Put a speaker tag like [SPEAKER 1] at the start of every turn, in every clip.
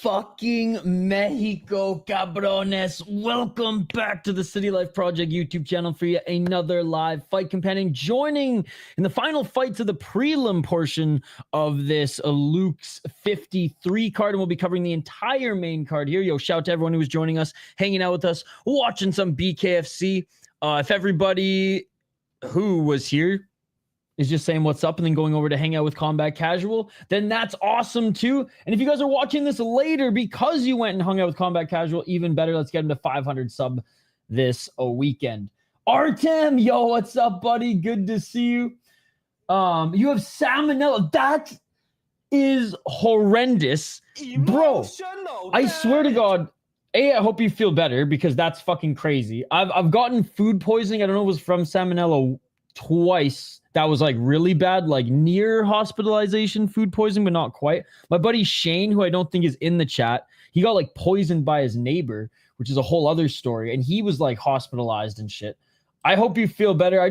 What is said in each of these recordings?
[SPEAKER 1] fucking Mexico, cabrones. Welcome back to the City Life Project YouTube channel for yet another live fight companion. Joining in the final fights of the prelim portion of this Lux 53 card, and we'll be covering the entire main card here. Yo, shout out to everyone who was joining us, hanging out with us, watching some BKFC. If everybody who was here is just saying what's up and then going over to hang out with Combat Casual, then that's awesome too. And if you guys are watching this later because you went and hung out with Combat Casual, even better. Let's get him to 500 sub this weekend. Artem, yo, what's up, buddy? Good to see you. You have salmonella. That is horrendous. Bro, I swear to God, I hope you feel better because that's fucking crazy. I've gotten food poisoning. I don't know if it was from salmonella twice. That was like really bad, like near hospitalization food poisoning, but not quite. My buddy Shane, who I don't think is in the chat, he got like poisoned by his neighbor, which is a whole other story. And he was like hospitalized and shit. I hope you feel better.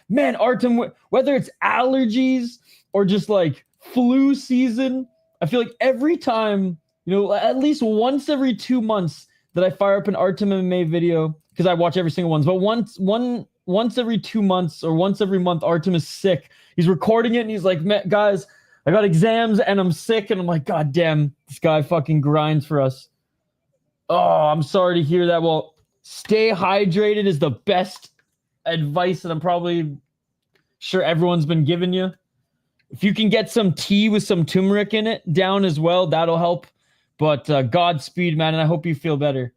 [SPEAKER 1] Man, Artem, whether it's allergies or just like flu season, I feel like every time, at least once every 2 months that I fire up an Artem MMA video, because I watch every single one, but once every 2 months or once every month, Artem is sick. He's recording it and he's like, guys, I got exams and I'm sick. And I'm like, God damn, this guy fucking grinds for us. Oh, I'm sorry to hear that. Well, stay hydrated is the best advice that I'm probably sure everyone's been giving you. If you can get some tea with some turmeric in it down as well, that'll help. But Godspeed, man, and I hope you feel better.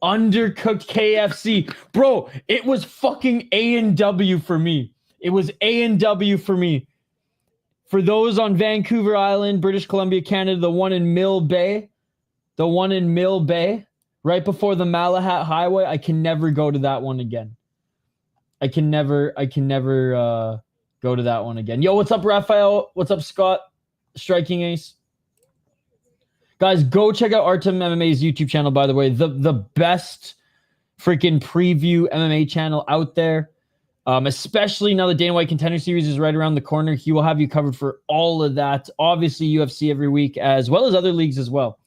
[SPEAKER 1] Undercooked KFC. Bro, it was fucking A&W for me. It was A&W for me. For those on Vancouver Island, British Columbia, Canada, the one in Mill Bay, right before the Malahat Highway, I can never go to that one again. I can never go to that one again. Yo, what's up, Raphael? What's up, Scott? Striking Ace. Guys, go check out Artem MMA's YouTube channel, by the way. The best freaking preview MMA channel out there. Especially now the Dana White Contender Series is right around the corner. He will have you covered for all of that. Obviously, UFC every week, as well as other leagues as well.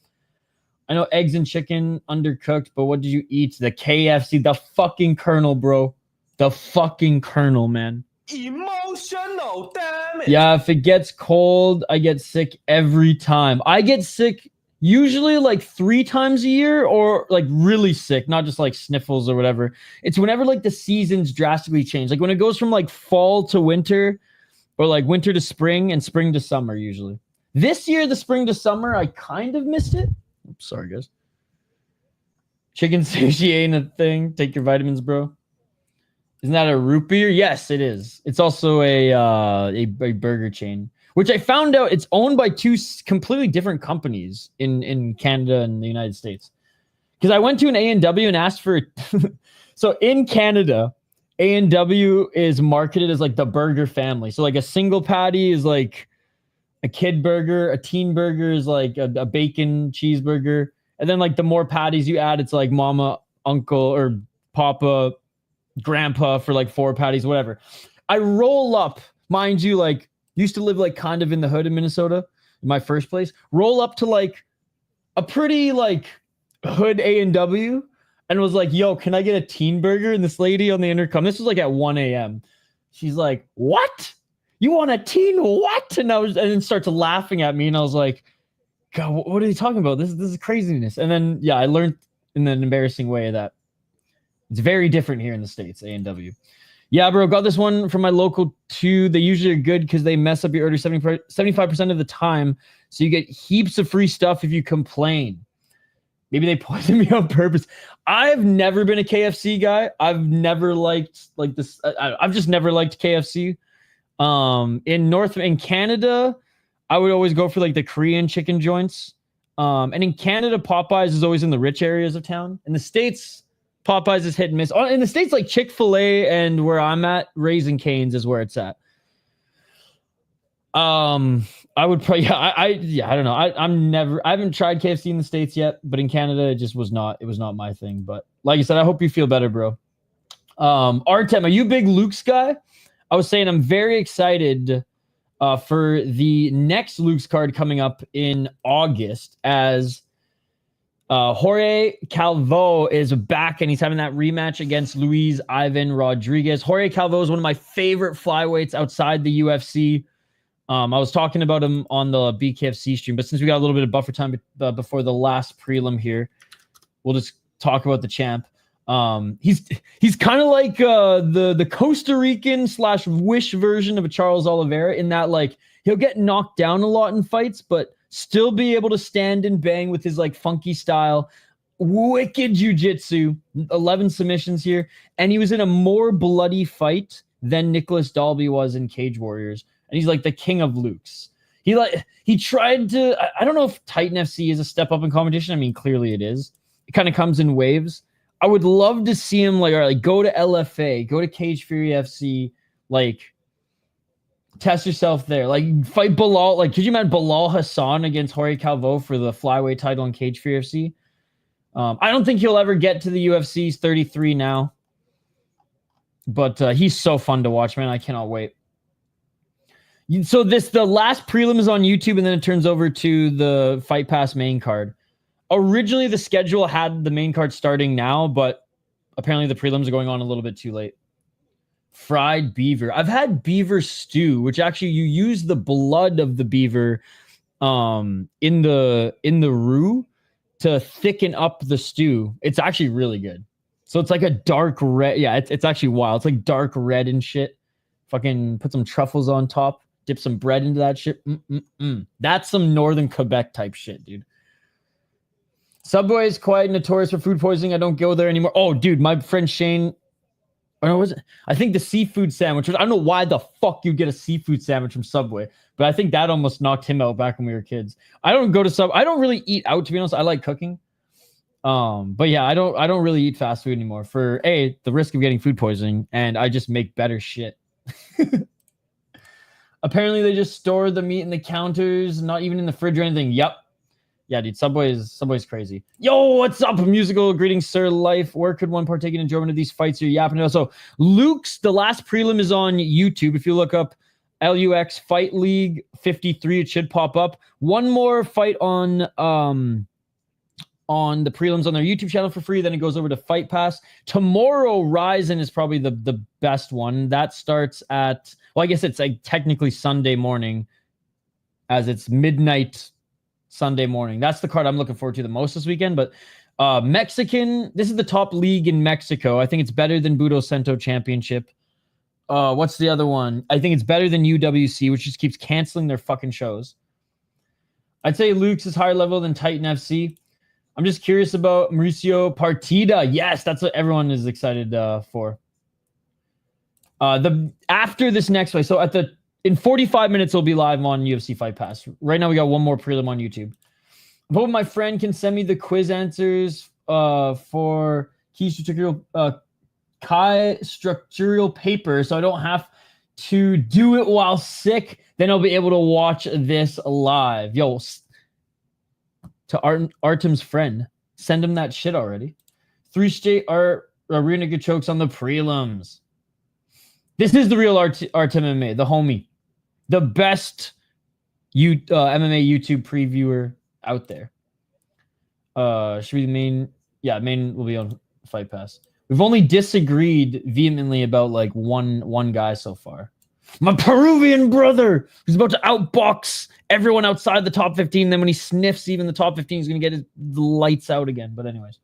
[SPEAKER 1] I know eggs and chicken, undercooked, but what did you eat? The KFC, the fucking Colonel, bro. The fucking Colonel, man. Emotional damage. Yeah, if it gets cold, I get sick every time. I get sick usually like 3 times a year, or like really sick, not just like sniffles or whatever. It's whenever like the seasons drastically change. Like when it goes from like fall to winter, or like winter to spring and spring to summer usually. This year, the spring to summer, I kind of missed it. Oops, sorry, guys. Chicken sushi ain't a thing. Take your vitamins, bro. Isn't that a root beer? Yes, it is. It's also a burger chain, which I found out it's owned by 2 completely different companies in Canada and the United States. Because I went to an A&W and asked for so in Canada, A&W is marketed as like the burger family. So like a single patty is like a kid burger, a teen burger is like a bacon cheeseburger, and then like the more patties you add, it's like mama, uncle, or papa, grandpa for like 4 patties, whatever. I roll up, mind you, like used to live like kind of in the hood in Minnesota, in my first place. Roll up to like a pretty like hood A&W and was like, yo, can I get a teen burger? And this lady on the intercom, this was like at 1 a.m. She's like, what? You want a teen what? And then starts laughing at me, and I was like, God, what are you talking about? This is craziness. And then yeah, I learned in an embarrassing way that it's very different here in the States, A&W. Yeah, bro, got this one from my local too. They usually are good because they mess up your order 75% of the time. So you get heaps of free stuff if you complain. Maybe they poisoned me on purpose. I've never been a KFC guy. I've never liked like this. I've just never liked KFC. In Canada, I would always go for like the Korean chicken joints. And in Canada, Popeyes is always in the rich areas of town. In the States, Popeyes is hit and miss. In the States, like Chick-fil-A and where I'm at, Raising Cane's is where it's at. I would probably, I don't know. I haven't tried KFC in the States yet, but in Canada, it was not my thing. But like I said, I hope you feel better, bro. Artem, are you a big Luke's guy? I was saying I'm very excited for the next Luke's card coming up in August, as Jorge Calvo is back, and he's having that rematch against Luis Ivan Rodriguez. Jorge Calvo is one of my favorite flyweights outside the UFC. I was talking about him on the BKFC stream, but since we got a little bit of buffer time before the last prelim here, we'll just talk about the champ. He's kind of like the Costa Rican / Wish version of a Charles Oliveira, in that like he'll get knocked down a lot in fights, but still be able to stand and bang with his like funky style. Wicked jiu-jitsu, 11 submissions here, and he was in a more bloody fight than Nicholas Dalby was in Cage Warriors, and he's like the king of Lukes. He tried to, I don't know if Titan FC is a step up in competition. I mean, clearly it is. It kind of comes in waves. I would love to see him like go to LFA, go to Cage Fury FC, like test yourself there. Like fight Bilal. Like, could you imagine Bilal Hassan against Jorge Calvo for the flyweight title in Cage Fury FC? I don't think he'll ever get to the UFC. He's 33 now. But he's so fun to watch, man. I cannot wait. So the last prelim is on YouTube, and then it turns over to the Fight Pass main card. Originally, the schedule had the main card starting now, but apparently the prelims are going on a little bit too late. Fried beaver. I've had beaver stew, which actually you use the blood of the beaver in the roux to thicken up the stew. It's actually really good. So it's like a dark red. Yeah, it's actually wild. It's like dark red and shit. Fucking put some truffles on top. Dip some bread into that shit. That's some northern Quebec type shit, dude. Subway is quite notorious for food poisoning. I don't go there anymore. Oh, dude, my friend Shane. Or no, was it? I think the seafood sandwich. I don't know why the fuck you get a seafood sandwich from Subway, but I think that almost knocked him out back when we were kids. I don't go to Subway. I don't really eat out, to be honest. I like cooking. But yeah, I don't really eat fast food anymore for the risk of getting food poisoning, and I just make better shit. Apparently they just store the meat in the counters, not even in the fridge or anything. Yep. Yeah, dude, Subway's crazy. Yo, what's up? Musical greetings, sir. Life. Where could one partake in enjoyment of these fights you're yapping about? So Luke's, the last prelim is on YouTube. If you look up Lux Fight League 53, it should pop up. One more fight on the prelims on their YouTube channel for free. Then it goes over to Fight Pass. Tomorrow, Ryzen is probably the best one. That starts at, well, I guess it's like technically Sunday morning, as it's midnight Sunday morning. That's the card I'm looking forward to the most this weekend. But Mexican, this is the top league in Mexico. I think it's better than Budo Cento Championship. What's the other one? I think it's better than UWC, which just keeps canceling their fucking shows. I'd say Luke's is higher level than Titan FC. I'm just curious about Mauricio Partida. Yes, that's what everyone is excited for. After this next fight, so in 45 minutes, it'll be live on UFC Fight Pass. Right now, we got one more prelim on YouTube. I hope my friend can send me the quiz answers for key structural paper, so I don't have to do it while sick. Then I'll be able to watch this live. Yo, to Artem's friend, send him that shit already. 3 straight arena good chokes on the prelims. This is the real Artem MMA, the homie. The best MMA YouTube previewer out there. Should be the main. Yeah, main will be on Fight Pass. We've only disagreed vehemently about like one guy so far. My Peruvian brother, who's about to outbox everyone outside the top 15. Then when he sniffs even the top 15, he's going to get his lights out again. But anyways.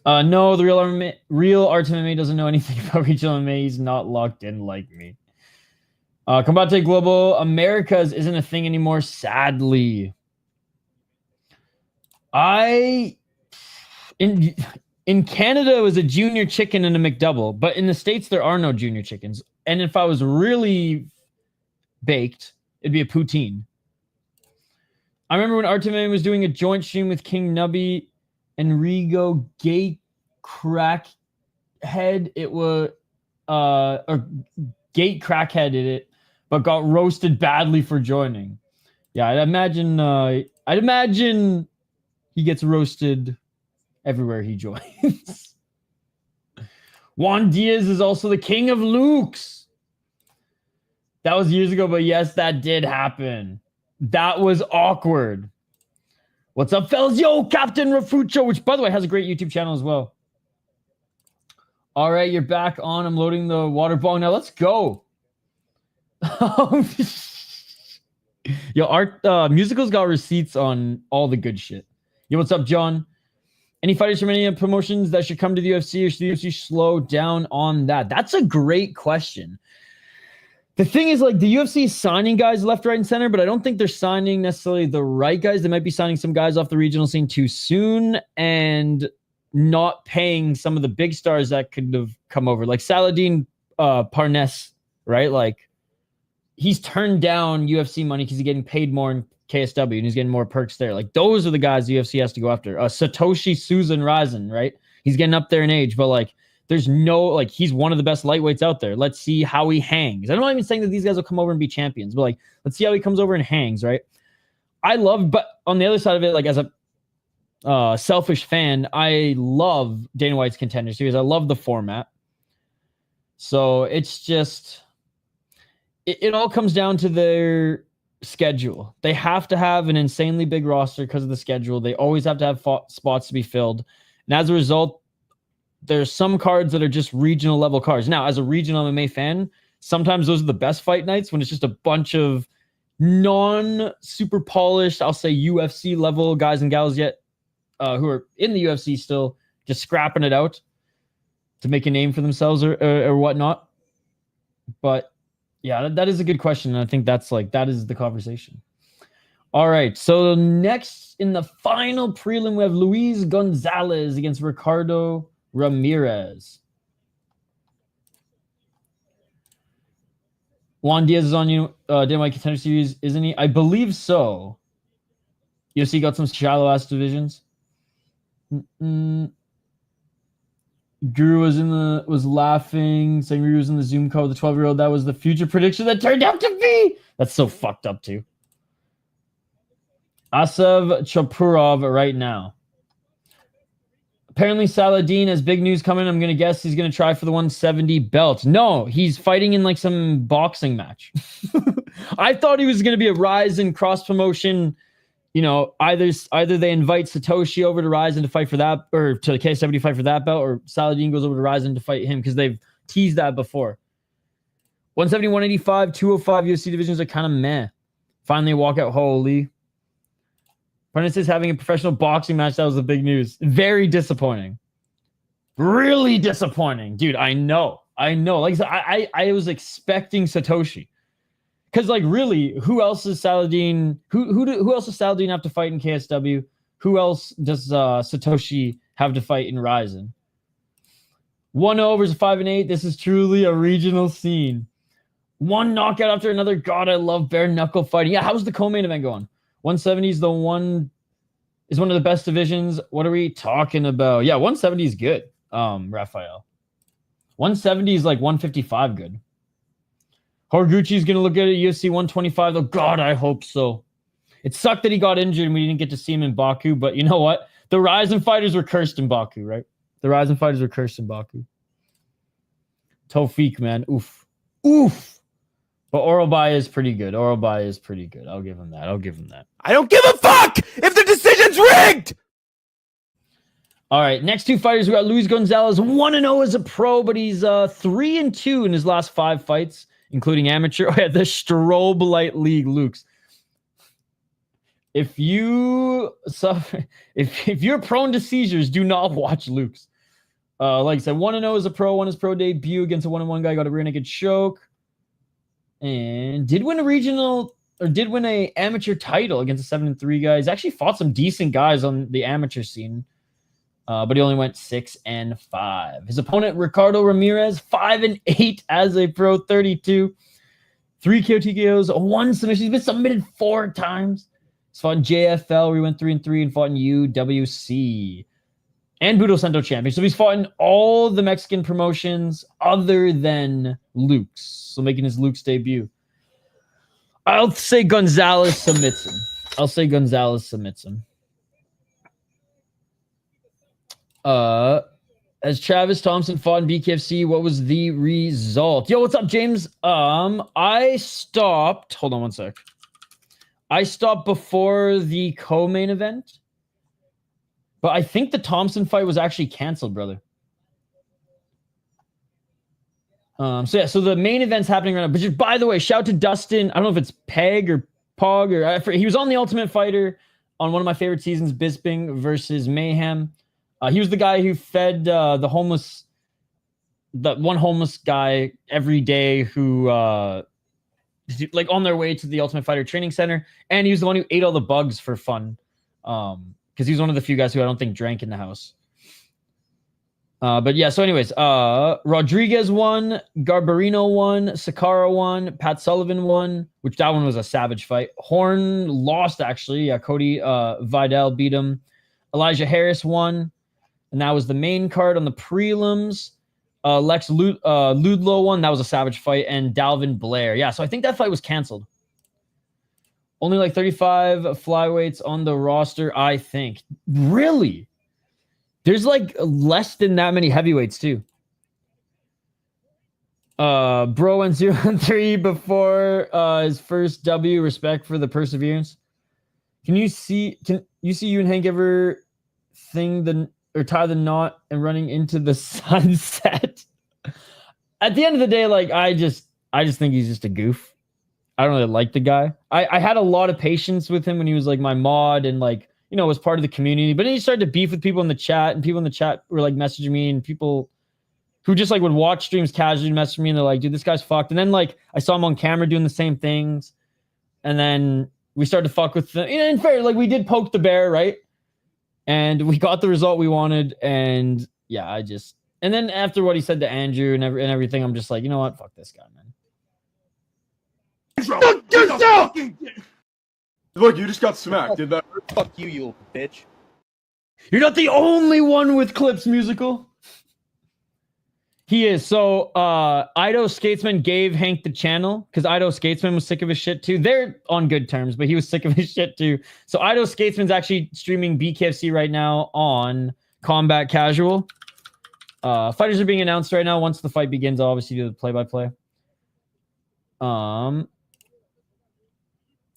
[SPEAKER 1] No, the real Artem MMA doesn't know anything about regional MMA. He's not locked in like me. Combate Global Americas isn't a thing anymore, sadly. In Canada, it was a junior chicken and a McDouble, but in the States, there are no junior chickens. And if I was really baked, it'd be a poutine. I remember when Artem MMA was doing a joint stream with King Nubby and Rigo Gay Crackhead. It was or Gate Crackheaded it, but got roasted badly for joining. Yeah, I'd imagine he gets roasted everywhere he joins. Juan Diaz is also the king of Lukes. That was years ago, but yes, that did happen. That was awkward. What's up, fellas? Yo, Captain Rafucho, which, by the way, has a great YouTube channel as well. All right, you're back on. I'm loading the water bong. Now, let's go. Yo, Art Musicals got receipts on all the good shit. Yo, what's up, John? Any fighters from any promotions that should come to the UFC, or should the UFC slow down on that? That's a great question. The thing is, like, the UFC is signing guys left, right, and center, but I don't think they're signing necessarily the right guys. They might be signing some guys off the regional scene too soon and not paying some of the big stars that could have come over. Like Saladin Parnes, right? Like, he's turned down UFC money because he's getting paid more in KSW and he's getting more perks there. Like, those are the guys the UFC has to go after. Satoshi Susan Ryzen, right? He's getting up there in age, but like, there's no, like, he's one of the best lightweights out there. Let's see how he hangs. I'm not even saying that these guys will come over and be champions, but like, let's see how he comes over and hangs, right? But on the other side of it, like, as a selfish fan, I love Dana White's Contender Series. I love the format. So it's just, it all comes down to their schedule. They have to have an insanely big roster because of the schedule. They always have to have spots to be filled. And as a result, there's some cards that are just regional level cards. Now, as a regional MMA fan, sometimes those are the best fight nights when it's just a bunch of non-super polished, I'll say UFC level guys and gals yet who are in the UFC still, just scrapping it out to make a name for themselves or whatnot. But yeah, that is a good question. And I think that is the conversation. All right. So next in the final prelim, we have Luis Gonzalez against Ricardo Ramírez. Juan Diaz is on Dana White Contender Series, isn't he? I believe so. UFC got some shallow ass divisions. Guru was laughing, saying Guru was in the Zoom call with the 12-year-old. That was the future prediction that turned out to be. That's so fucked up too. Asav Chapurov right now. Apparently, Saladin has big news coming. I'm going to guess he's going to try for the 170 belt. No, he's fighting in like some boxing match. I thought he was going to be a Ryzen cross promotion. You know, either they invite Satoshi over to Ryzen to fight for that, or to the K70 fight for that belt, or Saladin goes over to Ryzen to fight him because they've teased that before. 170, 185, 205 UFC divisions are kind of meh. Finally, walkout. Holy. Fernández is having a professional boxing match. That was the big news. Very disappointing. Really disappointing. Dude, I know. Like, I was expecting Satoshi. Because, like, really, who else is Saladin? Who else does Saladin have to fight in KSW? Who else does Satoshi have to fight in Ryzen? 1-0 versus 5-8. This is truly a regional scene. One knockout after another. God, I love bare knuckle fighting. Yeah, how's the co-main event going? 170 is one of the best divisions. What are we talking about? Yeah, 170 is good, Raphael. 170 is like 155 good. Horiguchi's going to look at UFC 125, though. God, I hope so. It sucked that he got injured and we didn't get to see him in Baku, but you know what? The Ryzen fighters were cursed in Baku, right? The Ryzen fighters were cursed in Baku. Tofik, man. Oof. But Orobai is pretty good. I'll give him that. I don't give a fuck if the decision's rigged! All right, next two fighters. We got Luis Gonzalez, 1-0 as a pro, but he's 3-2 in his last 5 fights, including amateur. Oh, yeah, the Strobe Light League, Lukes. If you're prone to seizures, do not watch Luke's. Like I said, 1-0 as a pro, won his pro debut against a 1-1 guy, got a rear naked choke. And did win a amateur title against a 7-3 guy. He's actually fought some decent guys on the amateur scene. But he only went 6-5. His opponent, Ricardo Ramírez, 5-8 as a pro, 32. 3 KO TKOs, 1 submission. He's been submitted 4 times. He's fought in JFL, where he went 3-3, and fought in UWC. And Budo Cento champion. So he's fought in all the Mexican promotions other than Luke's. So making his Luke's debut. I'll say Gonzalez submits him. As Travis Thompson fought in BKFC, what was the result? Yo, what's up, James? I stopped. Hold on one sec. I stopped before the co-main event. But I think the Thompson fight was actually canceled, brother. So yeah, so the main event's happening right now. But just, by the way, shout out to Dustin. I don't know if it's Peg or Pog or he was on the Ultimate Fighter on one of my favorite seasons, Bisping versus Mayhem. He was the guy who fed the one homeless guy every day who like on their way to the Ultimate Fighter training center, and he was the one who ate all the bugs for fun. Because he was one of the few guys who I don't think drank in the house. But yeah, so anyways, Rodriguez won, Garbarino won, Sakara won, Pat Sullivan won, which that one was a savage fight. Horn lost, actually. Yeah, Cody Vidal beat him. Elijah Harris won, and that was the main card on the prelims. Lex Ludlow won. That was a savage fight. And Dalvin Blair. Yeah, so I think that fight was canceled. Only like 35 flyweights on the roster, I think. Really? There's like less than that many heavyweights too. Bro went 0-3 before his first W. Respect for the perseverance. Can you see you and Hank ever tie the knot and running into the sunset? At the end of the day, like I just think he's just a goof. I don't really like the guy. I had a lot of patience with him when he was like my mod and like, you know, was part of the community. But then he started to beef with people in the chat, and people in the chat were like messaging me, and people who just like would watch streams casually message me, and they're like, dude, this guy's fucked. And then like I saw him on camera doing the same things. And then we started to fuck with them. In fair, like we did poke the bear, right? And we got the result we wanted. And yeah, and then after what he said to Andrew and everything, I'm just like, you know what? Fuck this guy, man.
[SPEAKER 2] Fuck yourself! Look, you just got smacked. Did that hurt?
[SPEAKER 3] Fuck you, you little bitch.
[SPEAKER 1] You're not the only one with clips, musical. He is. So Ido Skatesman gave Hank the channel because Ido Skatesman was sick of his shit too. They're on good terms, but he was sick of his shit too. So Ido Skatesman's actually streaming BKFC right now on Combat Casual. Fighters are being announced right now. Once the fight begins, I'll obviously do the play-by-play.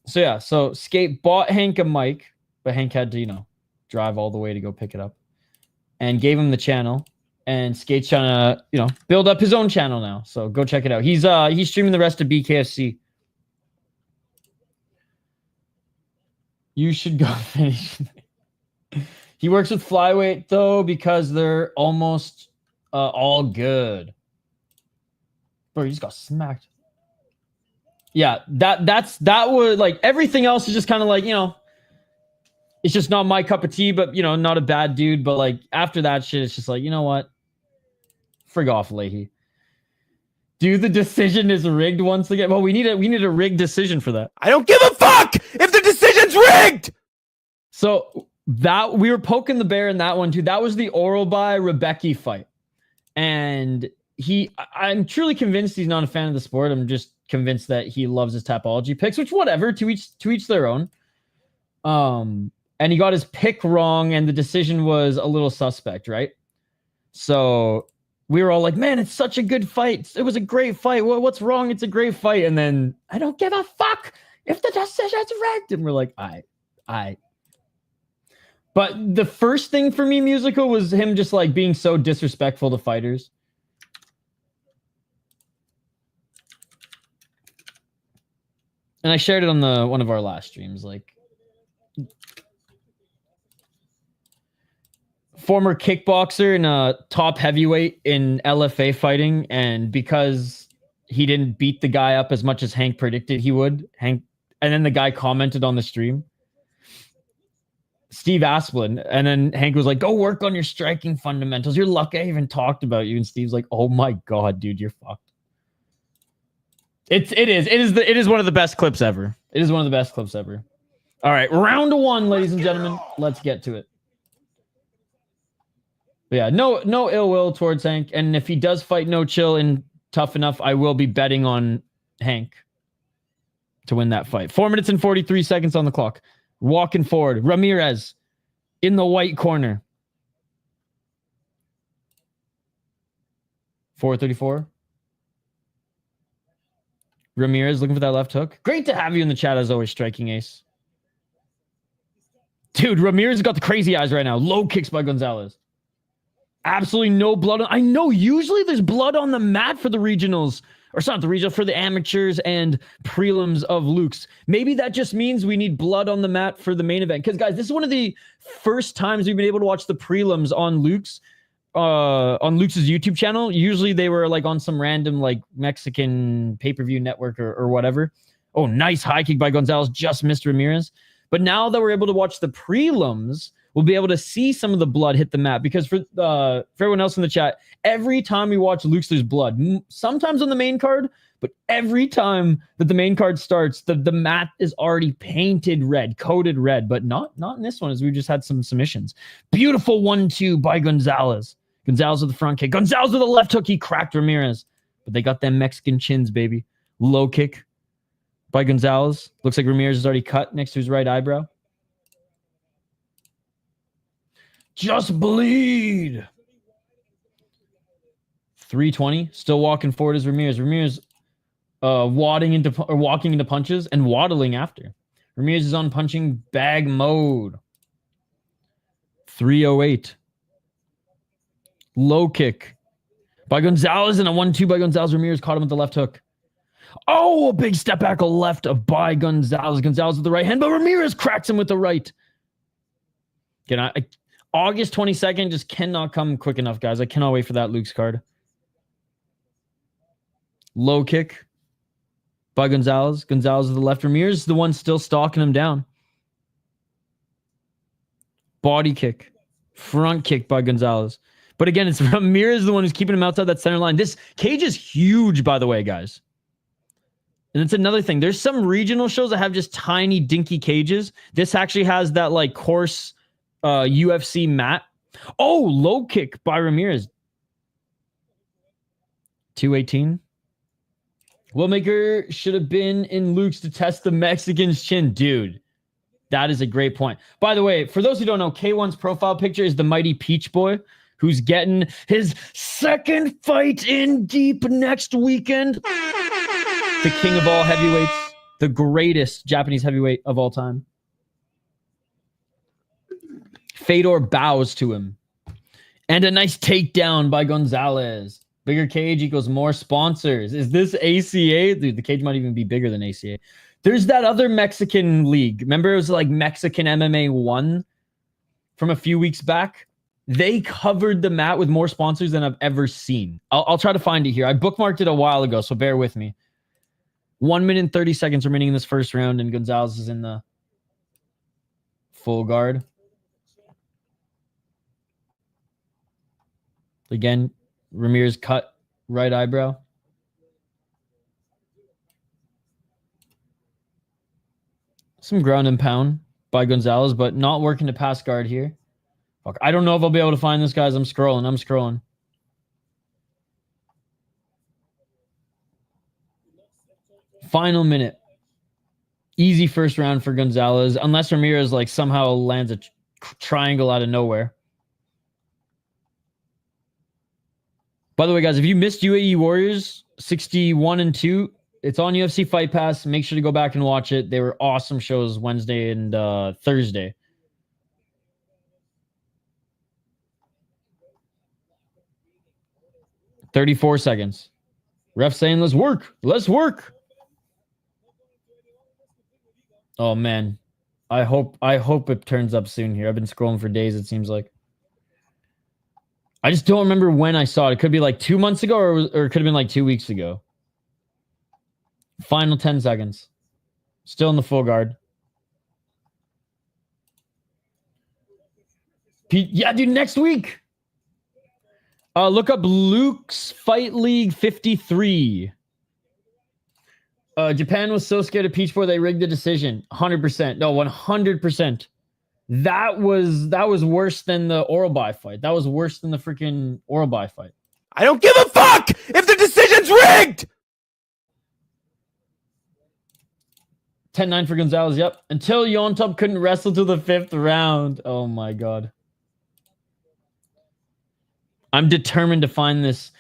[SPEAKER 1] So yeah, so Skate bought Hank a mic, but Hank had to, you know, drive all the way to go pick it up, and gave him the channel. And Skate's trying to, you know, build up his own channel now. So go check it out. He's streaming the rest of BKFC. You should go finish. He works with flyweight though because they're almost all good. Bro, he just got smacked. Yeah, that was like everything else is just kind of like, you know, it's just not my cup of tea, but you know, not a bad dude. But like after that shit, it's just like, you know what? Frig off, Leahy. Dude, the decision is rigged once again. Well, we need a rigged decision for that.
[SPEAKER 3] I don't give a fuck if the decision's rigged!
[SPEAKER 1] So that we were poking the bear in that one too. That was the Oral by Rebecca fight. And I'm truly convinced he's not a fan of the sport. I'm just convinced that he loves his Tapology picks, which whatever, to each their own. And he got his pick wrong, and the decision was a little suspect, right? So we were all like, man, it's such a good fight. It was a great fight. What's wrong? It's a great fight. And then I don't give a fuck if the decision's rigged. And we're like, I. But the first thing for me, musical, was him just like being so disrespectful to fighters. And I shared it on one of our last streams, like former kickboxer and a top heavyweight in LFA fighting, and because he didn't beat the guy up as much as Hank predicted he would, and then the guy commented on the stream, Steve Asplin, and then Hank was like, go work on your striking fundamentals. You're lucky I even talked about you. And Steve's like, oh my god, dude, you're fucked. It is one of the best clips ever. It is one of the best clips ever. All right, round one, ladies and gentlemen. Let's get to it. But yeah, no ill will towards Hank. And if he does fight No Chill in Tough Enough, I will be betting on Hank to win that fight. 4 minutes and 43 seconds on the clock. Walking forward. Ramírez in the white corner. 4:34. Ramírez looking for that left hook. Great to have you in the chat as always, Striking Ace. Dude, Ramirez got the crazy eyes right now. Low kicks by Gonzalez. Absolutely no blood. I know usually there's blood on the mat for the regionals. Or it's not the regional, for the amateurs and prelims of Lux. Maybe that just means we need blood on the mat for the main event. Because, guys, this is one of the first times we've been able to watch the prelims on Lux's YouTube channel. Usually they were like on some random like Mexican pay-per-view network or whatever. Oh, nice high kick by Gonzalez. Just missed Ramirez. But now that we're able to watch the prelims, we'll be able to see some of the blood hit the mat. Because for everyone else in the chat, every time we watch Lux, there's blood. Sometimes on the main card, but every time that the main card starts, the mat is already painted red, coated red. But not in this one, as we just had some submissions. Beautiful 1-2 by Gonzalez. Gonzalez with the front kick. Gonzalez with a left hook. He cracked Ramirez. But they got them Mexican chins, baby. Low kick by Gonzalez. Looks like Ramirez is already cut next to his right eyebrow. Just bleed. 320. Still walking forward as Ramirez. Ramirez walking into punches and waddling after. Ramirez is on punching bag mode. 308. Low kick by Gonzalez and a 1-2 by Gonzalez. Ramirez caught him with the left hook. Oh, a big step back left by Gonzalez. Gonzalez with the right hand, but Ramirez cracks him with the right. Again, August 22nd just cannot come quick enough, guys. I cannot wait for that Lux card. Low kick by Gonzalez. Gonzalez with the left. Ramirez is the one still stalking him down. Body kick. Front kick by Gonzalez. But again, it's Ramirez the one who's keeping him outside that center line. This cage is huge, by the way, guys. And it's another thing. There's some regional shows that have just tiny, dinky cages. This actually has that, like, coarse UFC mat. Oh, low kick by Ramirez. 218. Willmaker should have been in Lux to test the Mexican's chin. Dude, that is a great point. By the way, for those who don't know, K1's profile picture is the mighty Peach Boy, who's getting his second fight in deep next weekend. The king of all heavyweights, the greatest Japanese heavyweight of all time. Fedor bows to him. And a nice takedown by Gonzalez. Bigger cage equals more sponsors. Is this ACA? Dude, the cage might even be bigger than ACA. There's that other Mexican league. Remember it was like Mexican MMA 1 from a few weeks back? They covered the mat with more sponsors than I've ever seen. I'll try to find it here. I bookmarked it a while ago, so bear with me. 1 minute and 30 seconds remaining in this first round, and Gonzalez is in the full guard. Again, Ramirez cut right eyebrow. Some ground and pound by Gonzalez, but not working to pass guard here. Fuck, I don't know if I'll be able to find this, guys. I'm scrolling. Final minute. Easy first round for Gonzalez, unless Ramirez like somehow lands a triangle out of nowhere. By the way, guys, if you missed UAE Warriors 61 and 2, it's on UFC Fight Pass. Make sure to go back and watch it. They were awesome shows Wednesday and Thursday. $34 seconds. Ref saying, let's work. Let's work. Oh, man. I hope it turns up soon here. I've been scrolling for days, it seems like. I just don't remember when I saw it. It could be like 2 months ago or it could have been like 2 weeks ago. Final 10 seconds. Still in the full guard. Yeah, dude, next week. Look up Lux Fight League 53. Japan was so scared of Peach Boy they rigged the decision. 100%. No, 100%. That was worse than the Oralby fight. That was worse than the freaking Oralby fight.
[SPEAKER 3] I don't give a fuck if the decision's rigged!
[SPEAKER 1] 10-9 for Gonzalez, yep. Until Yontop couldn't wrestle to the 5th round. Oh my god. I'm determined to find this.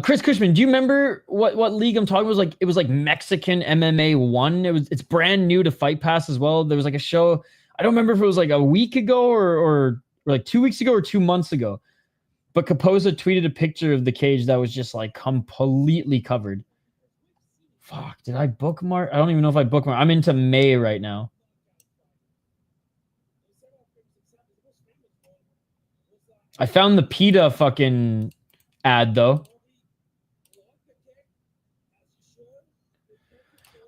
[SPEAKER 1] Chris Cushman, do you remember what league I'm talking about? It was like Mexican MMA 1. It's brand new to Fight Pass as well. There was like a show. I don't remember if it was like a week ago or like 2 weeks ago or 2 months ago. But Kaposa tweeted a picture of the cage that was just like completely covered. Fuck, did I bookmark? I don't even know if I bookmark. I'm into May right now. I found the PETA fucking ad though.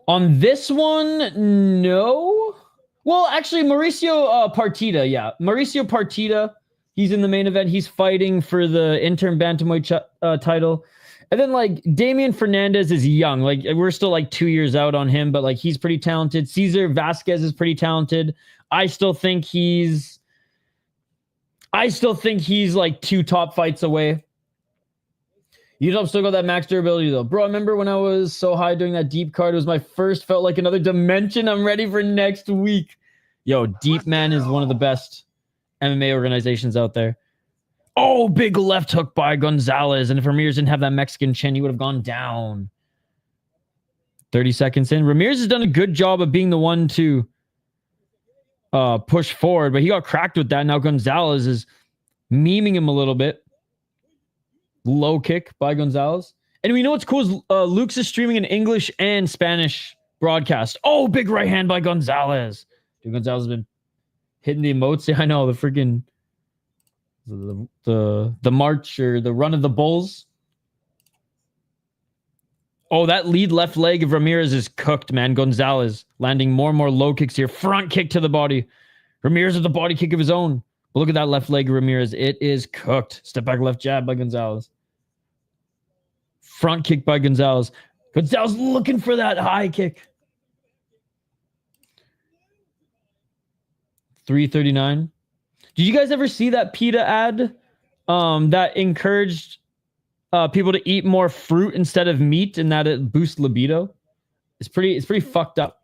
[SPEAKER 1] On this one, no. Well, actually, Mauricio Partida, yeah. Mauricio Partida, he's in the main event. He's fighting for the interim Bantamweight title. And then, like, Damián Fernández is young. Like, we're still, like, 2 years out on him, but, like, he's pretty talented. Cesar Vázquez is pretty talented. I still think he's, like, 2 top fights away. You don't still got that max durability, though. Bro, I remember when I was so high doing that deep card. It was my first, felt like another dimension. I'm ready for next week. Yo, Deep Man is one of the best MMA organizations out there. Oh, big left hook by Gonzalez. And if Ramírez didn't have that Mexican chin, he would have gone down. 30 seconds in. Ramírez has done a good job of being the one to push forward, but he got cracked with that. Now Gonzalez is memeing him a little bit. Low kick by Gonzalez. And we know what's cool is Luke's is streaming in English and Spanish broadcast. Oh, big right hand by Gonzalez. Dude, Gonzalez has been hitting the emotes. I know, the freaking the march or the run of the bulls. Oh, that lead left leg of Ramírez is cooked, man. Gonzalez landing more and more low kicks here. Front kick to the body. Ramírez with the body kick of his own. But look at that left leg of Ramírez. It is cooked. Step back left jab by Gonzalez. Front kick by Gonzalez. Gonzalez looking for that high kick. 339. Did you guys ever see that PETA ad that encouraged people to eat more fruit instead of meat and that it boosts libido? It's pretty fucked up.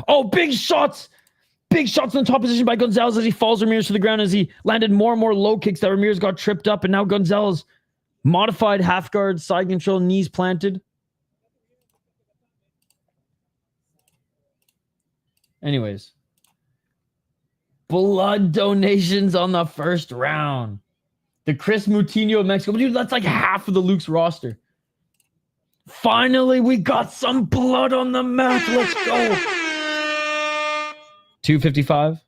[SPEAKER 1] Oh, big shots! Big shots in the top position by Gonzalez as he falls Ramírez to the ground as he landed more and more low kicks that Ramírez got tripped up, and now Gonzalez modified half guard, side control, knees planted. Anyways. Blood donations on the first round. The Chris Moutinho of Mexico. Dude, that's like half of the Luke's roster. Finally, we got some blood on the mat. Let's go. 255.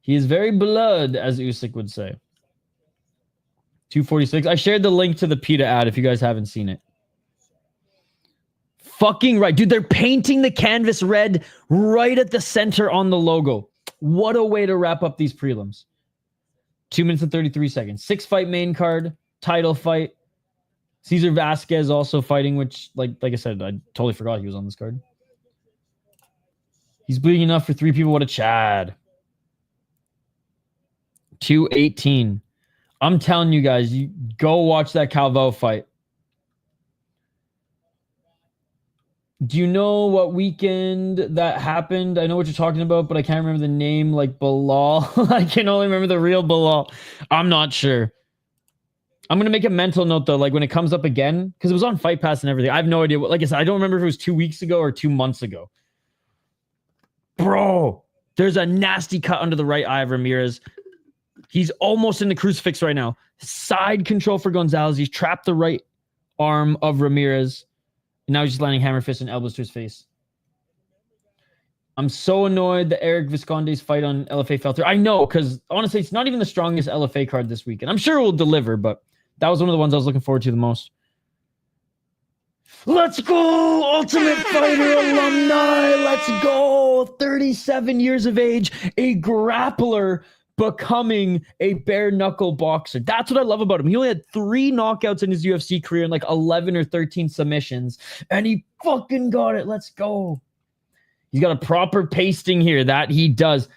[SPEAKER 1] He is very blood, as Usyk would say. 246. I shared the link to the PETA ad if you guys haven't seen it. Fucking right. Dude, they're painting the canvas red right at the center on the logo. What a way to wrap up these prelims. 2 minutes and 33 seconds. 6-fight main card. Title fight. Cesar Vázquez also fighting, which, like I said, I totally forgot he was on this card. He's bleeding enough for 3 people. What a Chad. 218. I'm telling you guys, you go watch that Carvalho fight. Do you know what weekend that happened? I know what you're talking about, but I can't remember the name, like Bilal. I can only remember the real Bilal. I'm not sure. I'm going to make a mental note, though, like when it comes up again, because it was on Fight Pass and everything. I have no idea. Like I said, I don't remember if it was 2 weeks ago or 2 months ago. Bro, there's a nasty cut under the right eye of Ramírez. He's almost in the crucifix right now. Side control for Gonzalez. He's trapped the right arm of Ramírez. And now he's just landing hammer fists and elbows to his face. I'm so annoyed that Eric Visconde's fight on LFA fell through. I know, because honestly, it's not even the strongest LFA card this week. And I'm sure it will deliver, but that was one of the ones I was looking forward to the most. Let's go! Ultimate Fighter alumni! Let's go! 37 years of age, a grappler becoming a bare knuckle boxer. That's what I love about him. He only had 3 knockouts in his UFC career and like 11 or 13 submissions, and he fucking got it. Let's go. He's got a proper pasting here. That he does.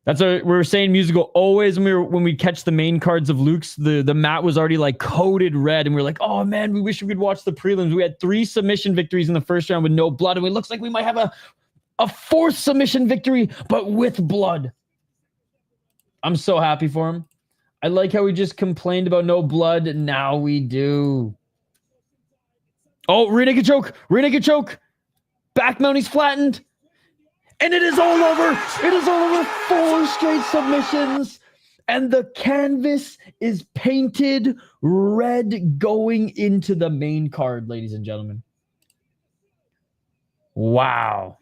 [SPEAKER 1] That's what we were saying musical always when we catch the main cards of Luke's, the mat was already like coated red, and we we're like, oh man, we wish we could watch the prelims. We had 3 submission victories in the first round with no blood, and it looks like we might have a 4th submission victory, but with blood. I'm so happy for him. I like how we just complained about no blood, and now we do. Oh, rear naked choke. Rear naked choke. Back mount, he's flattened. And it is all over. It is all over. 4 straight submissions. And the canvas is painted red going into the main card, ladies and gentlemen. Wow.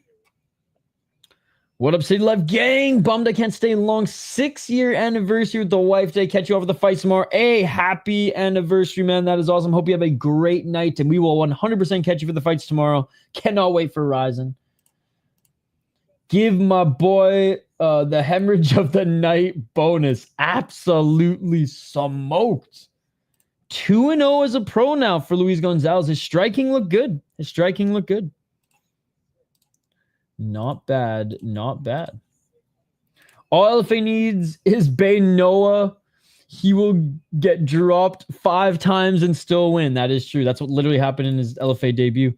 [SPEAKER 1] What up, City Life gang? Bummed I can't stay long. 6-year anniversary with the wife day. Catch you over the fights tomorrow. Hey, happy anniversary, man. That is awesome. Hope you have a great night. And we will 100% catch you for the fights tomorrow. Cannot wait for Ryzen. Give my boy the hemorrhage of the night bonus. Absolutely smoked. 2-0 as a pro now for Luis Gonzalez. His striking looked good. Not bad. Not bad. All LFA needs is Bay Noah. He will get dropped 5 times and still win. That is true. That's what literally happened in his LFA debut.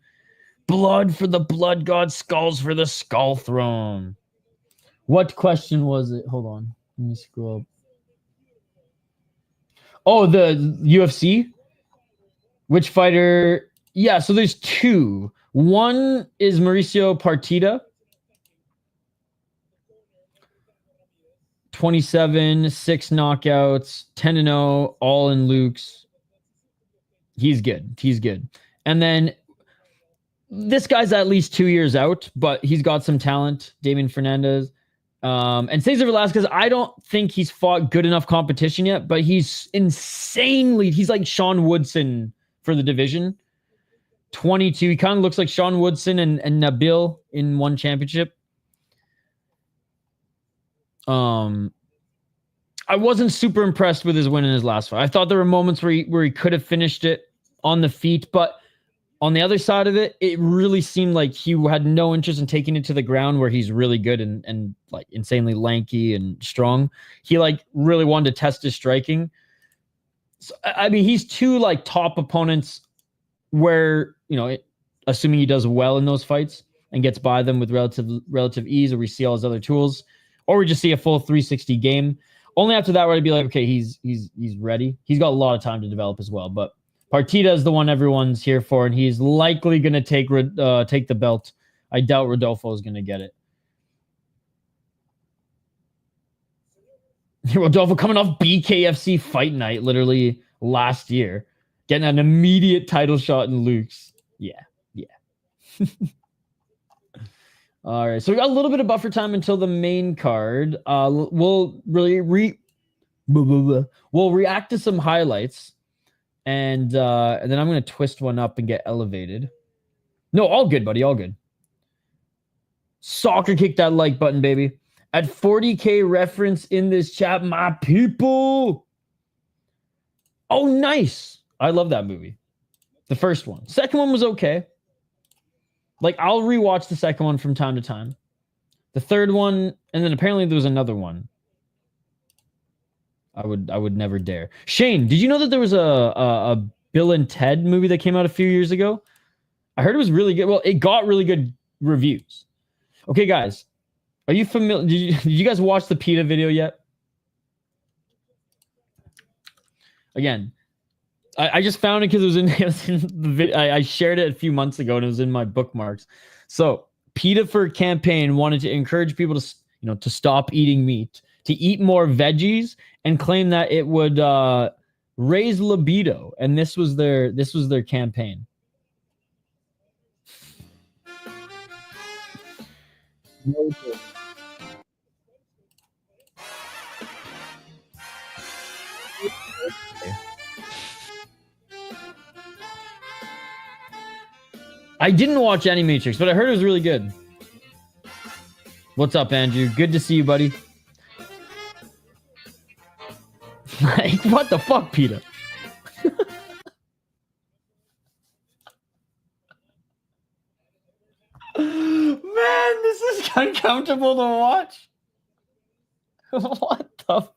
[SPEAKER 1] Blood for the blood god, skulls for the skull throne. What question was it? Hold on. Let me scroll up. Oh, the UFC? Which fighter? Yeah, so there's 2. One is Mauricio Partida. 27, 6 knockouts, 10-0, all in Luke's. He's good. And then this guy's at least 2 years out, but he's got some talent. Damián Fernández. And Cesar Velasquez, I don't think he's fought good enough competition yet, but he's insanely, he's like Sean Woodson for the division. 22. He kind of looks like Sean Woodson and Nabil in one championship. I wasn't super impressed with his win in his last fight. I thought there were moments where he could have finished it on the feet, but on the other side of it, it really seemed like he had no interest in taking it to the ground where he's really good and like insanely lanky and strong. He like really wanted to test his striking. So, I mean, he's 2 like top opponents where, you know, assuming he does well in those fights and gets by them with relative ease, or we see all his other tools, or we just see a full 360 game. Only after that where I'd be like, okay, he's ready. He's got a lot of time to develop as well, but Partida is the one everyone's here for, and he's likely going to take the belt. I doubt Rodolfo is going to get it. Rodolfo coming off BKFC fight night literally last year, getting an immediate title shot in Luke's. Yeah. All right, so we got a little bit of buffer time until the main card. We'll react to some highlights. And then I'm going to twist one up and get elevated. No, all good, buddy. All good. Soccer kick that like button, baby. At 40K reference in this chat, my people. Oh, nice. I love that movie. The first one. Second one was okay. Like, I'll rewatch the second one from time to time. The third one, and then apparently there was another one. I would never dare. Shane, did you know that there was a Bill and Ted movie that came out a few years ago? I heard it was really good. Well, it got really good reviews. Okay, guys, are you familiar? Did you guys watch the PETA video yet? Again, I just found it because it was in the video. I shared it a few months ago and it was in my bookmarks. So PETA for campaign wanted to encourage people to stop eating meat, to eat more veggies, and claim that it would raise libido. And this was their campaign. I didn't watch Animatrix, but I heard it was really good. What's up, Andrew? Good to see you, buddy. Like, what the fuck, Peter? Man, this is uncomfortable to watch. What the?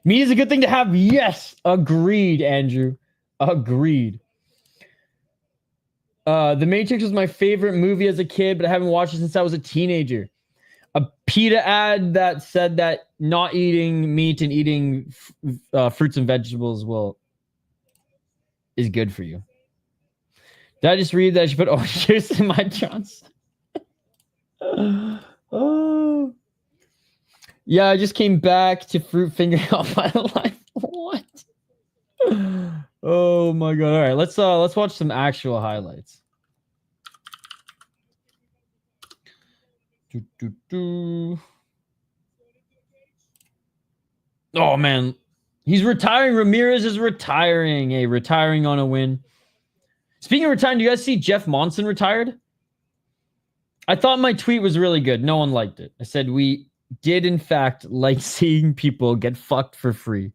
[SPEAKER 1] Meat is a good thing to have. Yes, agreed, Andrew. Agreed. The Matrix was my favorite movie as a kid, but I haven't watched it since I was a teenager. A PETA ad that said that not eating meat and eating fruits and vegetables is good for you. Did I just read that she put orange juice in my Johnson? Oh. Yeah, I just came back to fruit fingering all my life. What? Oh my god. All right, let's watch some actual highlights. Oh man. He's retiring. Ramírez is retiring. Hey, retiring on a win. Speaking of retiring, do you guys see Jeff Monson retired? I thought my tweet was really good. No one liked it. I said we did, in fact, like seeing people get fucked for free.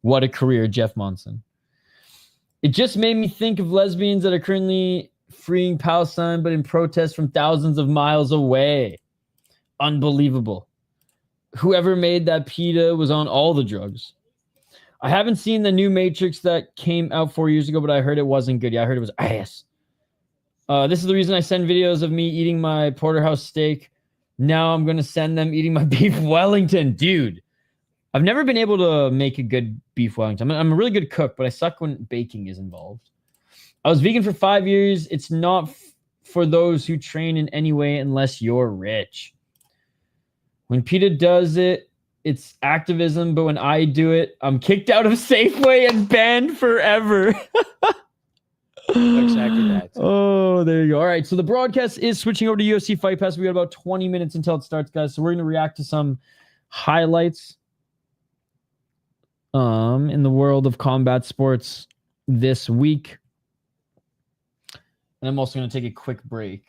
[SPEAKER 1] What a career, Jeff Monson. It just made me think of lesbians that are currently freeing Palestine, but in protest from thousands of miles away. Unbelievable. Whoever made that pita was on all the drugs. I haven't seen the new Matrix that came out 4 years ago, but I heard it wasn't good. Yeah, I heard it was ass. This is the reason I send videos of me eating my porterhouse steak. Now I'm going to send them eating my beef Wellington. Dude, I've never been able to make a good beef Wellington. I'm a really good cook, but I suck when baking is involved. I was vegan for 5 years. It's not for those who train in any way unless you're rich. When PETA does it, it's activism, but when I do it, I'm kicked out of Safeway and banned forever.
[SPEAKER 3] Exactly that.
[SPEAKER 1] Oh, there you go. All right, so the broadcast is switching over to UFC Fight Pass. We got about 20 minutes until it starts, guys. So we're going to react to some highlights in the world of combat sports this week. And I'm also going to take a quick break.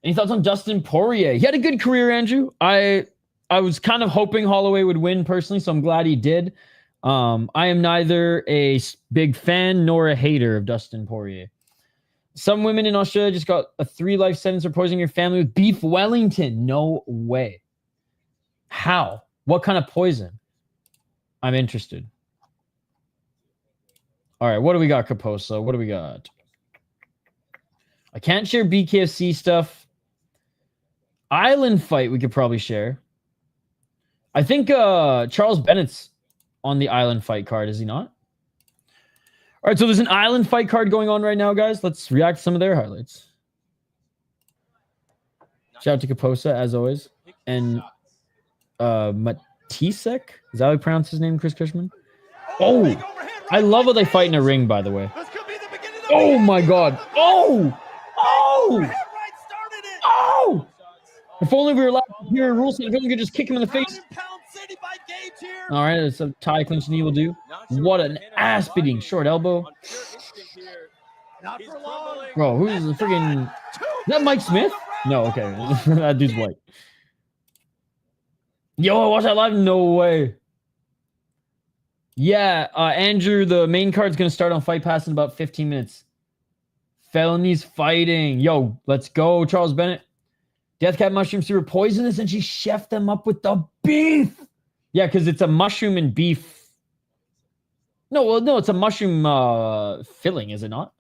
[SPEAKER 1] Any thoughts on Dustin Poirier? He had a good career, Andrew. I was kind of hoping Holloway would win personally, so I'm glad he did. I am neither a big fan nor a hater of Dustin Poirier. Some women in Australia just got a 3-life sentence for poisoning your family with beef Wellington. No way. How? What kind of poison? I'm interested. All right, what do we got, Caposo? What do we got? I can't share BKFC stuff. Island fight we could probably share. I think Charles Bennett's on the Island fight card, is he not? All right, so there's an Island fight card going on right now, guys. Let's react to some of their highlights. Shout out to Caposa, as always. And Matisek? Is that how you pronounce his name, Chris Cushman? Oh, I love how they fight in a ring, by the way. Oh, my God. Oh! Oh! Oh! If only we were allowed to hear a rule set, if only we could just kick him in the face. All right, it's a tie clinch and he will do. What an ass beating. Short elbow. Bro, who's the freaking... Is that Mike Smith? No, okay. That dude's white. Yo, watch that live? No way. Yeah, Andrew, the main card's going to start on Fight Pass in about 15 minutes. Felonies fighting. Yo, let's go, Charles Bennett. Death Cat Mushrooms were poisonous and she chefed them up with the beef. Yeah, because it's a mushroom and beef. No, well, no, it's a mushroom filling, is it not?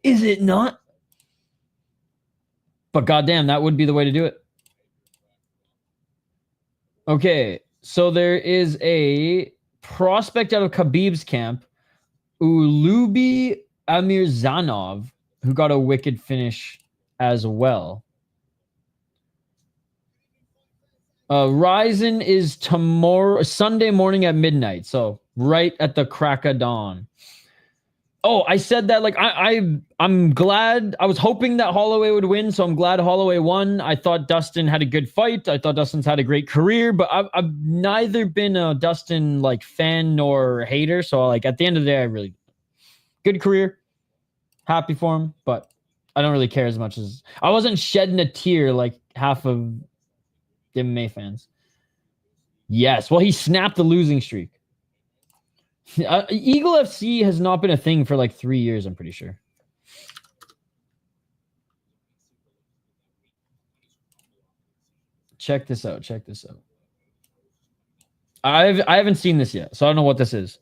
[SPEAKER 1] Is it not? But goddamn, that would be the way to do it. Okay, so there is a prospect out of Khabib's camp, Ulubi Amirzanov, who got a wicked finish as well. Ryzen is tomorrow, Sunday morning at midnight. So right at the crack of dawn. Oh, I said that like I'm glad. I was hoping that Holloway would win, so I'm glad Holloway won. I thought Dustin had a good fight. I thought Dustin's had a great career, but I've neither been a Dustin like fan nor hater. So like at the end of the day, I really good career, happy for him, but I don't really care as much as I wasn't shedding a tear like half of the MMA fans. Yes, well, he snapped the losing streak. Eagle FC has not been a thing for like 3 years, I'm pretty sure. Check this out. Check this out. I haven't seen this yet, so I don't know what this is.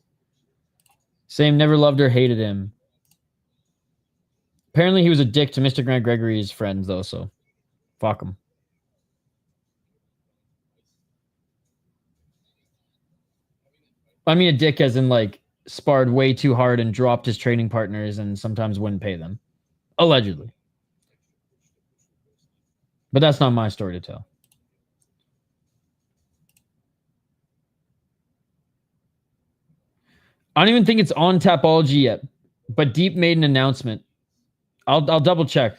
[SPEAKER 1] Same, never loved or hated him. Apparently, he was a dick to Mr. Grant Gregory's friends, though, so fuck him. I mean, a dick as in, like, sparred way too hard and dropped his training partners and sometimes wouldn't pay them. Allegedly. But that's not my story to tell. I don't even think it's on Tapology yet, but Deep made an announcement. I'll double check.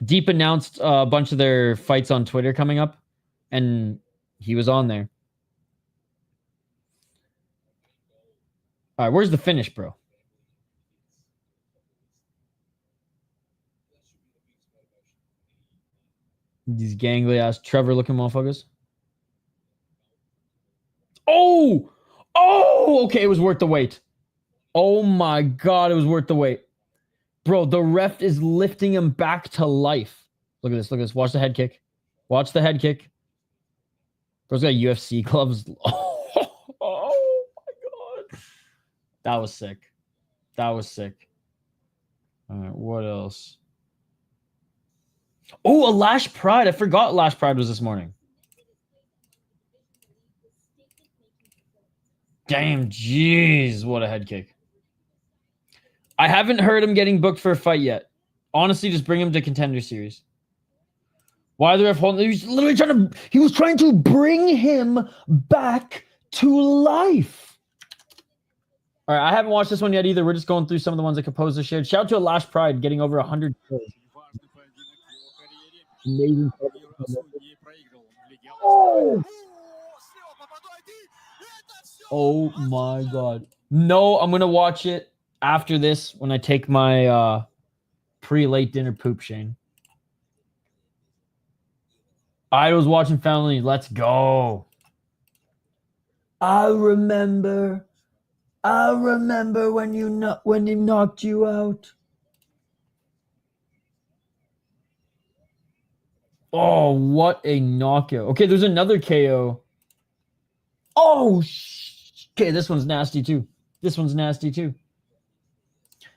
[SPEAKER 1] Deep announced a bunch of their fights on Twitter coming up, and he was on there. All right, where's the finish, bro? These gangly ass Trevor looking motherfuckers. Oh! Oh! Okay, it was worth the wait. Oh my god, it was worth the wait. Bro, the ref is lifting him back to life. Look at this, look at this. Watch the head kick. Watch the head kick. Bro's got UFC gloves. Oh my god. That was sick. That was sick. All right, what else? Oh, a Lash Pride. I forgot Lash Pride was this morning. Damn, jeez, what a head kick. I haven't heard him getting booked for a fight yet. Honestly, just bring him to Contender Series. Why are the ref holding? He was trying to bring him back to life. All right, I haven't watched this one yet either. We're just going through some of the ones that Composer shared. Shout out to a Lash Pride getting over 100 kills. Amazing. Oh my god. No, I'm gonna watch it after this when I take my pre-late dinner poop, Shane. I was watching Family. Let's go. I remember when he knocked you out. Oh, what a knockout. Okay, there's another KO. Oh, okay, this one's nasty too. This one's nasty too.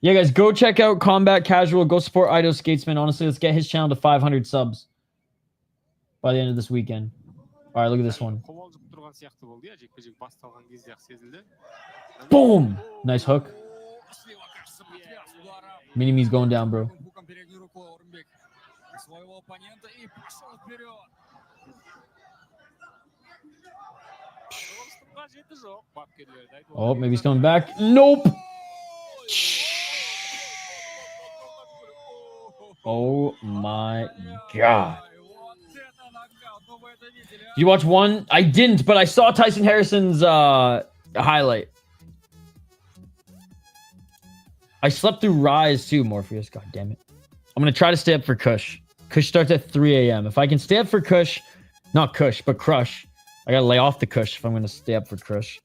[SPEAKER 1] Yeah, guys, go check out Combat Casual. Go support Ido Skatesman. Honestly, let's get his channel to 500 subs by the end of this weekend. All right, look at this one. Boom! Nice hook. Mini-me's going down, bro. Oh, maybe he's coming back. Nope. Oh my god. You watch one? I didn't, but I saw Tyson Harrison's highlight. I slept through Rise too, Morpheus. God damn it. I'm going to try to stay up for Kush. Kush starts at 3 a.m. If I can stay up for Kush, not Kush, but Crush. I got to lay off the Kush if I'm going to stay up for Crush.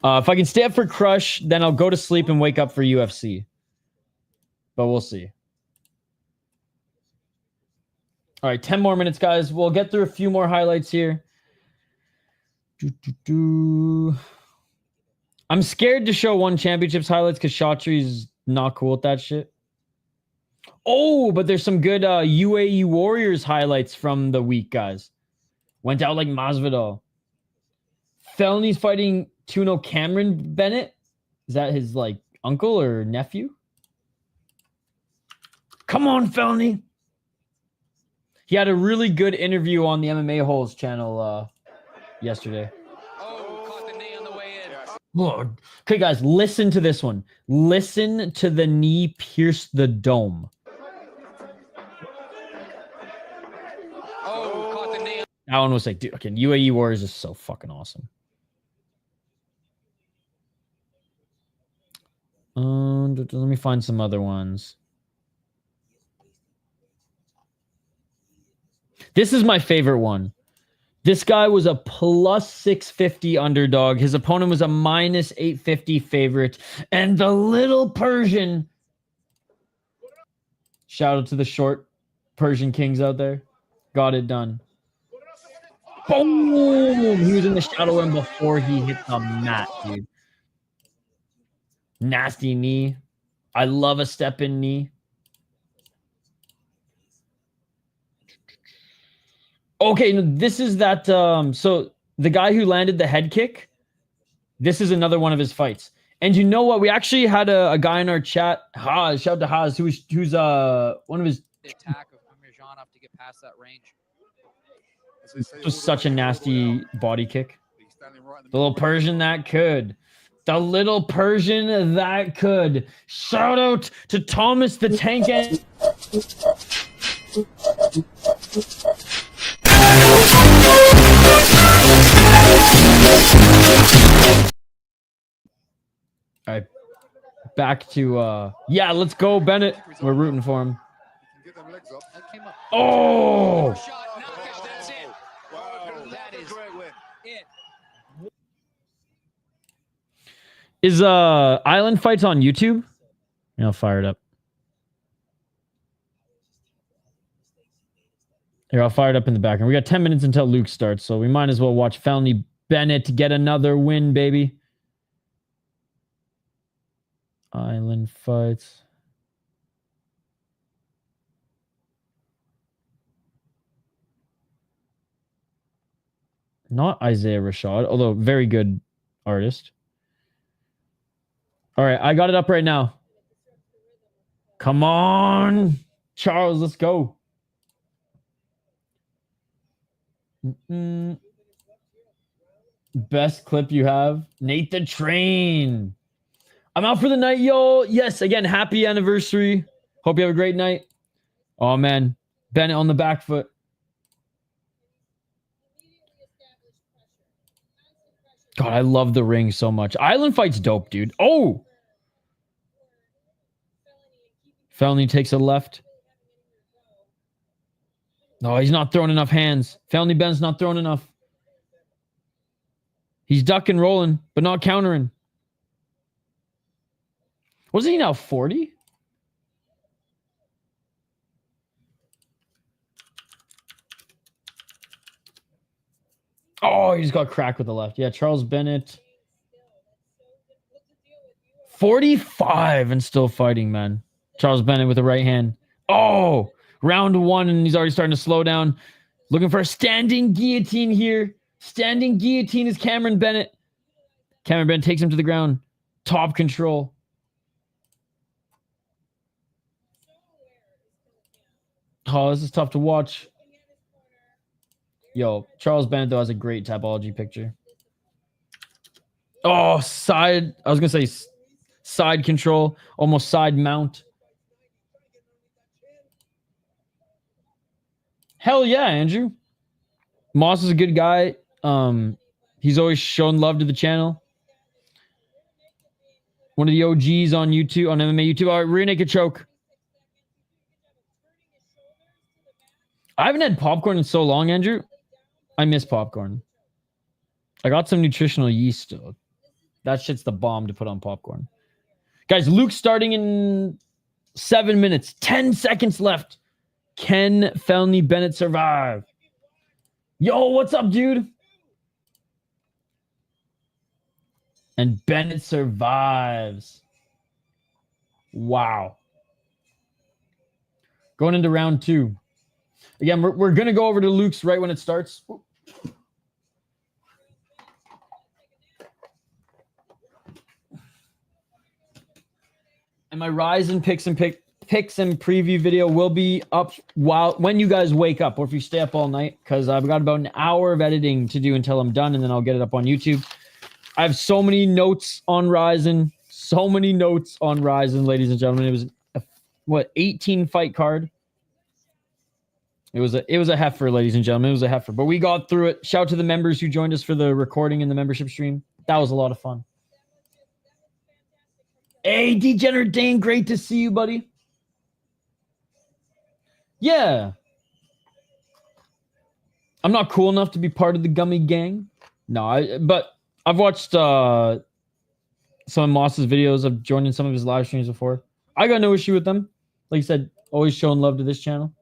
[SPEAKER 1] If I can stay up for Crush, then I'll go to sleep and wake up for UFC. But we'll see. All right, 10 more minutes, guys. We'll get through a few more highlights here. I'm scared to show One Championships highlights because Chatri's not cool with that shit. Oh, but there's some good UAE Warriors highlights from the week, guys. Went out like Masvidal. Felony's fighting Tuno Cameron Bennett. Is that his like uncle or nephew? Come on, Felony. He had a really good interview on the MMA Holes channel yesterday.
[SPEAKER 4] Oh, caught the knee on the way in.
[SPEAKER 1] Lord. Okay, guys, listen to this one. Listen to the knee pierce the dome.
[SPEAKER 4] Oh, caught the knee.
[SPEAKER 1] That one was like, dude, okay, UAE Warriors is so fucking awesome. Let me find some other ones. This is my favorite one. This guy was a plus 650 underdog. His opponent was a minus 850 favorite. And the little Persian, shout out to the short Persian kings out there, got it done. Boom! He was in the shadow rim before he hit the mat, dude. Nasty knee. I love a step-in knee. Okay, this is that. So the guy who landed the head kick, This is another one of his fights. And you know what? We actually had a guy in our chat, Haas, shout out to Haas, who's one of his
[SPEAKER 4] The attack of Mirjanov to get past that range.
[SPEAKER 1] just such a nasty body kick. The little Persian that could. The little Persian that could. Shout out to Thomas the Tank. All right. Back to yeah, let's go, Bennett. We're rooting for him.
[SPEAKER 4] That came up.
[SPEAKER 1] Oh!
[SPEAKER 4] Shot, knockout, that's it. That is it.
[SPEAKER 1] Is Island Fights on YouTube? Yeah, I'll fire it up. Here, I'll fire it up in the background. We got 10 minutes until Luke starts, so we might as well watch Felony Bennett get another win, baby. Island Fights. Not Isaiah Rashad, although very good artist. All right, I got it up right now. Come on, Charles, let's go. Best clip you have? Nate the Train. I'm out for the night, yo. Yes, again, happy anniversary. Hope you have a great night. Oh, man. Bennett on the back foot. God, I love the ring so much. Island Fight's dope, dude. Oh! Felony takes a left. No, he's not throwing enough hands. Felony Ben's not throwing enough. He's ducking, rolling, but not countering. Wasn't he now 40? Oh, he just got cracked with the left. Yeah, Charles Bennett. 45 and still fighting, man. Charles Bennett with the right hand. Oh, round one, and he's already starting to slow down. Looking for a standing guillotine here. Standing guillotine is Cameron Bennett. Cameron Bennett takes him to the ground. Top control. Oh, this is tough to watch. Yo, Charles Bennett, though, has a great Tapology picture. Oh, side. I was going to say side control. Almost side mount. Hell yeah, Andrew. Moss is a good guy. He's always shown love to the channel. One of the OGs on YouTube, on MMA YouTube. All right, rear naked choke. I haven't had popcorn in so long, Andrew. I miss popcorn. I got some nutritional yeast still. That shit's the bomb to put on popcorn. Guys, Luke's starting in 7 minutes. 10 seconds left. Can Felony Bennett survive? Yo, what's up, dude? And Bennett survives. Wow. Going into round two. Again, we're going to go over to Luke's right when it starts. And my Ryzen picks and preview video will be up when you guys wake up, or if you stay up all night, because I've got about an hour of editing to do until I'm done, and then I'll get it up on YouTube. I have so many notes on Ryzen. So many notes on Ryzen, ladies and gentlemen. It was a 18 fight card. It was a heifer, ladies and gentlemen. It was a heifer. But we got through it. Shout out to the members who joined us for the recording and the membership stream. That was a lot of fun. Hey, Degenerate Dane, great to see you, buddy. Yeah. I'm not cool enough to be part of the Gummy Gang. No, but I've watched some of Moss's videos. I've joined in some of his live streams before. I got no issue with them. Like you said, always showing love to this channel.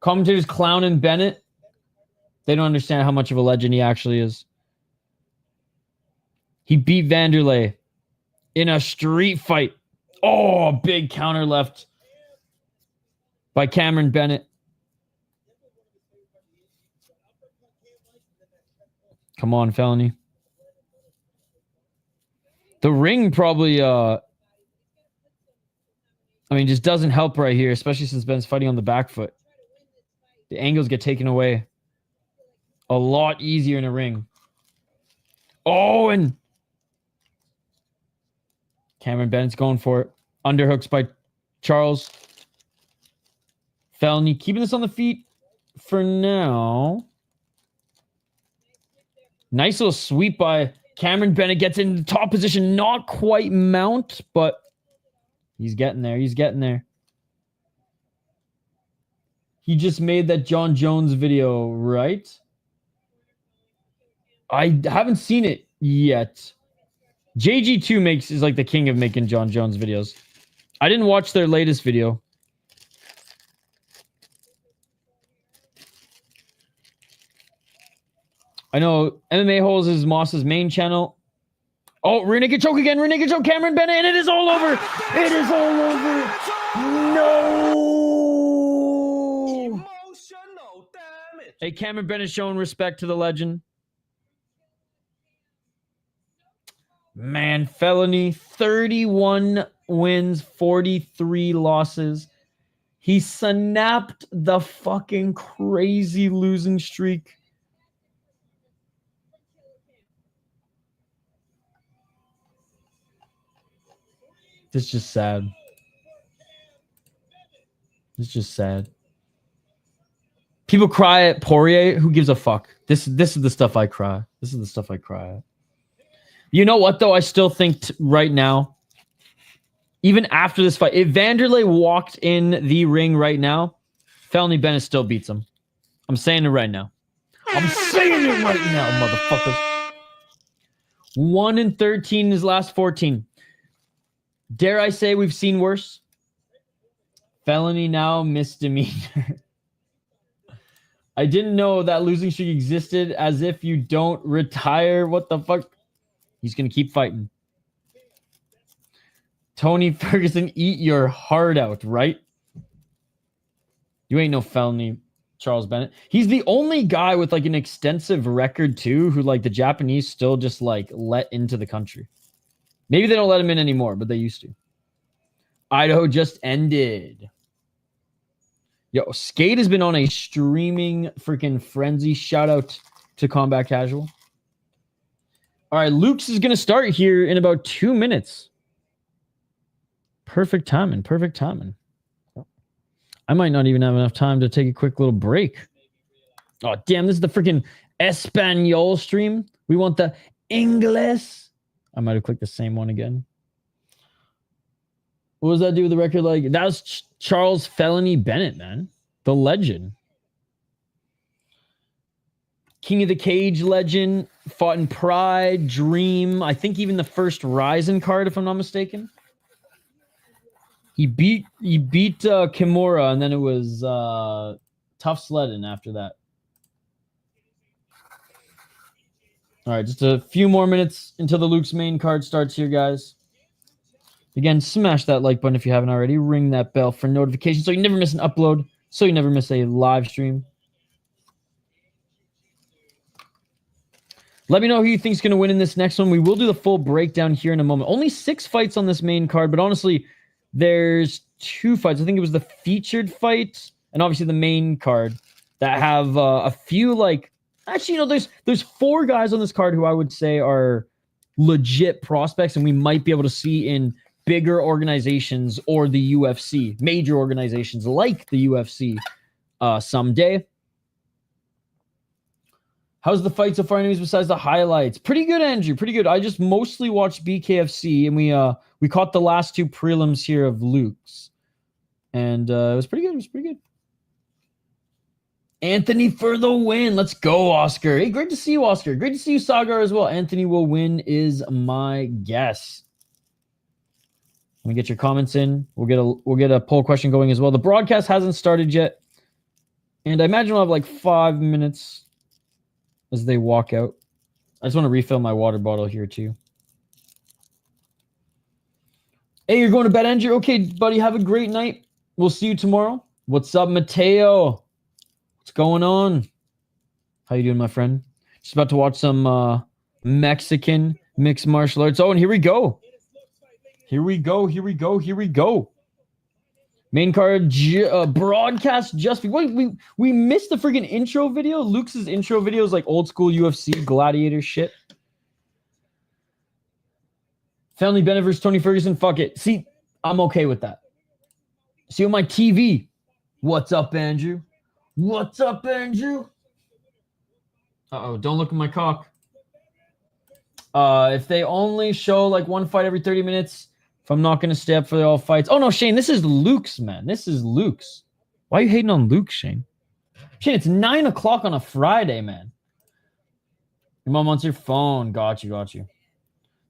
[SPEAKER 1] Commentators clowning Bennett. They don't understand how much of a legend he actually is. He beat Vanderlei in a street fight. Oh, big counter left by Cameron Bennett. Come on, Felony. The ring probably, just doesn't help right here, especially since Ben's fighting on the back foot. The angles get taken away. A lot easier in a ring. Oh, and Cameron Bennett's going for it. Underhooks by Charles. Felony keeping this on the feet for now. Nice little sweep by Cameron Bennett. Gets in the top position. Not quite mount, but he's getting there. He's getting there. He just made that John Jones video, right? I haven't seen it yet. JG2 is like the king of making John Jones videos. I didn't watch their latest video. I know MMA Holes is Moss's main channel. Oh, rear naked choke again. Rear naked choke. Cameron Bennett, and it is all over. It is all over. No. Hey, Cameron Bennett showing respect to the legend. Man, Felony, 31 wins, 43 losses. He snapped the fucking crazy losing streak. This is just sad. It's just sad. People cry at Poirier. Who gives a fuck? This is the stuff I cry. This is the stuff I cry at. You know what, though? I still think right now, even after this fight, if Vanderlei walked in the ring right now, Felony Bennett still beats him. I'm saying it right now. I'm saying it right now, motherfuckers. 1-13 in his last 14. Dare I say we've seen worse? Felony now misdemeanor. I didn't know that losing streak existed. As if you don't retire. What the fuck? He's going to keep fighting. Tony Ferguson, eat your heart out, right? You ain't no Felony, Charles Bennett. He's the only guy with like an extensive record too, who like the Japanese still just like let into the country. Maybe they don't let him in anymore, but they used to. Idaho just ended. Yo, Skate has been on a streaming freaking frenzy. Shout out to Combat Casual. All right, Luke's is going to start here in about 2 minutes. Perfect timing. Perfect timing. I might not even have enough time to take a quick little break. Oh, damn. This is the freaking Espanol stream. We want the English. I might have clicked the same one again. What does that do with the record? Like, that was Charles Felony Bennett, man. The legend. King of the Cage legend. Fought in Pride, Dream. I think even the first Ryzen card, if I'm not mistaken. He beat Kimura, and then it was Tough Sledding after that. All right, just a few more minutes until the Luke's main card starts here, guys. Again, smash that like button if you haven't already. Ring that bell for notifications so you never miss an upload, so you never miss a live stream. Let me know who you think is going to win in this next one. We will do the full breakdown here in a moment. Only 6 fights on this main card, but honestly, there's 2 fights. I think it was the featured fight and obviously the main card that have a few like... Actually, you know, there's 4 guys on this card who I would say are legit prospects and we might be able to see in bigger organizations or the UFC, major organizations like the UFC someday. How's the fight so far, anyways, besides the highlights? Pretty good, Andrew. Pretty good. I just mostly watched BKFC, and we caught the last 2 prelims here of Luke's. And it was pretty good. It was pretty good. Anthony for the win. Let's go, Oscar. Hey, great to see you, Oscar. Great to see you, Sagar, as well. Anthony will win is my guess. Let me get your comments in. We'll get a poll question going as well. The broadcast hasn't started yet. And I imagine we'll have like 5 minutes as they walk out. I just want to refill my water bottle here too. Hey, you're going to bed, Andrew? Okay, buddy, have a great night. We'll see you tomorrow. What's up, Mateo? What's going on? How you doing, my friend? Just about to watch some Mexican Mixed martial arts. Oh, and here we go. Here we go. Here we go. Here we go. Main card broadcast just wait, we missed the freaking intro video. Luke's intro video is like old school UFC gladiator shit. Family Bennett versus Tony Ferguson. Fuck it. See, I'm okay with that. See on my TV. What's up, Andrew? What's up, Andrew? Uh-oh, don't look at my cock. If they only show like one fight every 30 minutes, if I'm not going to stay up for all fights. Oh, no, Shane, this is Luke's, man. This is Luke's. Why are you hating on Luke, Shane? Shane, it's 9 o'clock on a Friday, man. Your mom wants your phone. Got you.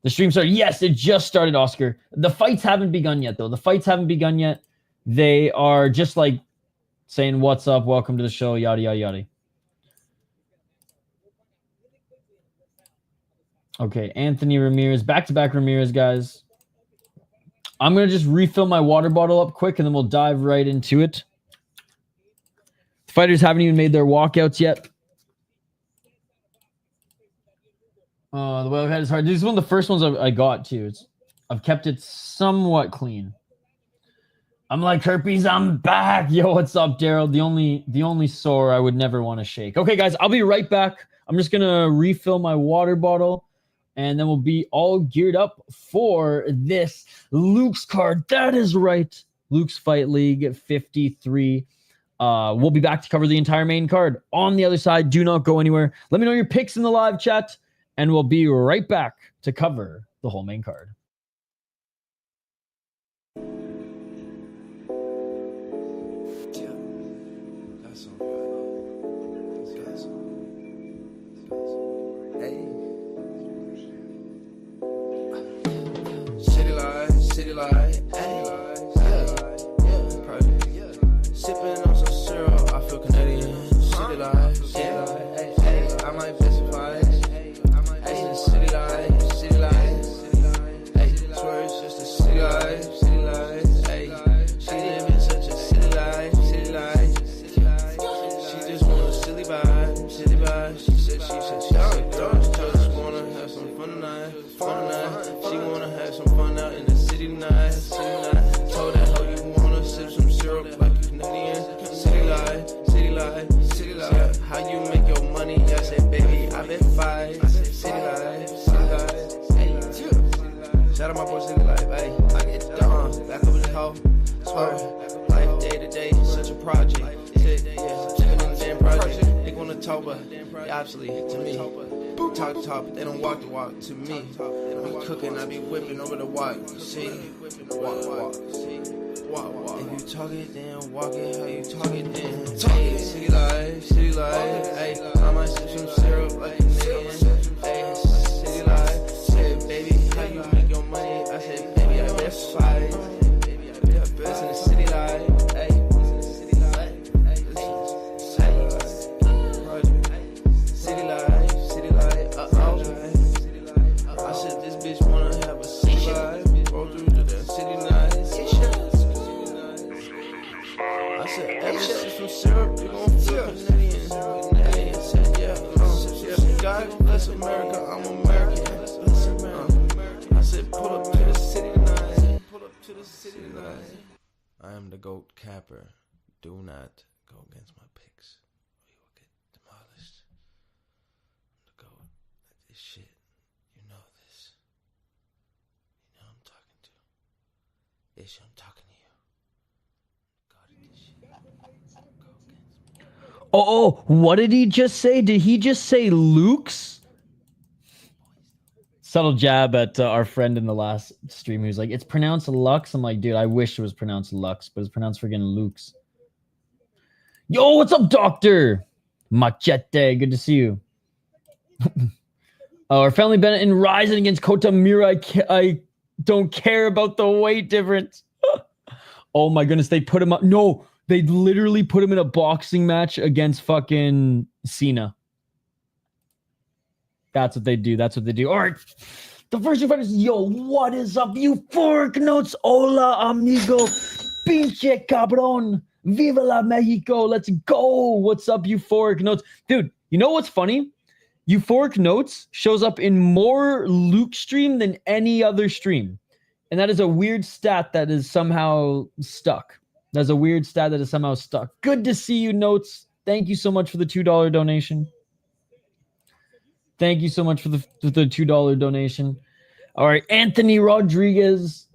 [SPEAKER 1] The stream started. Yes, it just started, Oscar. The fights haven't begun yet, though. The fights haven't begun yet. They are just like saying, what's up, welcome to the show, yada, yada, yada. Okay, Anthony Ramirez. Back-to-back Ramirez, guys. I'm going to just refill my water bottle up quick, and then we'll dive right into it. The fighters haven't even made their walkouts yet. The wellhead is hard. This is one of the first ones I got, too. I've kept it somewhat clean. I'm like, herpes, I'm back. Yo, what's up, Daryl? The only sore I would never want to shake. Okay, guys, I'll be right back. I'm just going to refill my water bottle. And then we'll be all geared up for this Luke's card. That is right. Luke's Fight League 53. We'll be back to cover the entire main card. On the other side, do not go anywhere. Let me know your picks in the live chat. And we'll be right back to cover the whole main card.
[SPEAKER 5] City light, sipping on some syrup, I feel Canadian. City light, I might specify. City light, swear it's just a city light. She live in such a city life. She just want a silly vibe. She said just wanna have some fun tonight. She wanna have some fun out in the city tonight. Told that hoe you wanna sip some syrup like you Canadian. City light. How you make your money? I said, baby, I been fight. City light. Shout out my boy City Life, hey. I get done, back over the hoe. Swear, life day to day, such a project. Living in the damn project. They wanna talk, but obviously to me. Talk the talk, but they don't walk the walk to me. I be cooking, I be whipping over the walk. See, walk. If you talk it, then walk it. How you talk it, then talk it. City life, hey. I might sip some syrup like a Canadian. Hey, city life, said baby, how you make your money? I said baby, I best fight. Best in the city life, hey. City life, I said this bitch wanna have a city life. Roll through to the city night. I said every sip some syrup, you gon' feel Canadian. Hey, said yeah. God bless America, I'm American. I said pull up to the city tonight. I am the GOAT capper. Do not go against my picks, or you will get demolished. I'm the GOAT at this shit. You know this. You know I'm talking to. Ish, I'm talking to you. God at this shit. Go against me.
[SPEAKER 1] Oh, what did he just say? Did he just say Luke's? Subtle jab at our friend in the last stream who's like, it's pronounced Lux. I'm like, dude, I wish it was pronounced Lux, but it's pronounced friggin' Luke's. Yo, what's up, Doctor? Machete, good to see you. Our family Bennett in Rising against Kota Mira. I don't care about the weight difference. Oh my goodness, they put him up. No, they literally put him in a boxing match against fucking Cena. That's what they do. All right. The first two fighters. Yo, what is up, euphoric notes? Hola, amigo. Pinche cabrón. Viva la Mexico. Let's go. What's up, euphoric notes? Dude, you know what's funny? Euphoric Notes shows up in more Luke stream than any other stream. And that is a weird stat that is somehow stuck. That's a weird stat that is somehow stuck. Good to see you, Notes. Thank you so much for the $2 donation. Thank you so much for the $2 donation. All right, Anthony Ramirez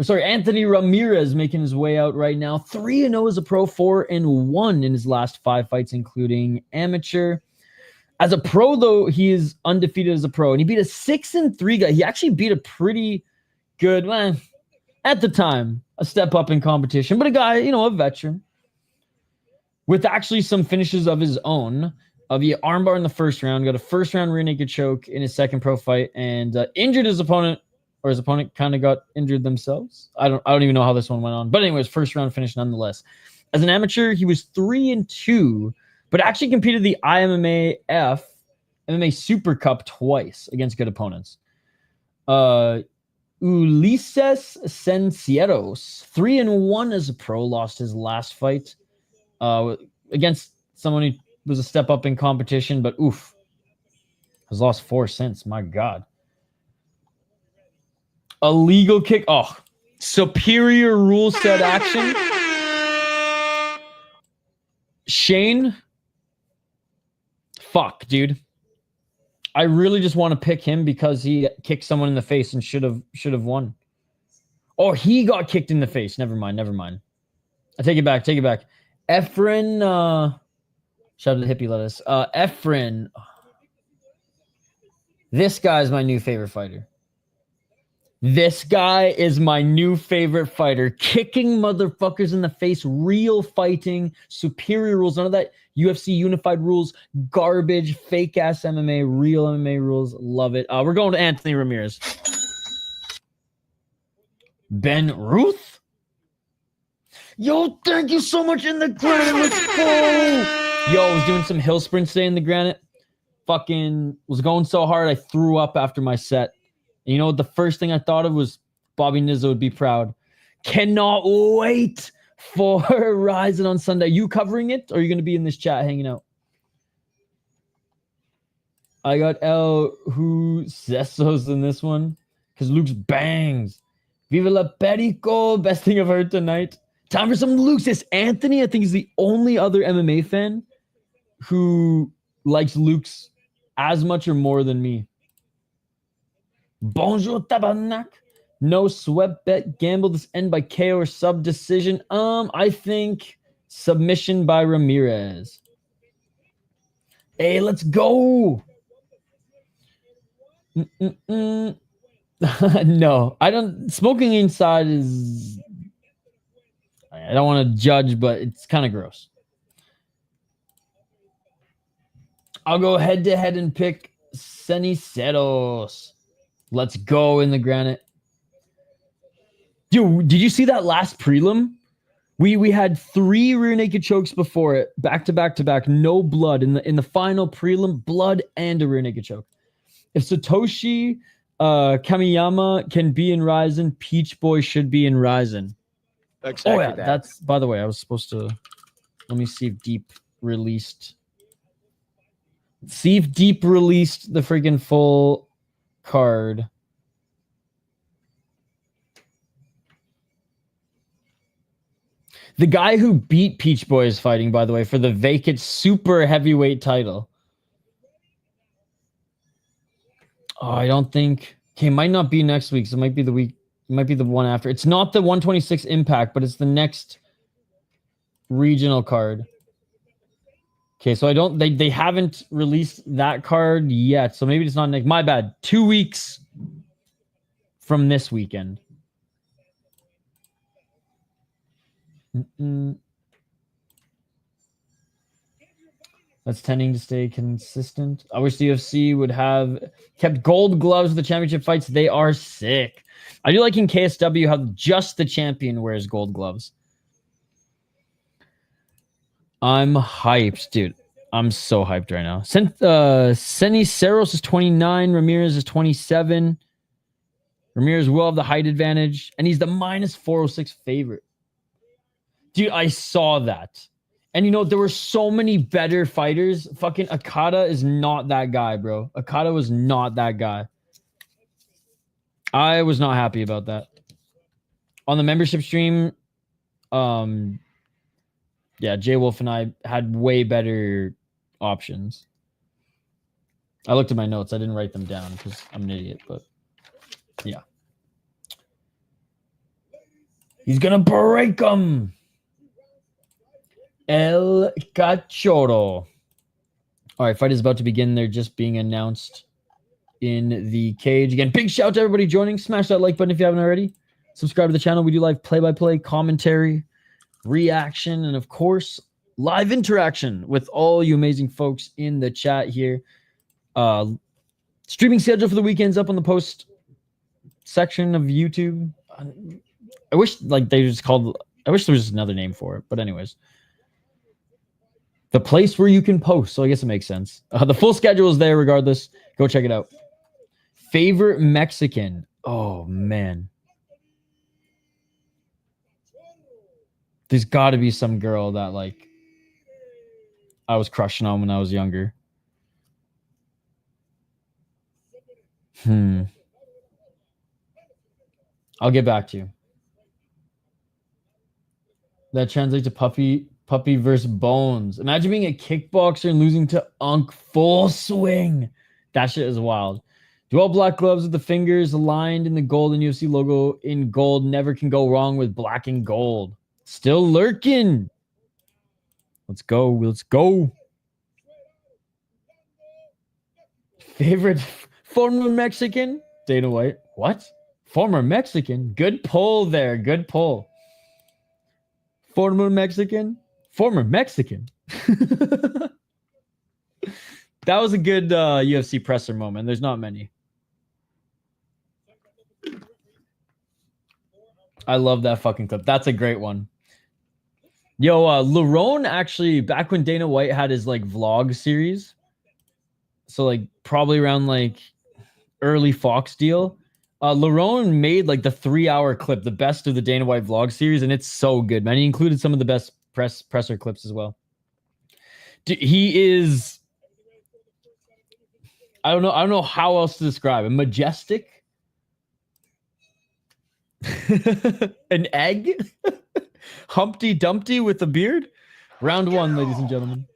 [SPEAKER 1] making his way out right now. 3-0 as a pro, 4-1 in his last 5 fights, including amateur. As a pro, though, he is undefeated as a pro, and he beat a 6-3 guy. He actually beat a pretty good, at the time, a step up in competition, but a guy, a veteran, with actually some finishes of his own. He armbar in the first round, got a first round rear naked choke in his second pro fight, and injured his opponent. Or his opponent kind of got injured themselves. I don't even know how this one went on. But anyways, first round finish nonetheless. As an amateur, he was 3-2, but actually competed the MMA Super Cup twice against good opponents. Ulises Ceniceros, 3-1 as a pro, lost his last fight against someone who was a step up in competition, but has lost 4 since. My God. A legal kick. Oh, superior rule set action. Shane. Fuck, dude. I really just want to pick him because he kicked someone in the face and should have won. Oh, he got kicked in the face. Never mind. I take it back. Efren. Shout out to Hippie Lettuce. Efren. This guy's my new favorite fighter. This guy is my new favorite fighter. Kicking motherfuckers in the face, real fighting, superior rules, none of that UFC unified rules, garbage, fake-ass MMA, real MMA rules. Love it. We're going to Anthony Ramirez. Ben Ruth? Yo, thank you so much in the granite. Let's go. Yo, I was doing some hill sprints today in the granite. Fucking was going so hard I threw up after my set. And you know what? The first thing I thought of was Bobby Nizzo would be proud. Cannot wait for Ryzen on Sunday. You covering it? Or are you going to be in this chat hanging out? I got El Husesos in this one. Because Luke's bangs. Viva la Perico. Best thing I've heard tonight. Time for some Luke's. This Anthony, I think, is the only other MMA fan who likes Luke's as much or more than me. Bonjour, Tabarnak. No sweat bet. Gamble this end by KO or sub decision. I think submission by Ramirez. Hey, let's go. No, I don't. Smoking inside is. I don't want to judge, but it's kind of gross. I'll go head to head and pick Ceniceros. Let's go in the granite. Dude, did you see that last prelim? We had 3 rear naked chokes before it, back to back, no blood. In the final prelim, blood and a rear naked choke. If Satoshi Kamiyama can be in Ryzen, Peach Boy should be in Ryzen.
[SPEAKER 3] Exactly.
[SPEAKER 1] Oh yeah, that's, by the way, I was supposed to, let me see if Deep released. See if Deep released the freaking full card. The guy who beat Peach Boy is fighting, by the way, for the vacant super heavyweight title. Oh, I don't think. Okay, it might not be next week. So it might be the week. It might be the one after. It's not the 126 Impact, but it's the next regional card. Okay, so I don't. They haven't released that card yet, so maybe it's not next. My bad. 2 weeks from this weekend. That's tending to stay consistent. I wish the UFC would have kept gold gloves for the championship fights. They are sick. I do like in KSW how just the champion wears gold gloves. I'm hyped, dude. I'm so hyped right now. Ceniceros is 29. Ramirez is 27. Ramirez will have the height advantage. And he's the -406 favorite. Dude, I saw that. And you know, there were so many better fighters. Fucking Okada is not that guy, bro. Okada was not that guy. I was not happy about that. On the membership stream, yeah, Jay Wolf and I had way better options. I looked at my notes. I didn't write them down because I'm an idiot, but yeah. He's gonna break him. El Cachorro. All right, fight is about to begin. They're just being announced in the cage. Again, big shout out to everybody joining. Smash that like button if you haven't already. Subscribe to the channel. We do live play-by-play, commentary, reaction, and of course, live interaction with all you amazing folks in the chat here. Streaming schedule for the weekend's up on the post section of YouTube. I wish like they just called. I wish there was another name for it, but anyways. The place where you can post, so I guess it makes sense. The full schedule is there regardless. Go check it out. Favorite Mexican. Oh, man. There's got to be some girl that, like, I was crushing on when I was younger. I'll get back to you. That translates to Puppy versus Bones. Imagine being a kickboxer and losing to Unk full swing. That shit is wild. Dual black gloves with the fingers aligned in the golden UFC logo in gold. Never can go wrong with black and gold. Still lurking. Let's go. Let's go. Favorite former Mexican? Dana White. What? Former Mexican? Good pull there. Good pull. Former Mexican? Former Mexican. That was a good UFC presser moment. There's not many. I love that fucking clip. That's a great one. Yo, Lerone actually, back when Dana White had his like vlog series, so like probably around like early Fox deal, Lerone made like the 3-hour clip, the best of the Dana White vlog series, and it's so good, man. He included some of the best presser clips as well. He is, I don't know how else to describe him. Majestic. An egg. Humpty Dumpty with a beard. Round one, ladies and gentlemen.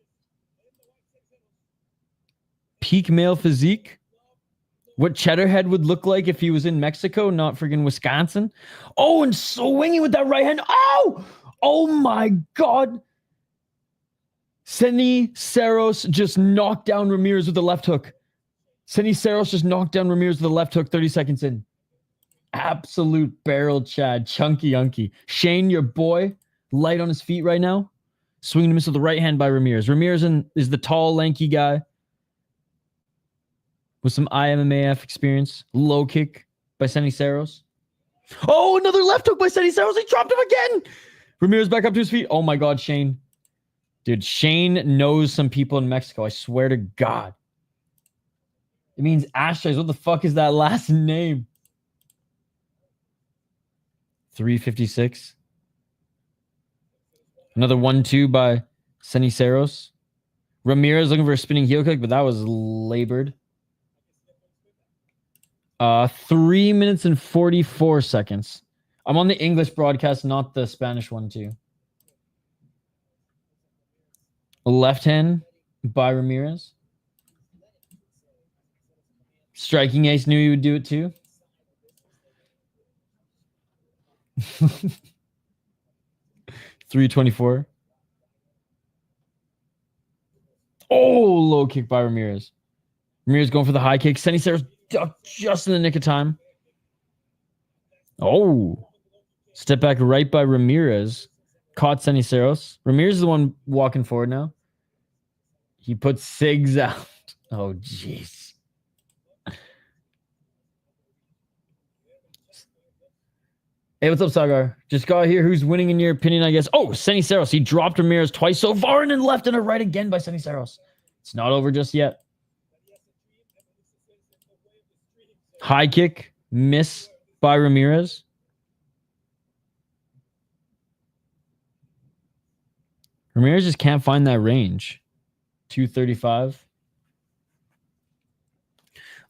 [SPEAKER 1] Peak male physique. What Cheddarhead would look like if he was in Mexico, not friggin' Wisconsin. Oh, and swinging with that right hand. Oh my God. Ceniceros just knocked down Ramírez with the left hook. Ceniceros just knocked down Ramírez with the left hook 30 seconds in. Absolute barrel Chad. Chunky unky. Shane, your boy, light on his feet right now. Swinging a miss with the right hand by Ramírez. Ramírez is the tall, lanky guy with some IMMAF experience. Low kick by Ceniceros. Oh, another left hook by Ceniceros. He dropped him again. Ramírez back up to his feet. Oh my God, Shane. Dude, Shane knows some people in Mexico. I swear to God. It means ashtrays. What the fuck is that last name? 356. Another 1-2 by Ceniceros. Ramírez looking for a spinning heel kick, but that was labored. 3 minutes and 44 seconds. I'm on the English broadcast, not the Spanish one too. A left hand by Ramírez. Striking ace knew he would do it too. $324. Oh, low kick by Ramírez. Ramírez going for the high kick. Ceniceros ducked just in the nick of time. Oh, step back right by Ramírez. Caught Ceniceros. Ramírez is the one walking forward now. He puts Sigs out. Oh, jeez. Hey, what's up, Sagar? Just got here. Who's winning in your opinion, I guess? Oh, Ceniceros. He dropped Ramírez twice so far and then left and a right again by Ceniceros. It's not over just yet. High kick. Miss by Ramírez. Ramírez just can't find that range. 235.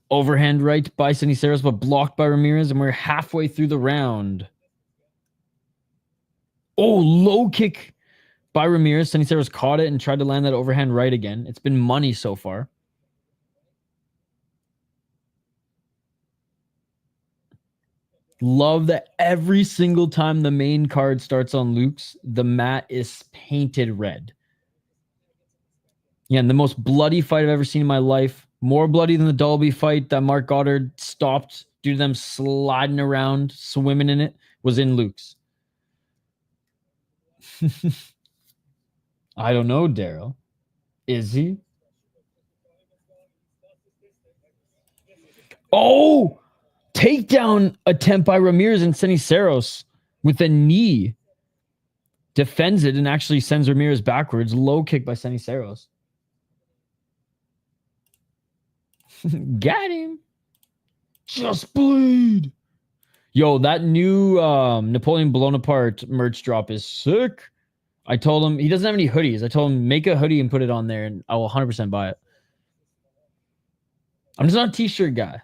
[SPEAKER 1] Overhand right by Ceniceros, but blocked by Ramírez, and we're halfway through the round. Oh, low kick by Ramírez. Ceniceros caught it and tried to land that overhand right again. It's been money so far. Love that every single time the main card starts on Luke's, the mat is painted red. Yeah, and the most bloody fight I've ever seen in my life. More bloody than the Dolby fight that Mark Goddard stopped due to them sliding around, swimming in it, was in Luke's. I don't know, Daryl. Is he? Oh! Takedown attempt by Ramírez and Ceniceros with a knee. Defends it and actually sends Ramírez backwards. Low kick by Ceniceros. Got him. Just bleed. Yo, that new Napoleon Bonaparte merch drop is sick. I told him, he doesn't have any hoodies. I told him, make a hoodie and put it on there, and I will 100% buy it. I'm just not a t-shirt guy.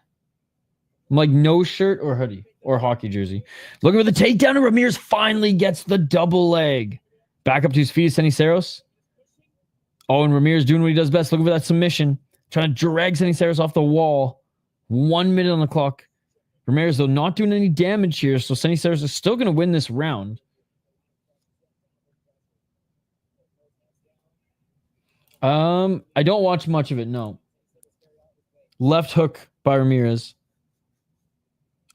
[SPEAKER 1] I'm like no shirt or hoodie or hockey jersey. Looking for the takedown, and Ramírez finally gets the double leg. Back up to his feet, Ceniceros. Oh, and Ramírez doing what he does best. Looking for that submission. Trying to drag Ceniceros off the wall. 1 minute on the clock. Ramírez, though, not doing any damage here, so Ceniceros is still going to win this round. I don't watch much of it, no. Left hook by Ramírez.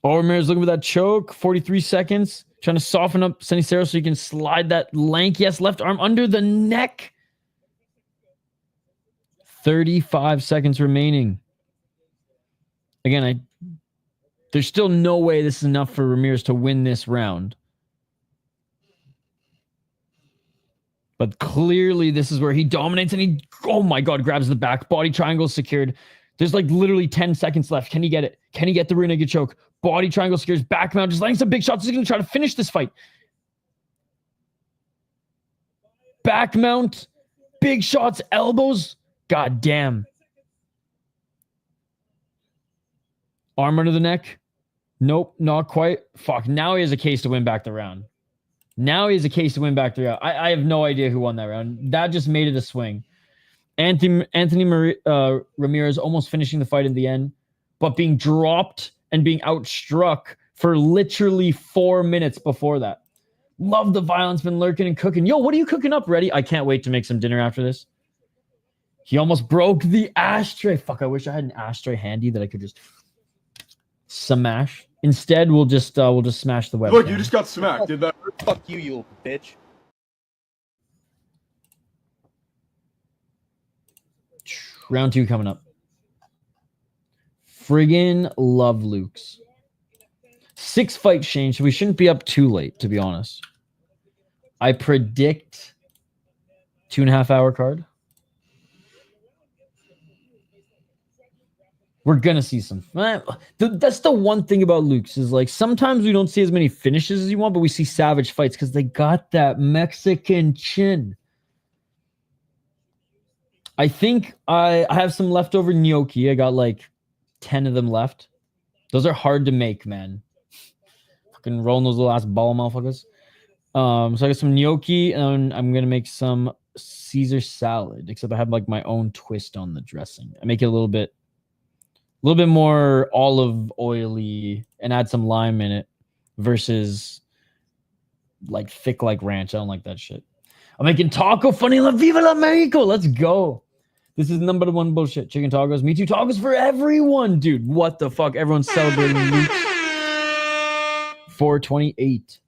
[SPEAKER 1] Oh, Ramírez looking for that choke. 43 seconds. Trying to soften up Ceniceros so he can slide that lanky ass left arm under the neck. 35 seconds remaining. Again, there's still no way this is enough for Ramírez to win this round. But clearly this is where he dominates and he, oh my God, grabs the back. Body triangle secured. There's like literally 10 seconds left. Can he get it? Can he get the rear naked choke? Body triangle secures, back mount, just landing some big shots. He's going to try to finish this fight. Back mount, big shots, elbows. God damn. Arm under the neck. Nope, not quite. Fuck, now he has a case to win back the round. Now he has a case to win back the round. I have no idea who won that round. That just made it a swing. Anthony Ramírez almost finishing the fight in the end, but being dropped and being outstruck for literally 4 minutes before that. Love the violence, been lurking and cooking. Yo, what are you cooking up, Ready? I can't wait to make some dinner after this. He almost broke the ashtray. Fuck, I wish I had an ashtray handy that I could just smash. Instead, we'll just smash the webcam.
[SPEAKER 2] Look, you just got smacked. Did that hurt?
[SPEAKER 3] Fuck you, you bitch.
[SPEAKER 1] Round 2 coming up. Friggin' love Luke's. 6 fight change, so we shouldn't be up too late, to be honest. I predict 2.5 hour card. We're going to see some. That's the one thing about Luke's is like sometimes we don't see as many finishes as you want, but we see savage fights because they got that Mexican chin. I think I have some leftover gnocchi. I got like 10 of them left. Those are hard to make, man. Fucking rolling those little ass ball motherfuckers. So I got some gnocchi and I'm going to make some Caesar salad, except I have like my own twist on the dressing. I make it a little bit more olive oily and add some lime in it versus like thick like ranch. I don't like that shit. I'm making taco funny la viva la Mexico. Let's go. This is number 1 bullshit. Chicken tacos. Me too. Tacos for everyone, dude. What the fuck? Everyone's celebrating Luke. 428.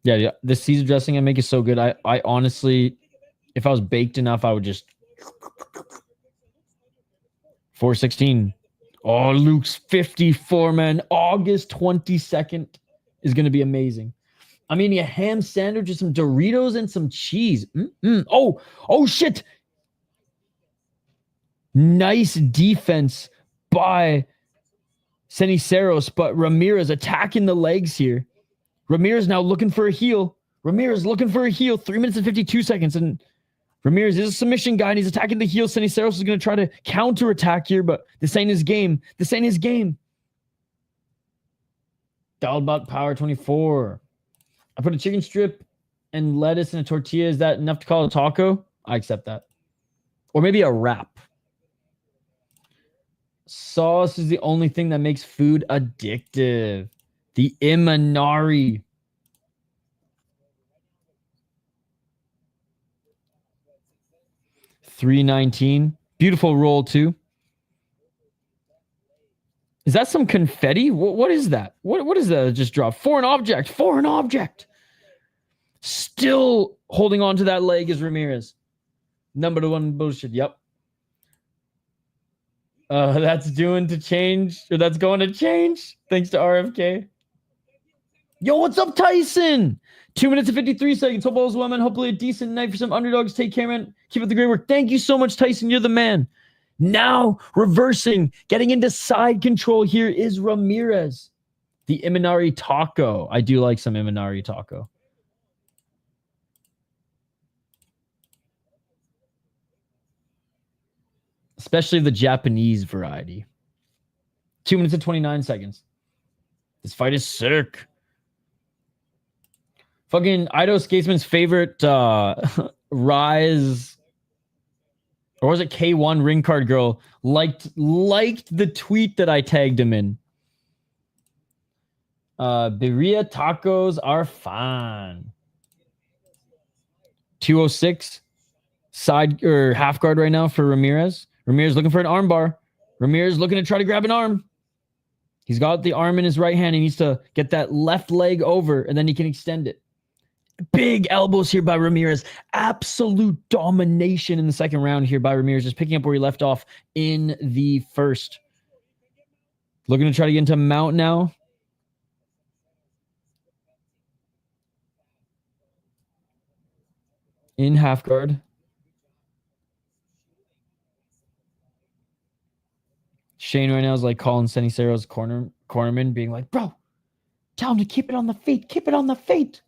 [SPEAKER 1] Yeah. This Caesar dressing I make is so good. I honestly, if I was baked enough, I would just 416. Oh, Luke's 54, man. August 22nd is going to be amazing. I'm eating a ham sandwich with some Doritos and some cheese. Oh, shit. Nice defense by Ceniceros, but Ramírez attacking the legs here. Ramirez now looking for a heel. Ramirez looking for a heel. 3 minutes and 52 seconds. And Ramirez is a submission guy, and he's attacking the heel. Ceniceros is going to try to counterattack here, but this ain't his game. This ain't his game. Dalbot Power 24. I put a chicken strip and lettuce in a tortilla. Is that enough to call it a taco? I accept that. Or maybe a wrap. Sauce is the only thing that makes food addictive. The Imanari. $3.19. Beautiful roll too. Is that some confetti? What is that? What is that just dropped? Foreign object. Foreign object. Still holding on to that leg is Ramirez. Number one bullshit. Yep. That's doing to change, or that's going to change. Thanks to RFK. Yo, what's up, Tyson? 2 minutes and 53 seconds. Hope all's well, man. Hopefully a decent night for some underdogs. Take care, man. Keep up the great work. Thank you so much, Tyson. You're the man. Now, reversing, getting into side control here is Ramirez. The Imanari taco. I do like some Imanari taco. Especially the Japanese variety. 2 minutes and 29 seconds. This fight is sick. Fucking Ido Skatesman's favorite Rise, or was it K1 ring card girl, liked the tweet that I tagged him in. Birria tacos are fine. 206 side or half guard right now for Ramirez. Ramirez looking for an arm bar. Ramirez looking to try to grab an arm. He's got the arm in his right hand. He needs to get that left leg over, and then he can extend it. Big elbows here by Ramirez. Absolute domination in the second round here by Ramirez. Just picking up where he left off in the first. Looking to try to get into mount now. In half guard. Shane right now is like calling Ceniceros cornerman, being like, bro, tell him to keep it on the feet. Keep it on the feet.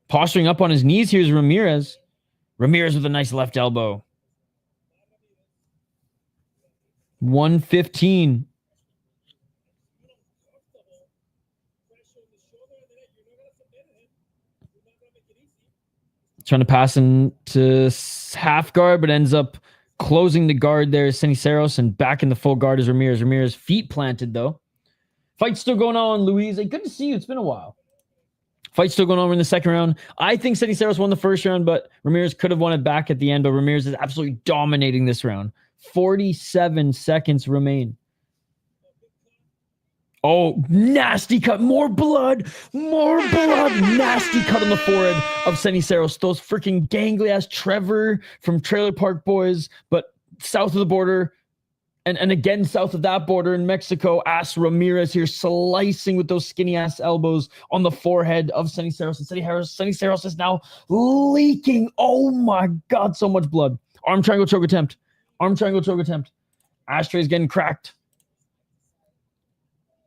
[SPEAKER 1] Posturing up on his knees, here's Ramirez. Ramirez with a nice left elbow. 115. Trying to pass into half guard, but ends up closing the guard there is Ceniceros, and back in the full guard is Ramirez. Ramirez feet planted though. Fight's still going on, Louise. Hey, good to see you. It's been a while. Fight's still going on in the second round. I think Ceniceros won the first round, but Ramirez could have won it back at the end, but Ramirez is absolutely dominating this round. 47 seconds remain. Oh, nasty cut. More blood. More blood. Nasty cut on the forehead of Ceniceros. Those freaking gangly ass Trevor from Trailer Park Boys, but south of the border. And again, south of that border in Mexico, ass Ramirez here slicing with those skinny ass elbows on the forehead of Ceniceros. And Ceniceros is now leaking. Oh my God, so much blood. Arm triangle choke attempt. Arm triangle choke attempt. Ashtray's getting cracked.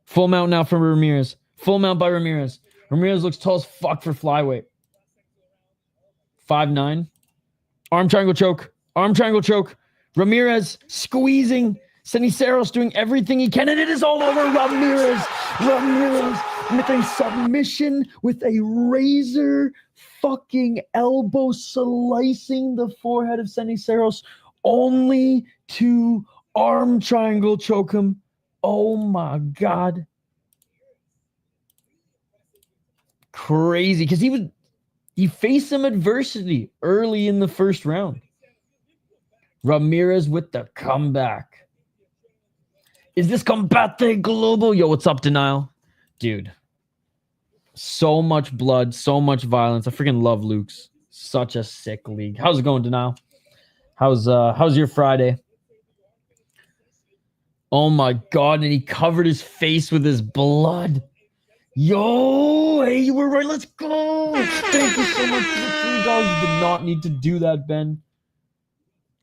[SPEAKER 1] Full mount now from Ramirez. Full mount by Ramirez. Ramirez looks tall as fuck for flyweight. 5'9". Arm triangle choke. Arm triangle choke. Ramirez squeezing. Ceniceros doing everything he can, and it is all over. Ramirez with a submission with a razor fucking elbow slicing the forehead of Ceniceros, only to arm triangle choke him. Oh my God. Crazy, because he faced some adversity early in the first round. Ramirez with the comeback. Is this Combate Global? Yo, what's up, Denial? Dude. So much blood, so much violence. I freaking love Luke's. Such a sick league. How's it going, Denial? How's your Friday? Oh my God, and he covered his face with his blood. Yo, hey, you were right. Let's go. Thank you so much for the $3. Did not need to do that, Ben.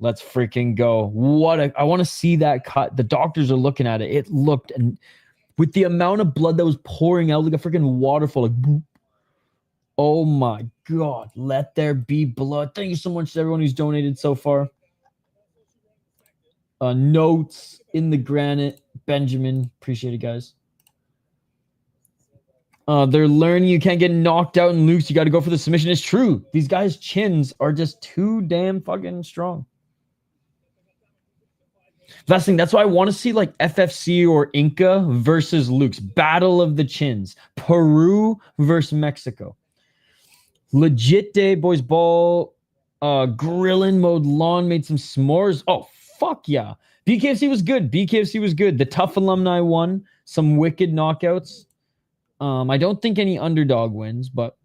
[SPEAKER 1] Let's freaking go. I want to see that cut. The doctors are looking at it. It looked, and with the amount of blood that was pouring out like a freaking waterfall. Like, boop. Oh my God. Let there be blood. Thank you so much to everyone who's donated so far. Notes in the granite. Benjamin. Appreciate it, guys. They're learning you can't get knocked out in Luke's. You got to go for the submission. It's true. These guys' chins are just too damn fucking strong. That's the thing. That's why I want to see like FFC or Inca versus Luke's. Battle of the chins. Peru versus Mexico. Legit day, boys. Ball. Grilling mode lawn. Made some s'mores. Oh, fuck yeah. BKFC was good. BKFC was good. The tough alumni won. Some wicked knockouts. I don't think any underdog wins, but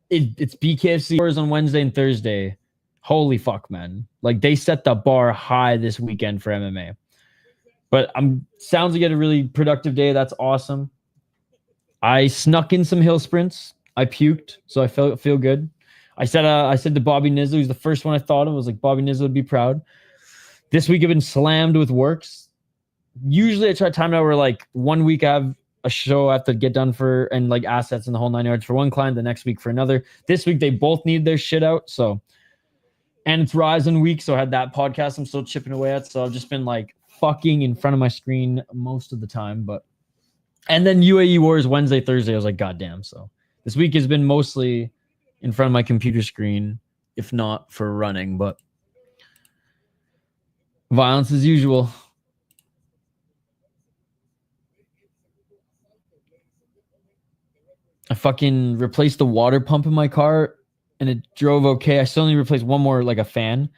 [SPEAKER 1] it's BKFC on Wednesday and Thursday. Holy fuck, man. Like, they set the bar high this weekend for MMA. But sounds like you had a really productive day. That's awesome. I snuck in some hill sprints. I puked, so I feel good. I said to Bobby Nizzle, who's the first one I thought of. I was like, Bobby Nizzle would be proud. This week I've been slammed with works. Usually I try to time it out where like 1 week I have a show I have to get done for and like assets and the whole 9 yards for one client, the next week for another. This week they both need their shit out. So, and it's Rising week, so I had that podcast I'm still chipping away at. So I've just been like fucking in front of my screen most of the time. And then UAE Wars Wednesday, Thursday. I was like, God damn. So this week has been mostly in front of my computer screen, if not for running, but violence as usual. I fucking replaced the water pump in my car and it drove okay. I still need to replace one more, like a fan,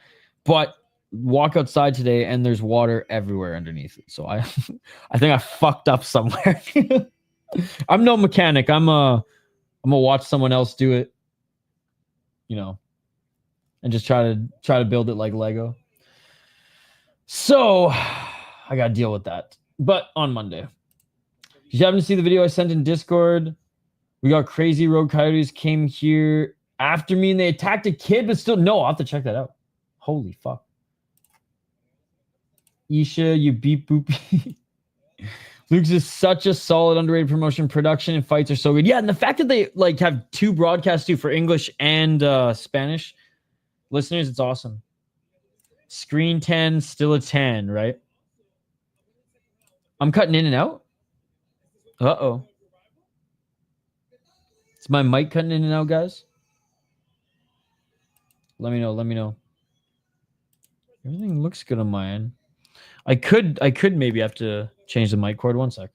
[SPEAKER 1] but walk outside today and there's water everywhere underneath it. So I think I fucked up somewhere. I'm no mechanic. I'm gonna watch someone else do it, you know, and just try to build it like Lego. So I gotta deal with that. But on Monday, if you happen to see the video I sent in Discord, we got crazy rogue coyotes came here after me and they attacked a kid, but still, no, I'll have to check that out. Holy fuck. Isha, you beat Boopy. Luke's is such a solid underrated promotion. Production and fights are so good. Yeah, and the fact that they like have 2 broadcasts too for English and Spanish listeners, it's awesome. Screen 10, still a 10, right? I'm cutting in and out. Uh-oh. Is my mic cutting in and out, guys? Let me know. Everything looks good on my end. I could maybe have to change the mic cord. 1 sec.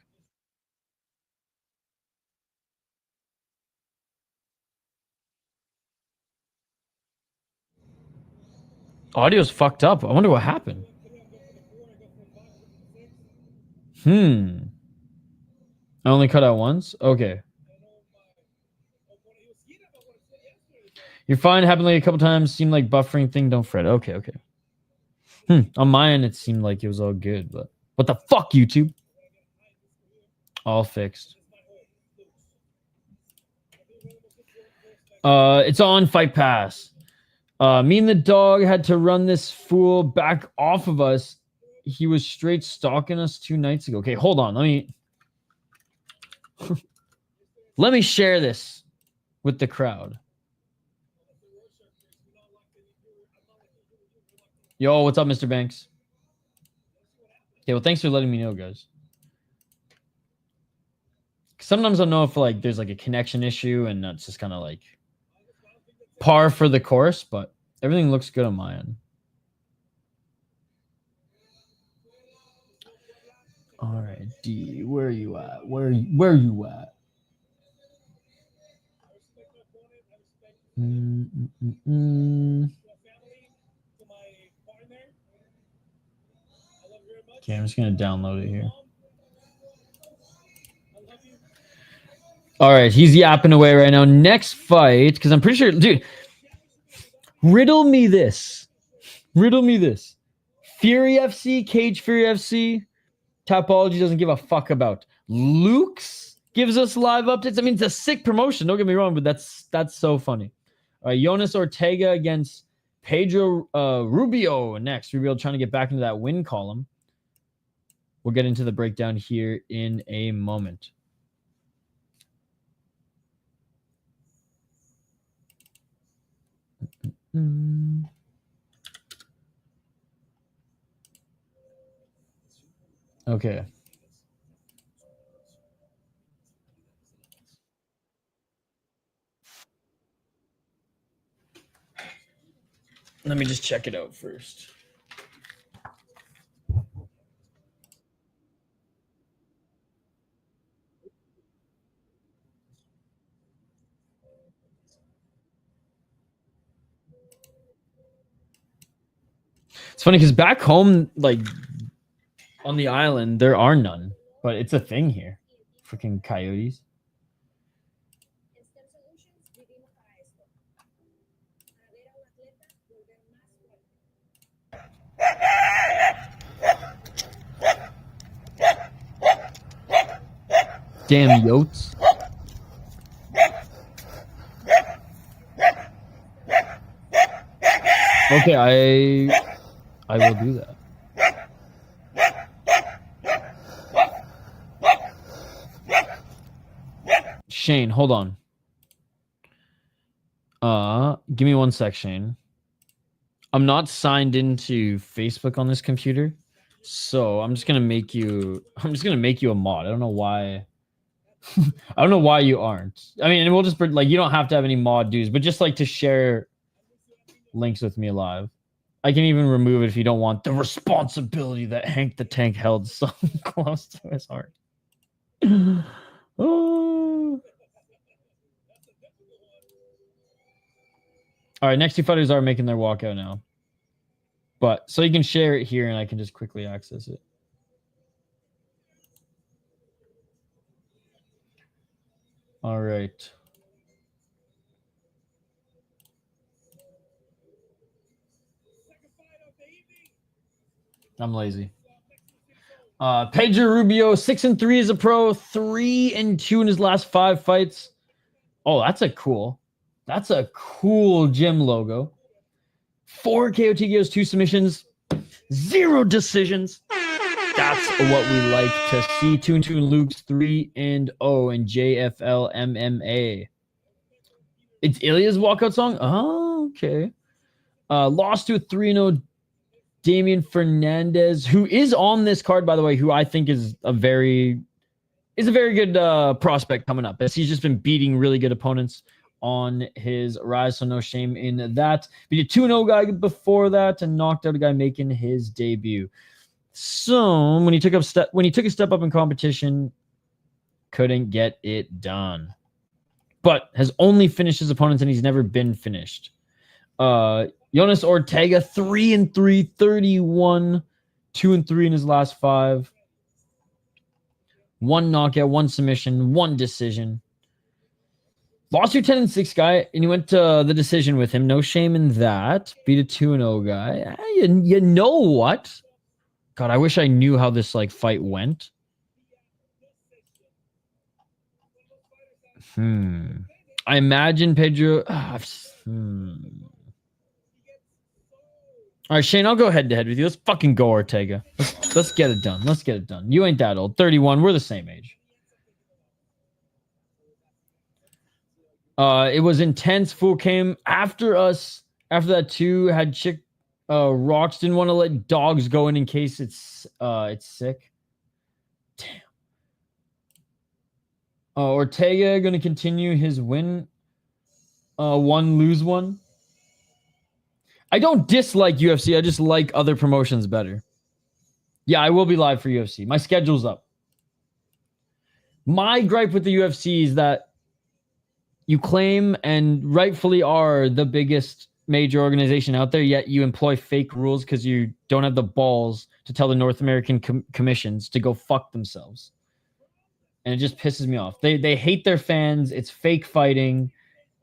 [SPEAKER 1] Audio's fucked up. I wonder what happened. I only cut out once? Okay. You're fine. Happened like a couple times. Seemed like buffering thing. Don't fret. Okay. On my end, it seemed like it was all good, but what the fuck, YouTube? All fixed. It's on Fight Pass. Me and the dog had to run this fool back off of us. He was straight stalking us 2 nights ago. Okay, hold on. Let me share this with the crowd. Yo, what's up, Mr. Banks? Okay, well, thanks for letting me know, guys. Sometimes I don't know if like there's like a connection issue and that's just kind of like par for the course, but everything looks good on my end. All right, D, where are you at? Where are you at? Okay, I'm just gonna download it here. All right, he's yapping away right now. Next fight, because I'm pretty sure, dude. Riddle me this. Fury FC, Cage Fury FC. Tapology doesn't give a fuck about. Luke's gives us live updates. I mean, it's a sick promotion. Don't get me wrong, but that's so funny. All right, Jonas Ortega against Pedro Rubio next. Rubio trying to get back into that win column. We'll get into the breakdown here in a moment. Okay. Let me just check it out first. It's funny because back home, like on the island, there are none, but it's a thing here. Freaking coyotes. Damn yotes. Okay, I will do that. Shane, hold on. Give me 1 sec, Shane. I'm not signed into Facebook on this computer, so I'm just gonna make you a mod. I don't know why. I don't know why you aren't. I mean, and we'll just like, you don't have to have any mod dues, but just like to share links with me live. I can even remove it if you don't want the responsibility that Hank the Tank held so close to his heart. Oh. All right, next 2 fighters are making their walkout now. But so you can share it here and I can just quickly access it. All right. I'm lazy. Pedro Rubio, 6-3 as a pro, 3-2 in his last 5 fights. Oh, that's a cool gym logo. 4 KO TKOs, 2 submissions, 0 decisions. That's what we like to see. 2-2 in Luke's, 3-0 in JFL MMA. It's Ilya's walkout song? Oh, okay. Lost to a 3-0 Damián Fernández, who is on this card, by the way, who I think is a very good prospect coming up, as he's just been beating really good opponents on his rise, so no shame in that. Beat a 2-0 guy before that and knocked out a guy making his debut. So when he took a step up in competition, couldn't get it done. But has only finished his opponents and he's never been finished. Jonas Ortega, 3-3, 31, 2-3 in his last 5. 1 knockout, 1 submission, 1 decision. Lost your 10-6 guy, and you went to the decision with him. No shame in that. Beat a 2-0 guy. You know what? God, I wish I knew how this like fight went. I imagine Pedro. All right, Shane, I'll go head-to-head with you. Let's fucking go, Ortega. Let's get it done. Let's get it done. You ain't that old. 31. We're the same age. It was intense. Fool came after us. After that, too, had chick. Rocks didn't want to let dogs go in case it's sick. Damn. Ortega going to continue his win. 1, lose 1. I don't dislike UFC. I just like other promotions better. Yeah, I will be live for UFC. My schedule's up. My gripe with the UFC is that you claim and rightfully are the biggest major organization out there, yet you employ fake rules because you don't have the balls to tell the North American commissions to go fuck themselves. And it just pisses me off. They hate their fans. It's fake fighting.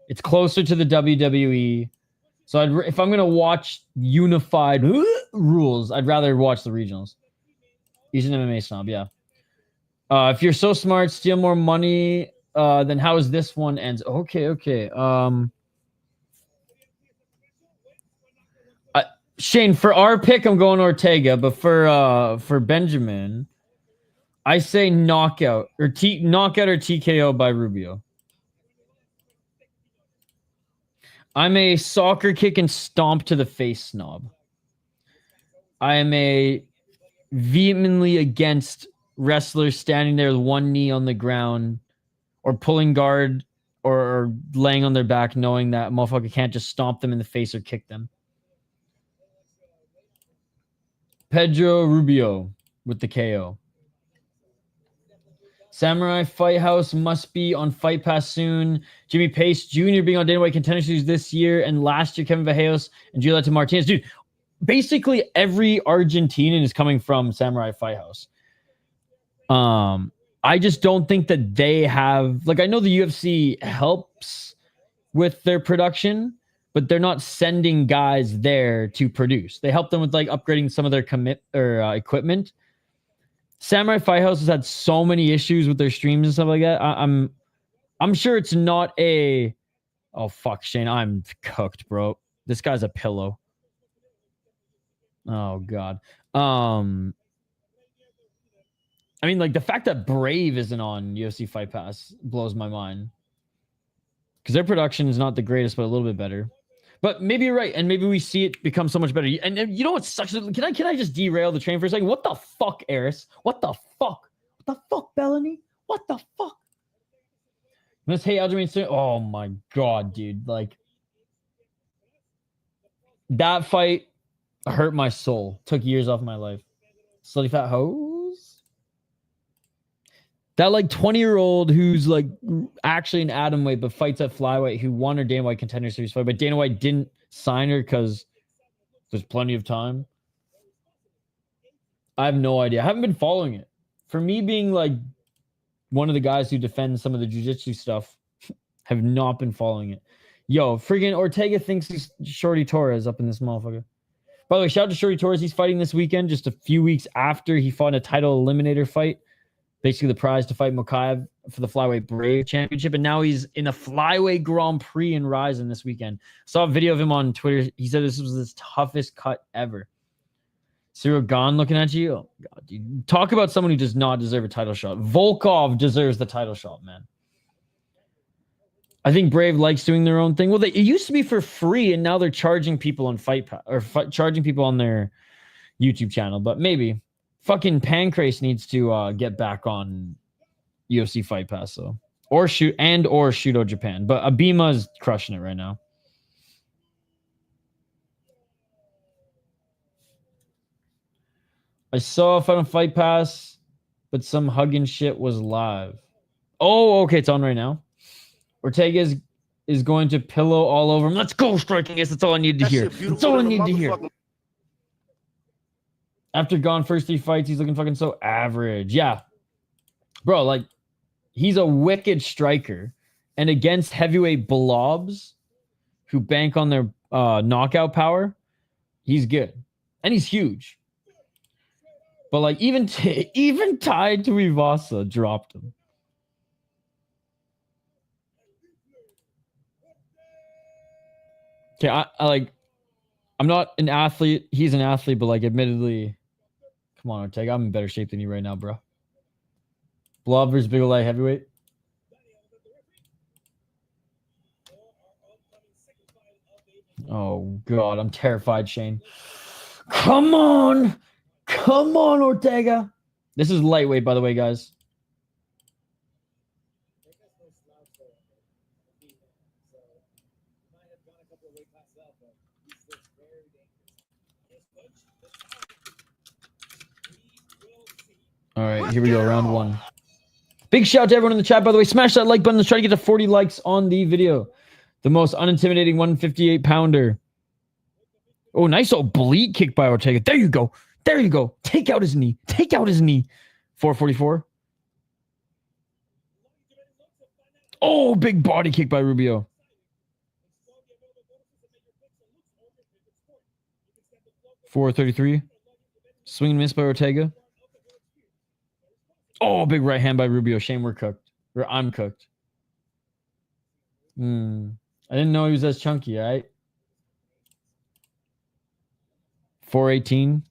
[SPEAKER 1] It's closer to the WWE. So if I'm going to watch unified rules, I'd rather watch the regionals. He's an MMA snob, yeah. If you're so smart, steal more money, then how is this one ends? Okay. Shane, for our pick, I'm going Ortega, but for Benjamin, I say knockout or knockout or TKO by Rubio. I'm a soccer kick and stomp to the face snob. I am a vehemently against wrestlers standing there with one knee on the ground or pulling guard or laying on their back knowing that a motherfucker can't just stomp them in the face or kick them. Pedro Rubio with the KO. Samurai Fight House must be on Fight Pass soon. Jimmy Pace Jr. being on Dana White Contender Series this year, and last year Kevin Vallejos and Giulietta Martinez. Dude, basically every Argentinian is coming from Samurai Fight House. I just don't think that they have, like, I know the UFC helps with their production, but they're not sending guys there to produce. They help them with like upgrading some of their equipment. Samurai Fight House has had so many issues with their streams and stuff like that. I'm sure it's not a. Oh fuck, Shane, I'm cooked, bro. This guy's a pillow. Oh god. I mean, like the fact that Brave isn't on UFC Fight Pass blows my mind. Because their production is not the greatest, but a little bit better. But maybe you're right, and maybe we see it become so much better. And you know what sucks? Can I just derail the train for a second? What the fuck, Eris? What the fuck? What the fuck, Bellany? What the fuck? Miss Hey Aljamain. Oh my god, dude! Like that fight hurt my soul. Took years off my life. Slutty fat hose. That like 20-year-old who's like actually an atom weight but fights at flyweight who won her Dana White Contender Series fight, but Dana White didn't sign her because there's plenty of time. I have no idea. I haven't been following it. For me being like one of the guys who defends some of the jiu-jitsu stuff, have not been following it. Yo, friggin' Ortega thinks he's Shorty Torres up in this motherfucker. By the way, shout out to Shorty Torres. He's fighting this weekend just a few weeks after he fought in a title eliminator fight. Basically the prize to fight Mokaev for the Flyweight Brave Championship. And now he's in a Flyweight Grand Prix in Ryzen this weekend. Saw a video of him on Twitter. He said this was his toughest cut ever. Cyril Gahn looking at you. Oh, God, dude. Talk about someone who does not deserve a title shot. Volkov deserves the title shot, man. I think Brave likes doing their own thing. Well, it used to be for free, and now they're charging people on charging people on their YouTube channel. But maybe. Fucking Pancrase needs to get back on UFC Fight Pass, though. Or Shudo Japan. But Abima is crushing it right now. I saw a fight on Fight Pass, but some hugging shit was live. Oh, okay, it's on right now. Ortega is going to pillow all over him. Let's go, striking ace. That's all I needed to hear. That's all I need to hear. After gone first 3 fights, he's looking fucking so average. Yeah. Bro, like, he's a wicked striker. And against heavyweight blobs who bank on their knockout power, he's good. And he's huge. But, like, even tied to Ivasa dropped him. Okay, I'm not an athlete. He's an athlete, but, like, admittedly... Come on, Ortega. I'm in better shape than you right now, bro. Blob versus big light heavyweight. Oh, God. I'm terrified, Shane. Come on. Come on, Ortega. This is lightweight, by the way, guys. All right, here we go. Round 1. Big shout out to everyone in the chat, by the way. Smash that like button. Let's try to get to 40 likes on the video. The most unintimidating 158-pounder. Oh, nice oblique kick by Ortega. There you go. There you go. Take out his knee. Take out his knee. 444. Oh, big body kick by Rubio. 433. Swing and miss by Ortega. Oh, big right hand by Rubio. Shame we're cooked. Or I'm cooked. I didn't know he was as chunky, all right? 418.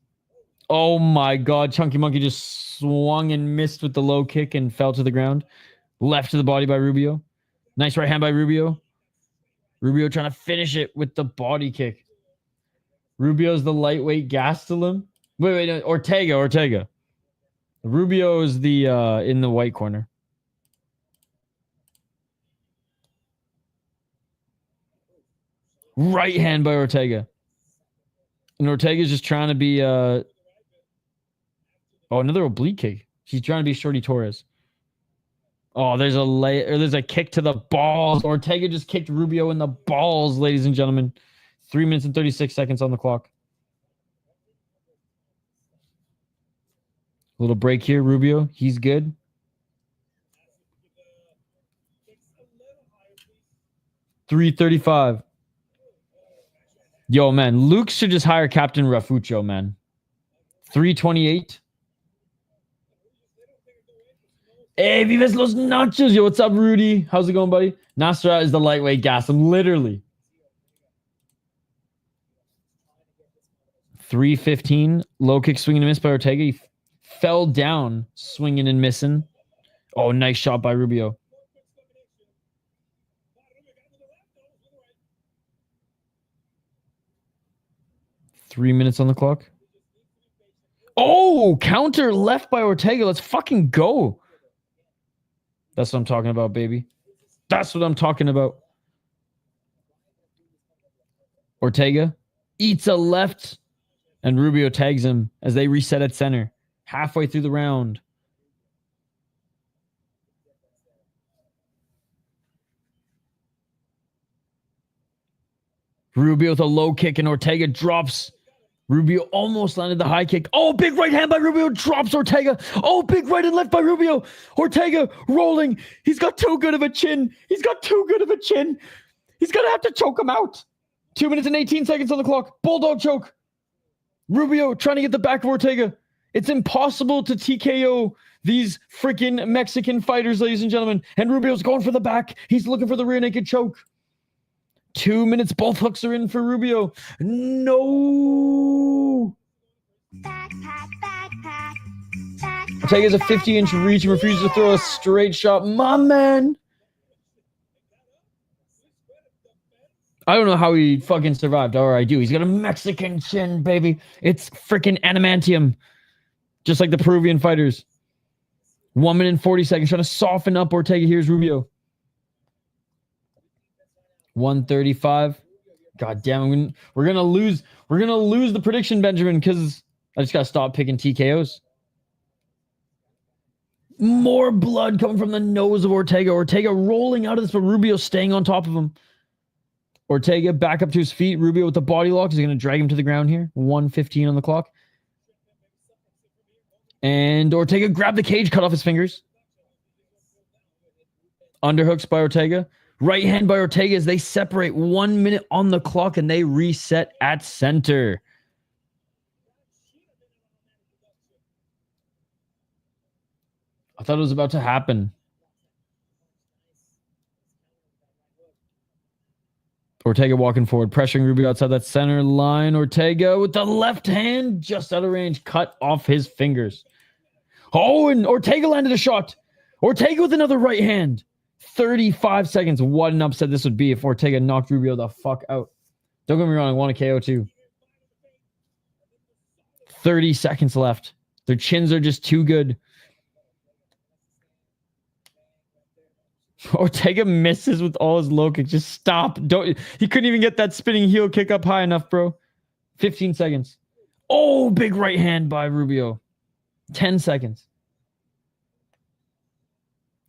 [SPEAKER 1] Oh my God. Chunky Monkey just swung and missed with the low kick and fell to the ground. Left to the body by Rubio. Nice right hand by Rubio. Rubio trying to finish it with the body kick. Rubio's the lightweight Gastelum. Wait, no, Ortega. Rubio is the in the white corner. Right hand by Ortega. And Ortega's just trying to be oh, another oblique kick. She's trying to be Shorty Torres. Oh, there's a kick to the balls. Ortega just kicked Rubio in the balls, ladies and gentlemen. 3 minutes and 36 seconds on the clock. A little break here, Rubio. He's good. $3.35. Yo, man, Luke should just hire Captain Rafuccio, man. $3.28. Hey, vives los nachos. Yo, what's up, Rudy? How's it going, buddy? Nasra is the lightweight gas. I'm literally. 3:15. Low kick swinging and miss by Ortega. He fell down, swinging and missing. Oh, nice shot by Rubio. Three minutes on the clock. Oh, counter left by Ortega. Let's fucking go. That's what I'm talking about, baby. That's what I'm talking about. Ortega eats a left, and Rubio tags him as they reset at center. Halfway through the round. Rubio with a low kick, and Ortega drops. Rubio almost landed the high kick. Oh, big right hand by Rubio. Drops Ortega. Oh, big right and left by Rubio. Ortega rolling. He's got too good of a chin. He's going to have to choke him out. 2 minutes and 18 seconds on the clock. Bulldog choke. Rubio trying to get the back of Ortega. It's impossible to TKO these freaking Mexican fighters, ladies and gentlemen. And Rubio's going for the back. He's looking for the rear naked choke. 2 minutes. Both hooks are in for Rubio. No. Ortega's a 50-inch reach and refuses to throw a straight shot. My man. I don't know how he fucking survived. Or I do. He's got a Mexican chin, baby. It's freaking adamantium. Just like the Peruvian fighters. 1 minute and 40 seconds. Trying to soften up Ortega. Here's Rubio. 135. God damn, we're gonna lose. We're gonna lose the prediction, Benjamin, because I just gotta stop picking TKOs. More blood coming from the nose of Ortega. Ortega rolling out of this, but Rubio staying on top of him. Ortega back up to his feet. Rubio with the body lock is gonna drag him to the ground here. 1:15 on the clock. And Ortega grabbed the cage, cut off his fingers. Underhooks by Ortega. Right hand by Ortega as they separate. 1 minute on the clock and they reset at center. I thought it was about to happen. Ortega walking forward, pressuring Rubio outside that center line. Ortega with the left hand just out of range, cut off his fingers. Oh, and Ortega landed a shot. Ortega with another right hand. 35 seconds. What an upset this would be if Ortega knocked Rubio the fuck out. Don't get me wrong, I want a KO too. 30 seconds left. Their chins are just too good. Ortega misses with all his low kicks. Just stop. He couldn't even get that spinning heel kick up high enough, bro. 15 seconds. Oh, big right hand by Rubio. 10 seconds.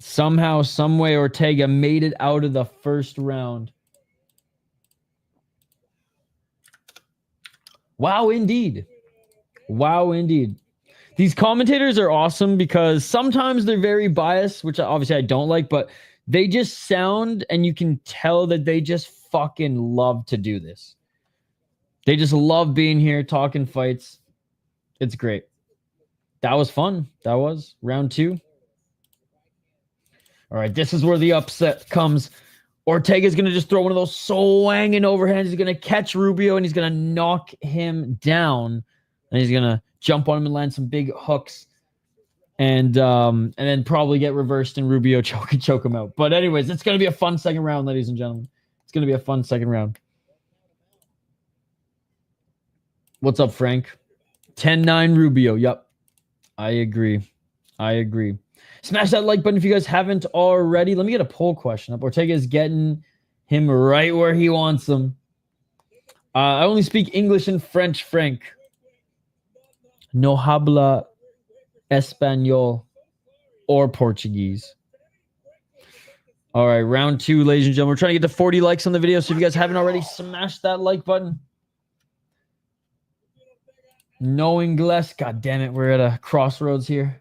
[SPEAKER 1] Somehow, someway, Ortega made it out of the first round. Wow, indeed. Wow, indeed. These commentators are awesome because sometimes they're very biased, which obviously I don't like, but they just sound, and you can tell that they just fucking love to do this. They just love being here, talking fights. It's great. That was fun. That was round 2. All right, this is where the upset comes. Ortega's going to just throw one of those swinging overhands. He's going to catch Rubio, and he's going to knock him down. And he's going to jump on him and land some big hooks. And then probably get reversed and Rubio choke him out. But anyways, it's going to be a fun second round, ladies and gentlemen. It's going to be a fun second round. What's up, Frank? 10-9 Rubio. Yep. I agree. Smash that like button if you guys haven't already. Let me get a poll question up. Ortega is getting him right where he wants him. I only speak English and French, Frank. No habla Espanol or Portuguese. All right, round 2, ladies and gentlemen. We're trying to get to 40 likes on the video, so if you guys haven't already, smash that like button. No English. God damn it, we're at a crossroads here.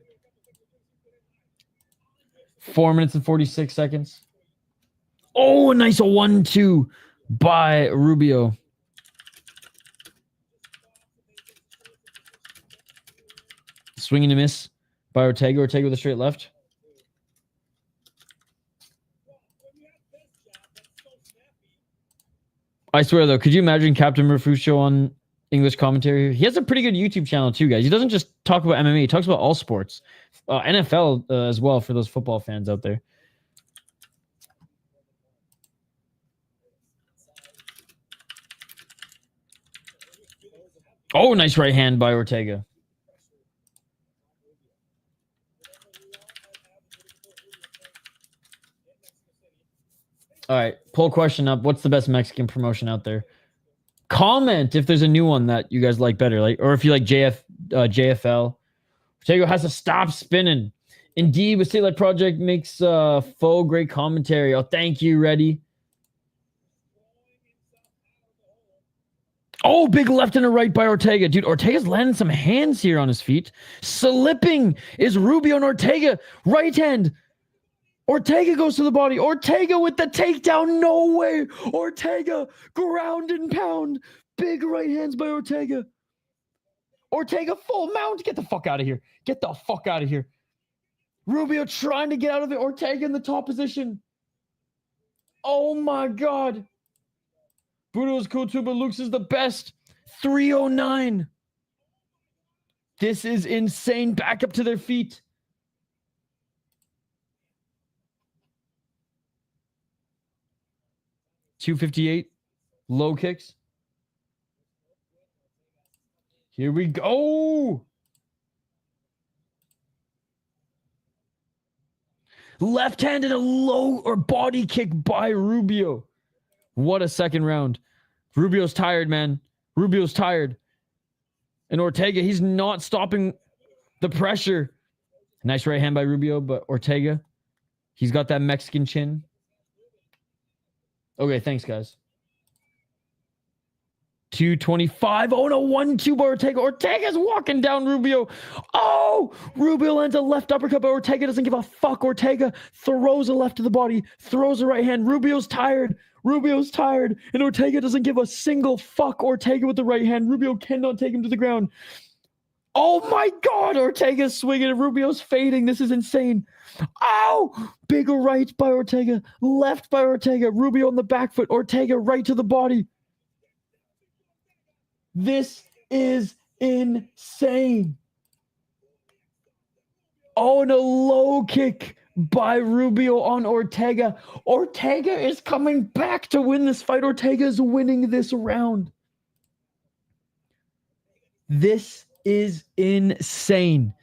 [SPEAKER 1] 4 minutes and 46 seconds. Oh, a nice 1-2 by Rubio. Swing and a miss by Ortega. Ortega with a straight left. I swear, though, could you imagine Captain Murfusho on English commentary? He has a pretty good YouTube channel, too, guys. He doesn't just talk about MMA. He talks about all sports. NFL as well for those football fans out there. Oh, nice right hand by Ortega. All right, poll question up. What's the best Mexican promotion out there? Comment if there's a new one that you guys like better, like, or if you like JFL. Ortega has to stop spinning. Indeed, with State Light Project makes faux great commentary. Oh, thank you, Ready. Oh, big left and a right by Ortega. Dude, Ortega's landing some hands here on his feet. Slipping is Rubio and Ortega. Right hand. Ortega goes to the body. Ortega with the takedown. No way. Ortega, ground and pound. Big right hands by Ortega. Ortega full mount. Get the fuck out of here. Get the fuck out of here. Rubio trying to get out of it. Ortega in the top position. Oh my God. Budo is cool too, but Lux is the best. 309. This is insane. Back up to their feet. $258. Low kicks. Here we go. Left-handed, a low or body kick by Rubio. What a second round. Rubio's tired, man. Rubio's tired. And Ortega, he's not stopping the pressure. Nice right hand by Rubio, but Ortega, he's got that Mexican chin. Okay, thanks, guys. 225. Oh, no, 1-2 by Ortega. Ortega's walking down Rubio. Oh, Rubio lands a left uppercut, but Ortega doesn't give a fuck. Ortega throws a left to the body, throws a right hand. Rubio's tired. Rubio's tired, and Ortega doesn't give a single fuck. Ortega with the right hand. Rubio cannot take him to the ground. Oh my God, Ortega's swinging and Rubio's fading. This is insane. Oh, big right by Ortega, left by Ortega. Rubio on the back foot. Ortega right to the body. This is insane. Oh, and a low kick by Rubio on Ortega. Ortega is coming back to win this fight. Ortega is winning this round. This is insane.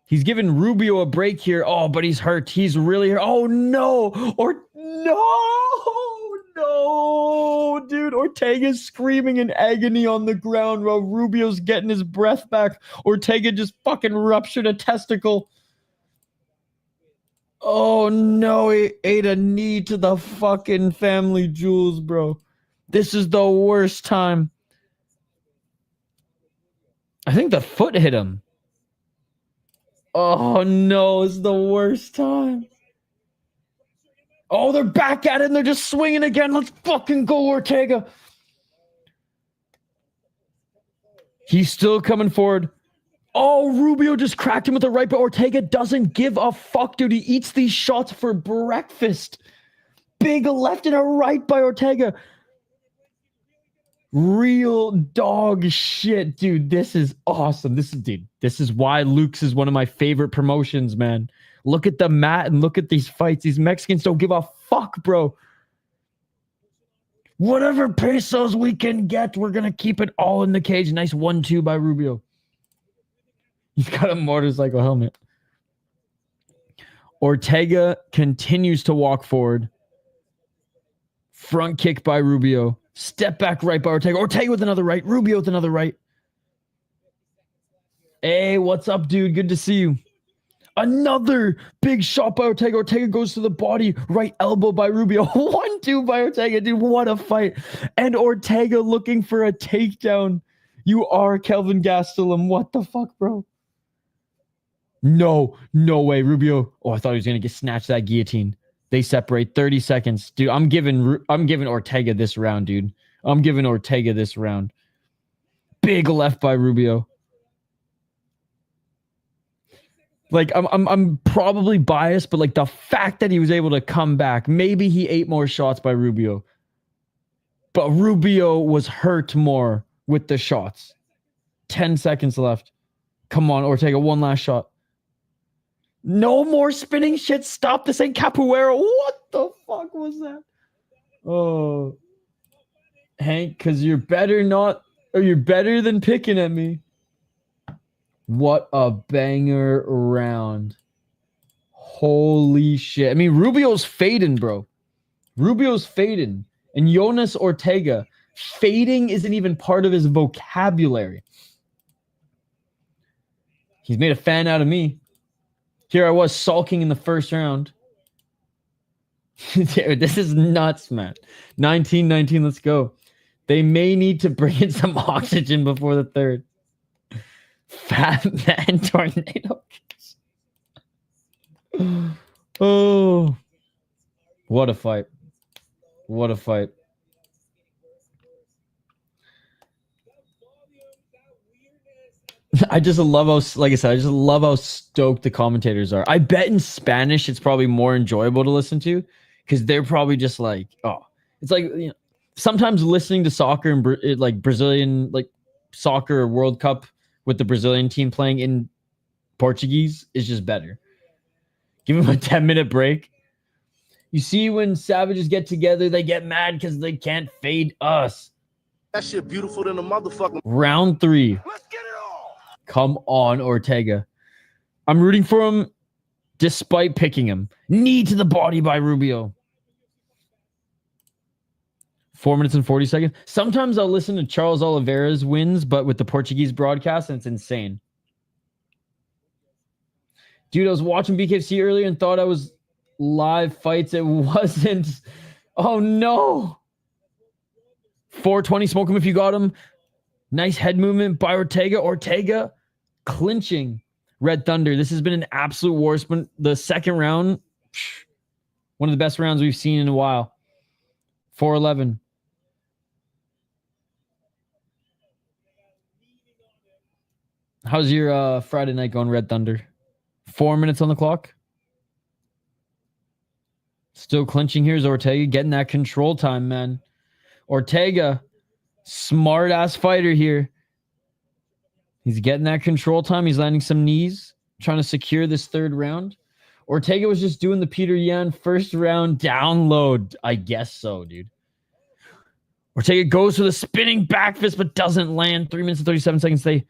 [SPEAKER 1] He's giving Rubio a break here. Oh, but he's hurt. He's really hurt. Oh, no. No, dude. Ortega's screaming in agony on the ground while Rubio's getting his breath back. Ortega just fucking ruptured a testicle. Oh, no. He ate a knee to the fucking family jewels, bro. This is the worst time. I think the foot hit him. Oh, no. It's the worst time. Oh, they're back at it and they're just swinging again. Let's fucking go, Ortega. He's still coming forward. Oh, Rubio just cracked him with the right, but Ortega doesn't give a fuck, dude. He eats these shots for breakfast. Big left and a right by Ortega. Real dog shit, dude. This is awesome. This is why Luke's is one of my favorite promotions, man. Look at the mat and look at these fights. These Mexicans don't give a fuck, bro. Whatever pesos we can get, we're gonna keep it all in the cage. Nice 1-2 by Rubio. He's got a motorcycle helmet. Ortega continues to walk forward. Front kick by Rubio. Step back right by Ortega. Ortega with another right. Rubio with another right. Hey, what's up, dude? Good to see you. Another big shot by Ortega. Ortega goes to the body. Right elbow by Rubio. 1-2 by Ortega. Dude, what a fight. And Ortega looking for a takedown. You are Kelvin Gastelum. What the fuck, bro? No way. Rubio. Oh, I thought he was going to get snatched that guillotine. They separate 30 seconds. Dude, I'm giving Ortega this round, dude. I'm giving Ortega this round. Big left by Rubio. Like, I'm probably biased, but like the fact that he was able to come back, maybe he ate more shots by Rubio. But Rubio was hurt more with the shots. 10 seconds left. Come on, Ortega, one last shot. No more spinning shit. Stop. This ain't capoeira. What the fuck was that? Oh. Hank, because you're better than picking at me. What a banger round. Holy shit. I mean, Rubio's fading, bro. Rubio's fading. And Jonas Ortega, fading isn't even part of his vocabulary. He's made a fan out of me. Here I was sulking in the first round. Dude, this is nuts, man. 19-19, let's go. They may need to bring in some oxygen before the third. Fat man tornado. Oh, what a fight. What a fight. I just love how, like I said, I just love how stoked the commentators are. I bet in Spanish it's probably more enjoyable to listen to because they're probably just like, oh, it's like, you know, sometimes listening to soccer and like Brazilian, like soccer or World Cup with the Brazilian team playing in Portuguese is just better. Give them a 10-minute break. You see, when savages get together, they get mad because they can't fade us.
[SPEAKER 3] That shit beautiful than a motherfucker.
[SPEAKER 1] Round 3.
[SPEAKER 4] Let's get it all.
[SPEAKER 1] Come on, Ortega. I'm rooting for him despite picking him. Knee to the body by Rubio. 4 minutes and 40 seconds. Sometimes I'll listen to Charles Oliveira's wins, but with the Portuguese broadcast, and it's insane. Dude, I was watching BKFC earlier and thought I was live fights. It wasn't. Oh, no. 420, smoke him if you got him. Nice head movement by Ortega. Ortega clinching Red Thunder. This has been an absolute war. The second round, one of the best rounds we've seen in a while. 4-11. How's your Friday night going, Red Thunder? 4 minutes on the clock. Still clinching here is Ortega, getting that control time, man. Ortega, smart-ass fighter here. He's getting that control time. He's landing some knees, trying to secure this third round. Ortega was just doing the Peter Yan first round download. I guess so, dude. Ortega goes for the spinning back fist, but doesn't land. 3 minutes and 37 seconds. They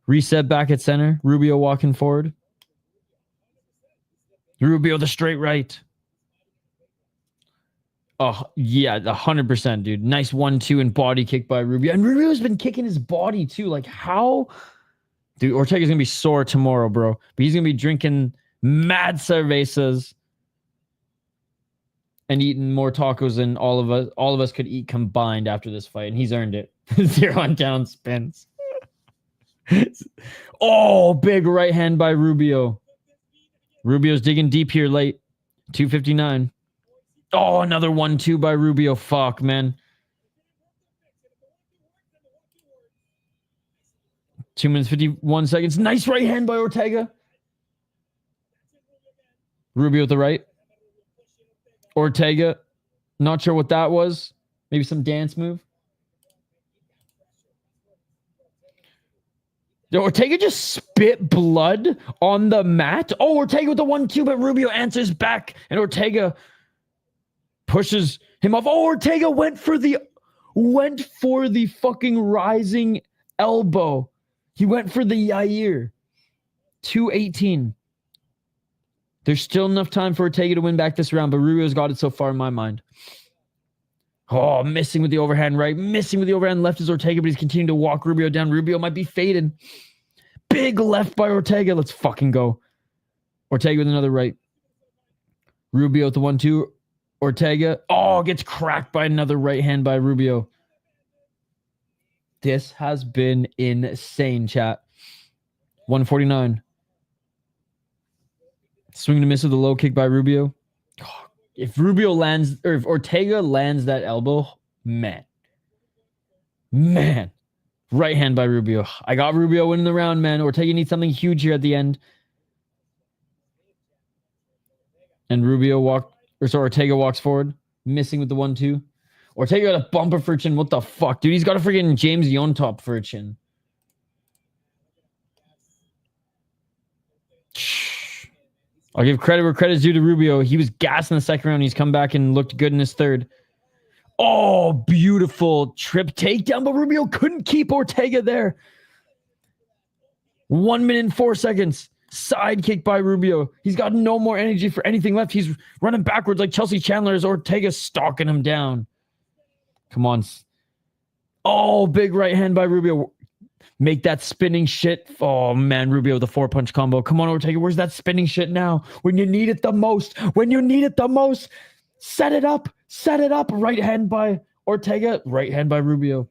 [SPEAKER 1] reset back at center. Rubio walking forward. Rubio the straight right. Oh, yeah, 100%, dude. Nice 1-2 and body kick by Rubio. And Rubio's been kicking his body, too. Like, how? Dude, Ortega's going to be sore tomorrow, bro. But he's going to be drinking mad cervezas and eating more tacos than all of us could eat combined after this fight. And he's earned it. 0 on down spins. Oh, big right hand by Rubio. Rubio's digging deep here late. 2:59. Oh, another 1-2 by Rubio. Fuck, man. 2 minutes, 51 seconds. Nice right hand by Ortega. Rubio with the right. Ortega. Not sure what that was. Maybe some dance move. Did Ortega just spit blood on the mat? Oh, Ortega with the 1-2, but Rubio answers back, and Ortega pushes him off. Oh, Ortega went for the fucking rising elbow. He went for the Yahir. 2:18. There's still enough time for Ortega to win back this round, but Rubio's got it so far in my mind. Oh, missing with the overhand right. Missing with the overhand left is Ortega, but he's continuing to walk Rubio down. Rubio might be faded. Big left by Ortega. Let's fucking go. Ortega with another right. Rubio with the 1-2. Ortega. Oh, gets cracked by another right hand by Rubio. This has been insane, chat. 149. Swing and miss with a low kick by Rubio. If Rubio lands, or if Ortega lands that elbow, man. Right hand by Rubio. I got Rubio winning the round, man. Ortega needs something huge here at the end. And Ortega walks forward, missing with the 1-2. Ortega got a bumper for a chin. What the fuck, dude? He's got a freaking James Young top for a chin. I'll give credit where credit's due to Rubio. He was gassed in the second round. He's come back and looked good in his third. Oh, beautiful trip takedown, but Rubio couldn't keep Ortega there. 1 minute and 4 seconds. Side kick by Rubio. He's got no more energy for anything left. He's running backwards like Chelsea Chandler as Ortega's stalking him down. Come on. Oh, big right hand by Rubio. Make that spinning shit. Oh, man, Rubio with a 4-punch combo. Come on, Ortega. Where's that spinning shit now? When you need it the most. Set it up. Right hand by Ortega. Right hand by Rubio.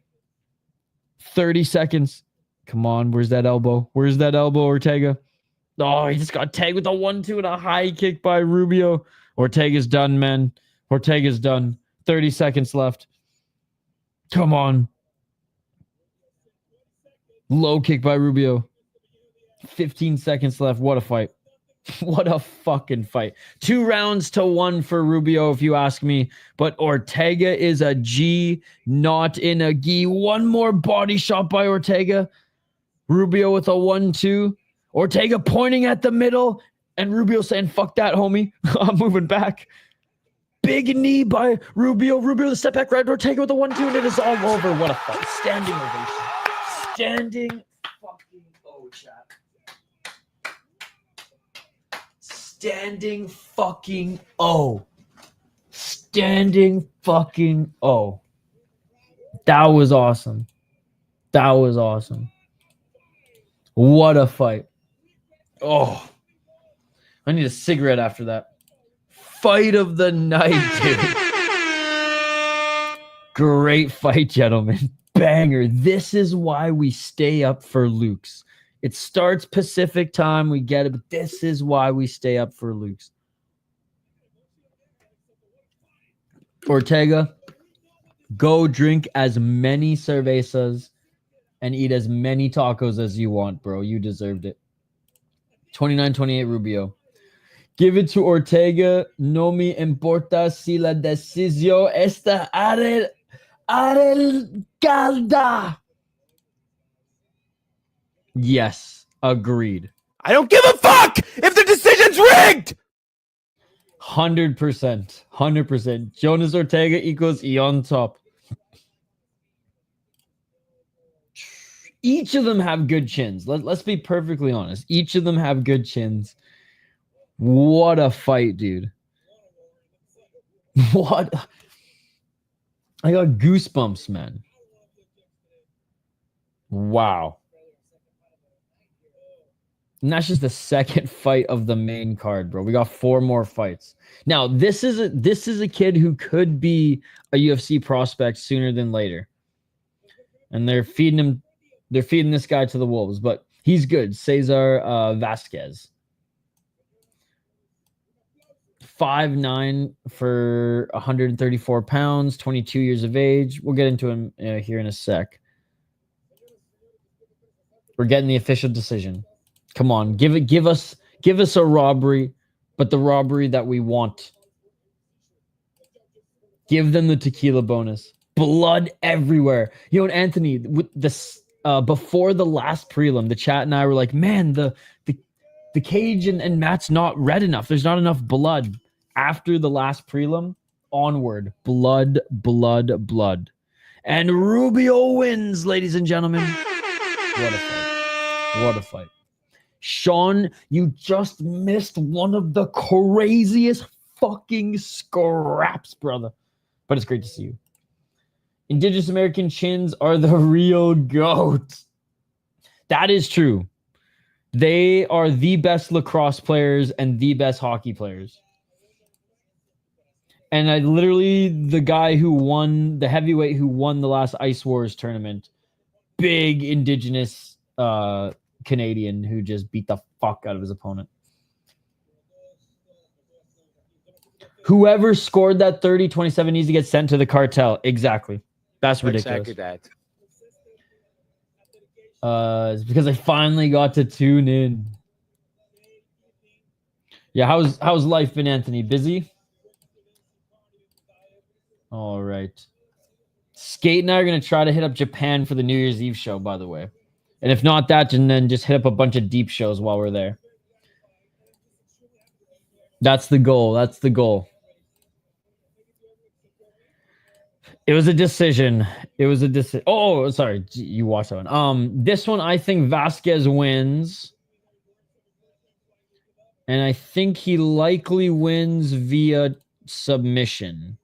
[SPEAKER 1] 30 seconds. Come on. Where's that elbow? Ortega? Oh, he just got tagged with a 1-2 and a high kick by Rubio. Ortega's done, man. 30 seconds left. Come on. Low kick by Rubio. 15 seconds left. What a fight. What a fucking fight. 2 rounds to 1 for Rubio, if you ask me. But Ortega is a G, not in a gi. One more body shot by Ortega. Rubio with a 1-2. Ortega pointing at the middle. And Rubio saying, fuck that, homie. I'm moving back. Big knee by Rubio. Rubio the step back right. Ortega with a 1-2. And it is all over. What a fight. Standing ovation. Standing fucking O, chat. Standing fucking O. Standing fucking O. That was awesome. What a fight. Oh. I need a cigarette after that. Fight of the night, dude. Great fight, gentlemen. Banger. This is why we stay up for Luke's. It starts Pacific time. We get it, but this is why we stay up for Luke's. Ortega, go drink as many cervezas and eat as many tacos as you want, bro. You deserved it. 29-28 Rubio. Give it to Ortega. No me importa si la decisión está arreglada. Yes, agreed.
[SPEAKER 6] I don't give a fuck if the decision's rigged!
[SPEAKER 1] 100%. 100%. Jonas Ortega equals E on top. Each of them have good chins. Let's be perfectly honest. Each of them have good chins. What a fight, dude. What? I got goosebumps, man. Wow. And that's just the second fight of the main card, bro. We got 4 more fights. Now, this is a kid who could be a UFC prospect sooner than later. And they're feeding this guy to the wolves, but he's good. César Vázquez. 5'9" for 134 pounds, 22 years of age. We'll get into him here in a sec. We're getting the official decision. Come on, give us a robbery, but the robbery that we want. Give them the tequila bonus. Blood everywhere. You know, Anthony, with before the last prelim, the chat and I were like, man, the cage and mat's not red enough. There's not enough blood. After the last prelim, onward, blood. And Rubio wins, ladies and gentlemen. What a fight. What a fight. Sean, you just missed one of the craziest fucking scraps, brother. But it's great to see you. Indigenous American chins are the real GOAT. That is true. They are the best lacrosse players and the best hockey players. And I literally, the guy who won, the heavyweight who won the last Ice Wars tournament, big Indigenous Canadian who just beat the fuck out of his opponent. Whoever scored that 30-27 needs to get sent to the cartel. Exactly. That's ridiculous.
[SPEAKER 7] Exactly that.
[SPEAKER 1] It's because I finally got to tune in. Yeah, how's life been, Anthony? Busy? All right. Skate and I are going to try to hit up Japan for the New Year's Eve show, by the way. And if not that, and then just hit up a bunch of deep shows while we're there. That's the goal. That's the goal. It was a decision. It was a decision. Oh, sorry. You watched that one. This one, I think Vázquez wins. And I think he likely wins via submission.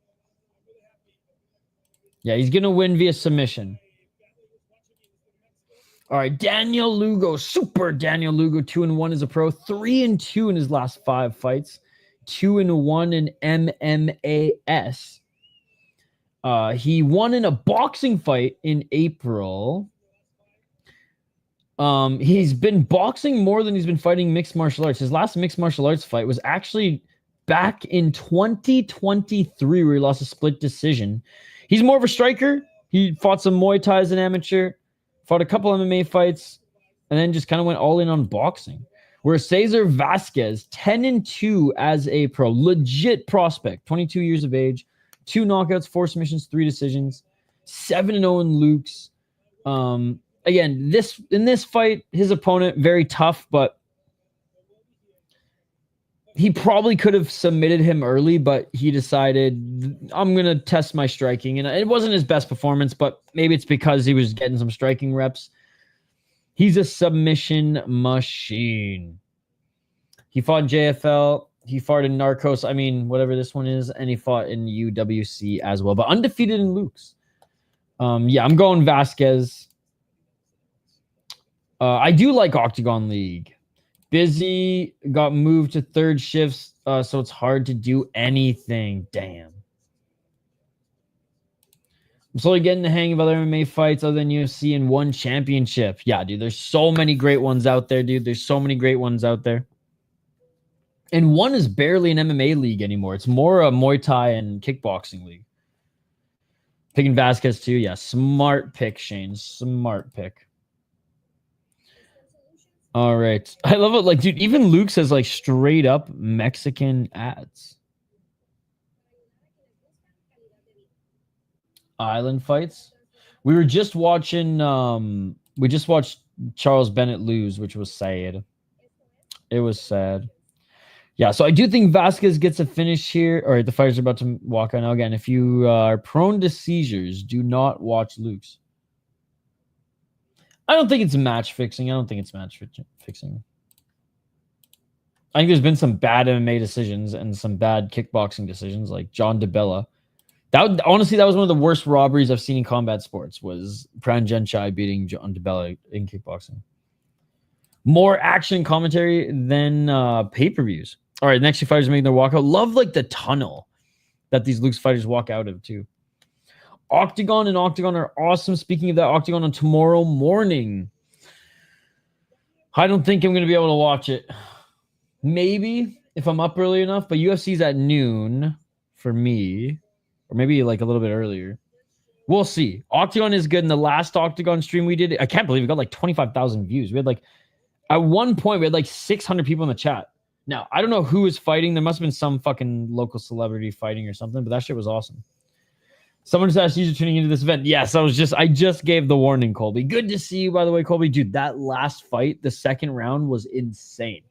[SPEAKER 1] Yeah, he's going to win via submission. All right, Daniel Lugo. Super Daniel Lugo. 2-1 as a pro. 3-2 in his last 5 fights. 2-1 in MMAS. He won in a boxing fight in April. He's been boxing more than he's been fighting mixed martial arts. His last mixed martial arts fight was actually back in 2023 where he lost a split decision. He's more of a striker. He fought some Muay Thai as an amateur, fought a couple MMA fights, and then just kind of went all in on boxing. Whereas Cesar Vázquez, 10-2 as a pro, legit prospect, 22 years of age, 2 knockouts, 4 submissions, 3 decisions, 7-0 in Lukes. Again, in this fight, his opponent, very tough, but he probably could have submitted him early, but he decided, I'm going to test my striking. And it wasn't his best performance, but maybe it's because he was getting some striking reps. He's a submission machine. He fought in JFL. He fought in Narcos. I mean, whatever this one is. And he fought in UWC as well, but undefeated in Lukes. Yeah, I'm going Vázquez. I do like Octagon League. Busy, got moved to 3rd shifts, so it's hard to do anything. Damn. I'm slowly getting the hang of other MMA fights other than UFC and 1 championship. Yeah, dude, there's so many great ones out there, dude. There's so many great ones out there. And 1 is barely an MMA league anymore. It's more a Muay Thai and kickboxing league. Picking Vázquez too. Yeah, smart pick, Shane. Smart pick. All right. I love it. Like, dude, even Luke says like straight up Mexican ads. Island fights. We were just watching we just watched Charles Bennett lose, which was sad. It was sad. Yeah, so I do think Vázquez gets a finish here. All right, the fighters are about to walk on. Now, again, if you are prone to seizures, do not watch Luke's. I don't think it's match fixing. I think there's been some bad MMA decisions and some bad kickboxing decisions, like John DeBella. Honestly, that was one of the worst robberies I've seen in combat sports, was Pran Genchai beating John DeBella in kickboxing. More action commentary than pay-per-views. All right, next 2 fighters making their walkout. Love like the tunnel that these Luke's fighters walk out of too. Octagon and Octagon are awesome. Speaking of that, Octagon on tomorrow morning. I don't think I'm going to be able to watch it. Maybe if I'm up early enough, but UFC's at noon for me, or maybe like a little bit earlier. We'll see. Octagon is good. In the last Octagon stream we did, I can't believe we got like 25,000 views. We had like, at one point, we had like 600 people in the chat. Now, I don't know who is fighting. There must have been some fucking local celebrity fighting or something, but that shit was awesome. Someone just asked you tuning into this event. Yes, I just gave the warning, Colby. Good to see you, by the way, Colby. Dude, that last fight, the second round was insane.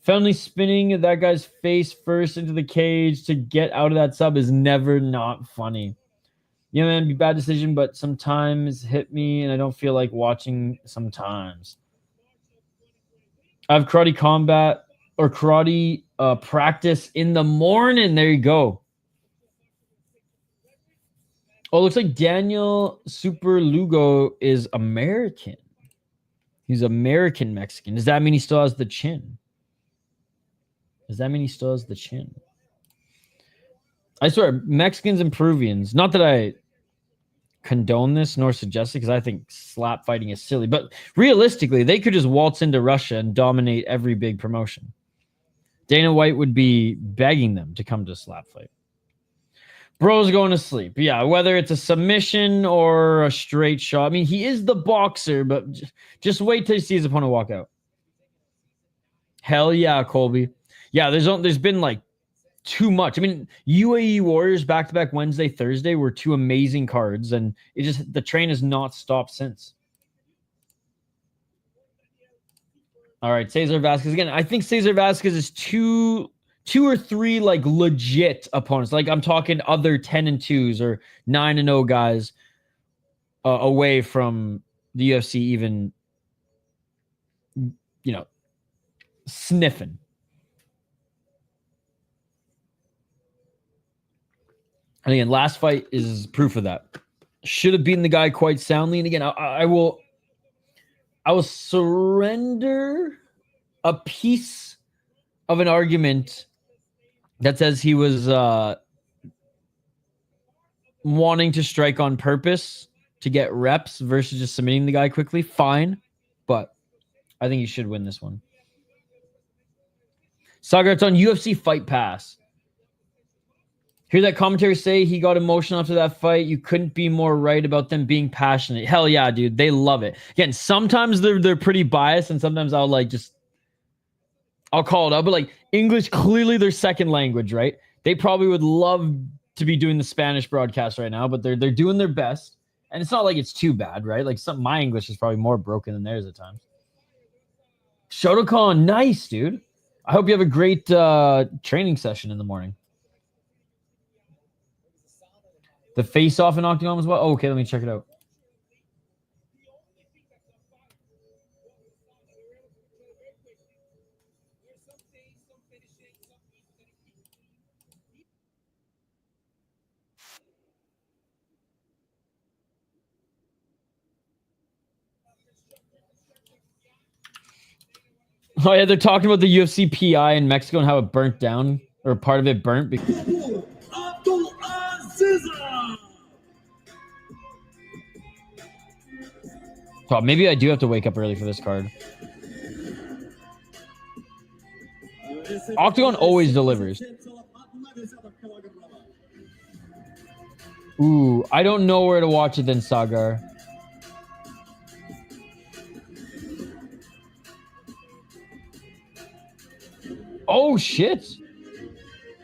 [SPEAKER 1] Finally spinning that guy's face first into the cage to get out of that sub is never not funny. Yeah, man, be bad decision, but sometimes hit me and I don't feel like watching sometimes. I have karate combat or karate practice in the morning. There you go. Oh, it looks like Daniel Super Lugo is American. He's American Mexican. Does that mean he still has the chin? Does that mean he still has the chin? I swear, Mexicans and Peruvians, not that I condone this nor suggest it because I think slap fighting is silly, but realistically, they could just waltz into Russia and dominate every big promotion. Dana White would be begging them to come to a slap fight. Bro's going to sleep. Yeah, whether it's a submission or a straight shot. I mean, he is the boxer, but just wait till you see his opponent walk out. Hell yeah, Colby. Yeah, there's been like too much. I mean, UAE Warriors back-to-back Wednesday, Thursday were two amazing cards, and the train has not stopped since. All right, Cesar Vázquez. Again, I think Cesar Vázquez is two or three like legit opponents. Like I'm talking other 10-2s or 9-0 guys away from the UFC even, sniffing. And again, last fight is proof of that. Should have beaten the guy quite soundly. And again, I will surrender a piece of an argument that says he was wanting to strike on purpose to get reps versus just submitting the guy quickly. Fine, but I think he should win this one. Sagar, it's on UFC Fight Pass. Hear that commentary say he got emotional after that fight. You couldn't be more right about them being passionate. Hell yeah, dude. They love it. Again, sometimes they're pretty biased, and sometimes I'll call it out. But like English, clearly their second language, right? They probably would love to be doing the Spanish broadcast right now, but they're doing their best. And it's not like it's too bad, right? Like my English is probably more broken than theirs at times. Shotokan, nice, dude. I hope you have a great training session in the morning. The face-off in Octagon as well? Oh, okay, let me check it out. Oh, yeah, they're talking about the UFC PI in Mexico and how it burnt down, or part of it burnt. Oh, maybe I do have to wake up early for this card. Octagon always delivers. Ooh, I don't know where to watch it then, Sagar. Oh, shit.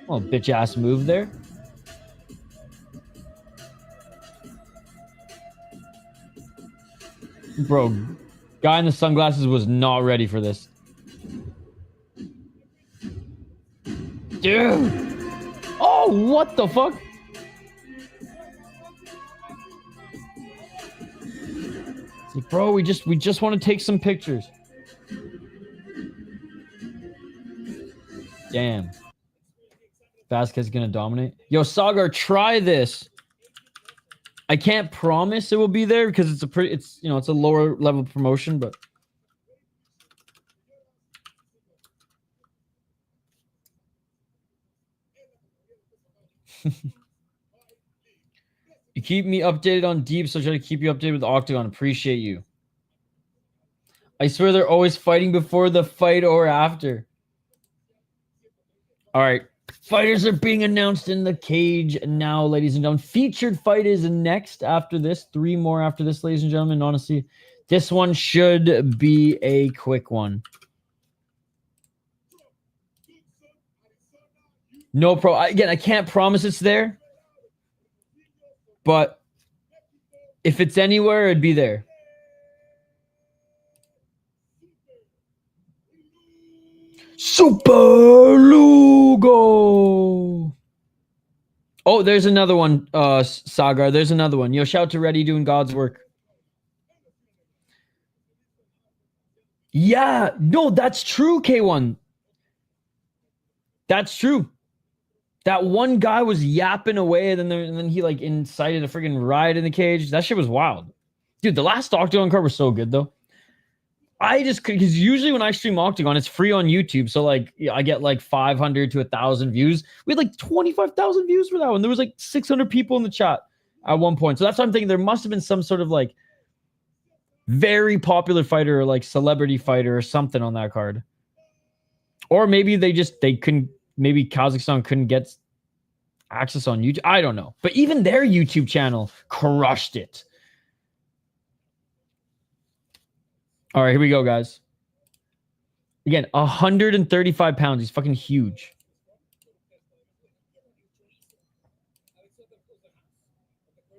[SPEAKER 1] Oh, bitch-ass move there. Bro, guy in the sunglasses was not ready for this. Dude. Oh, what the fuck? It's like, bro, we just want to take some pictures. Damn. Vázquez gonna dominate. Yo, Sagar, try this. I can't promise it will be there because it's a lower level promotion, but you keep me updated on Deep, so I try to keep you updated with Octagon. Appreciate you. I swear they're always fighting before the fight or after. All right. Fighters are being announced in the cage now, ladies and gentlemen. Featured fight is next after this. 3 more after this, ladies and gentlemen. Honestly, this one should be a quick one. No pro. Again, I can't promise it's there. But if it's anywhere, it'd be there. Super Lugo. Oh, there's another one, Sagar. There's another one. Yo, shout out to Reddy doing God's work. Yeah, no, that's true, K1. That's true. That one guy was yapping away, and then he like incited a freaking riot in the cage. That shit was wild. Dude, the last Octagon card was so good, though. I just, because usually when I stream Octagon, it's free on YouTube. So, like, I get like 500 to 1,000 views. We had like 25,000 views for that one. There was like 600 people in the chat at one point. So that's what I'm thinking. There must have been some sort of like very popular fighter or like celebrity fighter or something on that card. Or maybe they couldn't, maybe Kazakhstan couldn't get access on YouTube. I don't know. But even their YouTube channel crushed it. All right, here we go, guys. Again, 135 pounds. He's fucking huge.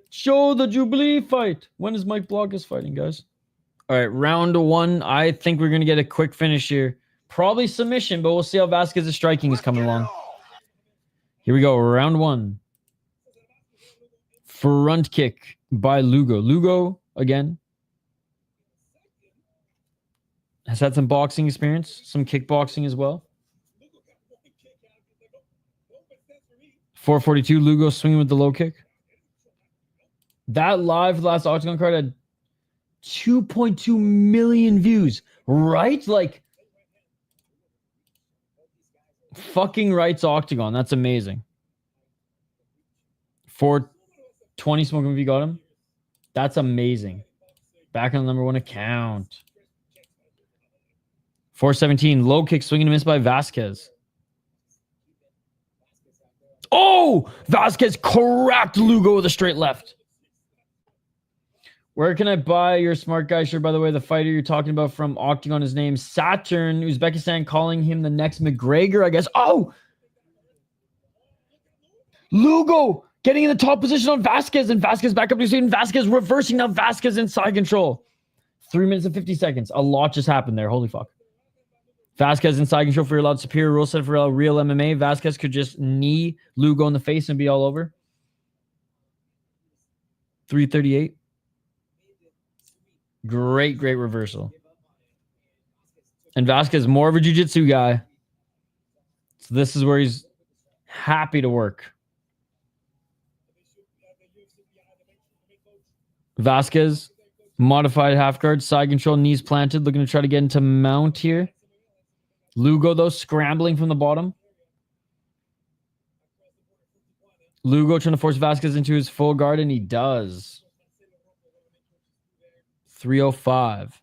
[SPEAKER 1] Show the Jubilee fight. When is Mike Blokus fighting, guys? All right, round one. I think we're going to get a quick finish here. Probably submission, but we'll see how Vázquez's striking is coming along. Here we go, round one. Front kick by Lugo. Lugo, again, has had some boxing experience, some kickboxing as well. 442, Lugo swinging with the low kick. That live last Octagon card had 2.2 million views, right? Like, fucking rights Octagon. That's amazing. 420 smoking if you got him. That's amazing. Back on the number one account. 417, low kick, swinging and miss by Vázquez. Oh! Vázquez cracked Lugo with a straight left. Where can I buy your smart guy shirt? By the way, the fighter you're talking about from Octagon, his name Saturn, Uzbekistan, calling him the next McGregor, I guess. Oh! Lugo getting in the top position on Vázquez, and Vázquez back up to his feet, and Vázquez reversing. Now Vázquez inside control. 3 minutes and 50 seconds. A lot just happened there. Holy fuck. Vázquez inside control for your allowed superior rule set for real MMA. Vázquez could just knee Lugo in the face and be all over. 338. Great reversal. And Vázquez, more of a jiu-jitsu guy. So this is where he's happy to work. Vázquez, modified half guard, side control, knees planted, looking to try to get into mount here. Lugo, though, scrambling from the bottom. Lugo trying to force Vázquez into his full guard, and he does. 305.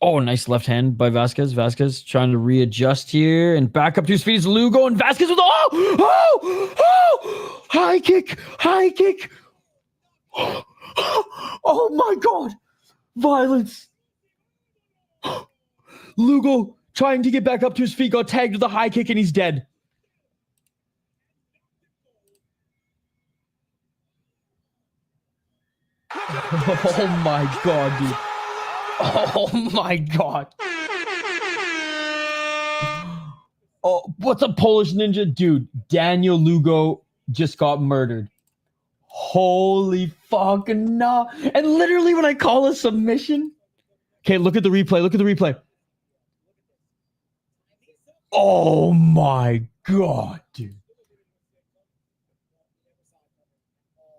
[SPEAKER 1] Oh, nice left hand by Vázquez. Vázquez trying to readjust here and back up to his feet is Lugo, and Vázquez with high kick. Oh my God. Violence. Lugo trying to get back up to his feet, got tagged with a high kick, and he's dead. Oh my God, dude. Oh my God. Oh, what's a Polish ninja? Dude, Daniel Lugo just got murdered. Holy fucking no. And literally when I call a submission. Okay, look at the replay. Oh my God, dude.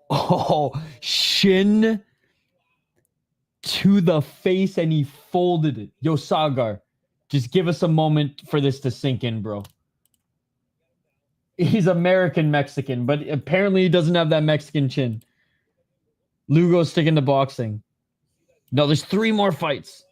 [SPEAKER 1] Oh, shin to the face, and he folded it. Yo, Sagar, just give us a moment for this to sink in, bro. He's American-Mexican, but apparently he doesn't have that Mexican chin. Lugo's sticking to boxing. No, there's 3 more fights.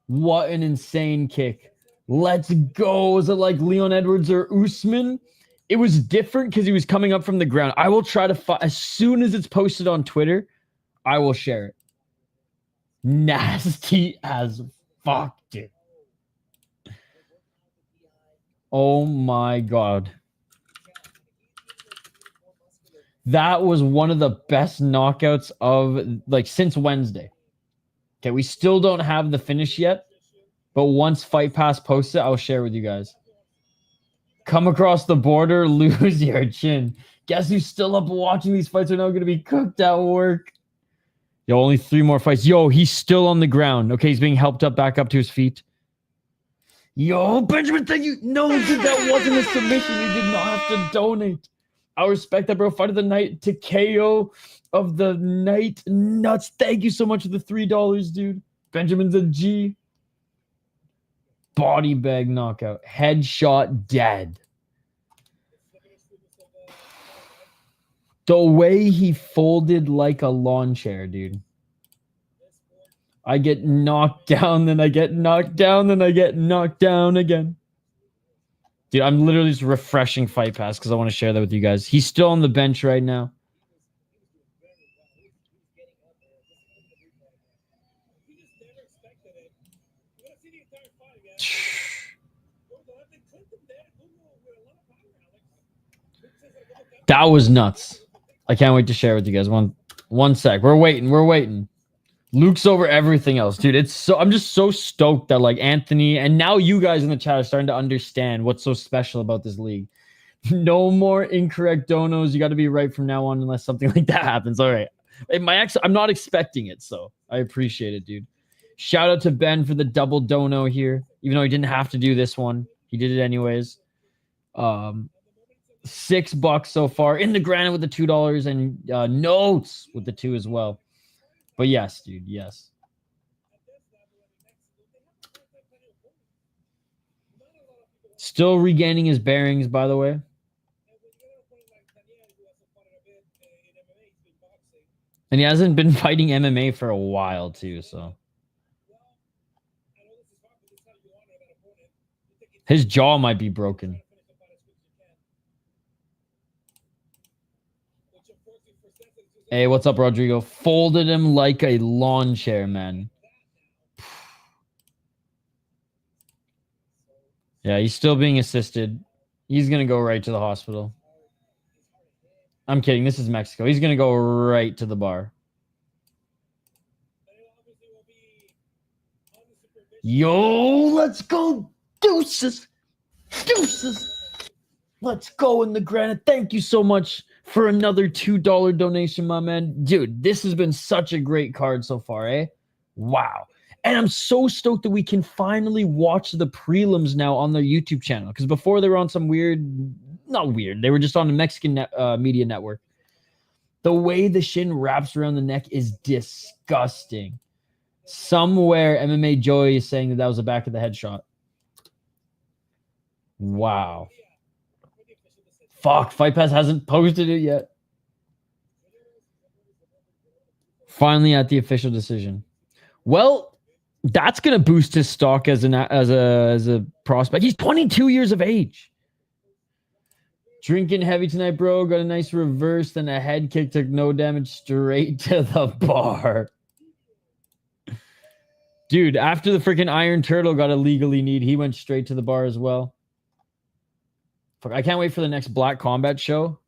[SPEAKER 1] What an insane kick. Let's go. Is it like Leon Edwards or Usman? It was different because he was coming up from the ground. I will try to find, as soon as it's posted on Twitter, I will share it. Nasty as fuck, dude. Oh my God. That was one of the best knockouts of like since Wednesday. Okay, we still don't have the finish yet, but once Fight Pass posts it, I'll share with you guys. Come across the border, lose your chin. Guess who's still up watching these fights are now going to be cooked at work. Yo, only 3 more fights. Yo, he's still on the ground. Okay, he's being helped up back up to his feet. Yo, Benjamin, thank you. No, dude, that wasn't a submission. You did not have to donate. I respect that, bro. Fight of the night to KO of the night. Nuts. Thank you so much for the $3, dude. Benjamin's a G. Body bag knockout. Headshot dead. The way he folded like a lawn chair, dude. I get knocked down, then I get knocked down, then I get knocked down again. Dude, I'm literally just refreshing Fight Pass because I want to share that with you guys. He's still on the bench right now. That was nuts. I can't wait to share with you guys. One sec. We're waiting. Luke's over everything else, dude. I'm just so stoked that like Anthony and now you guys in the chat are starting to understand what's so special about this league. No more incorrect donos. You got to be right from now on unless something like that happens. All right. I'm not expecting it, so I appreciate it, dude. Shout out to Ben for the double dono here, even though he didn't have to do this one. He did it anyways. $6 so far in the granite with the $2 and notes with the 2 as well. But yes, dude, yes. Still regaining his bearings, by the way. And he hasn't been fighting MMA for a while, too, so. His jaw might be broken. Hey, what's up, Rodrigo? Folded him like a lawn chair, man. Yeah, he's still being assisted. He's going to go right to the hospital. I'm kidding. This is Mexico. He's going to go right to the bar. Yo, let's go. Deuces. Let's go in the granite. Thank you so much for another $2 donation, my man. Dude, this has been such a great card so far, eh? Wow. And I'm so stoked that we can finally watch the prelims now on their YouTube channel. Because before they were on some not weird. They were just on the Mexican media network. The way the shin wraps around the neck is disgusting. Somewhere MMA Joey is saying that was the back of the head shot. Wow. Fuck, Fight Pass hasn't posted it yet. Finally at the official decision. Well, that's going to boost his stock as a prospect. He's 22 years of age. Drinking heavy tonight, bro. Got a nice reverse, then a head kick, took no damage, straight to the bar. Dude, after the freaking Iron Turtle got a legally need, he went straight to the bar as well. Fuck, I can't wait for the next Black Combat show.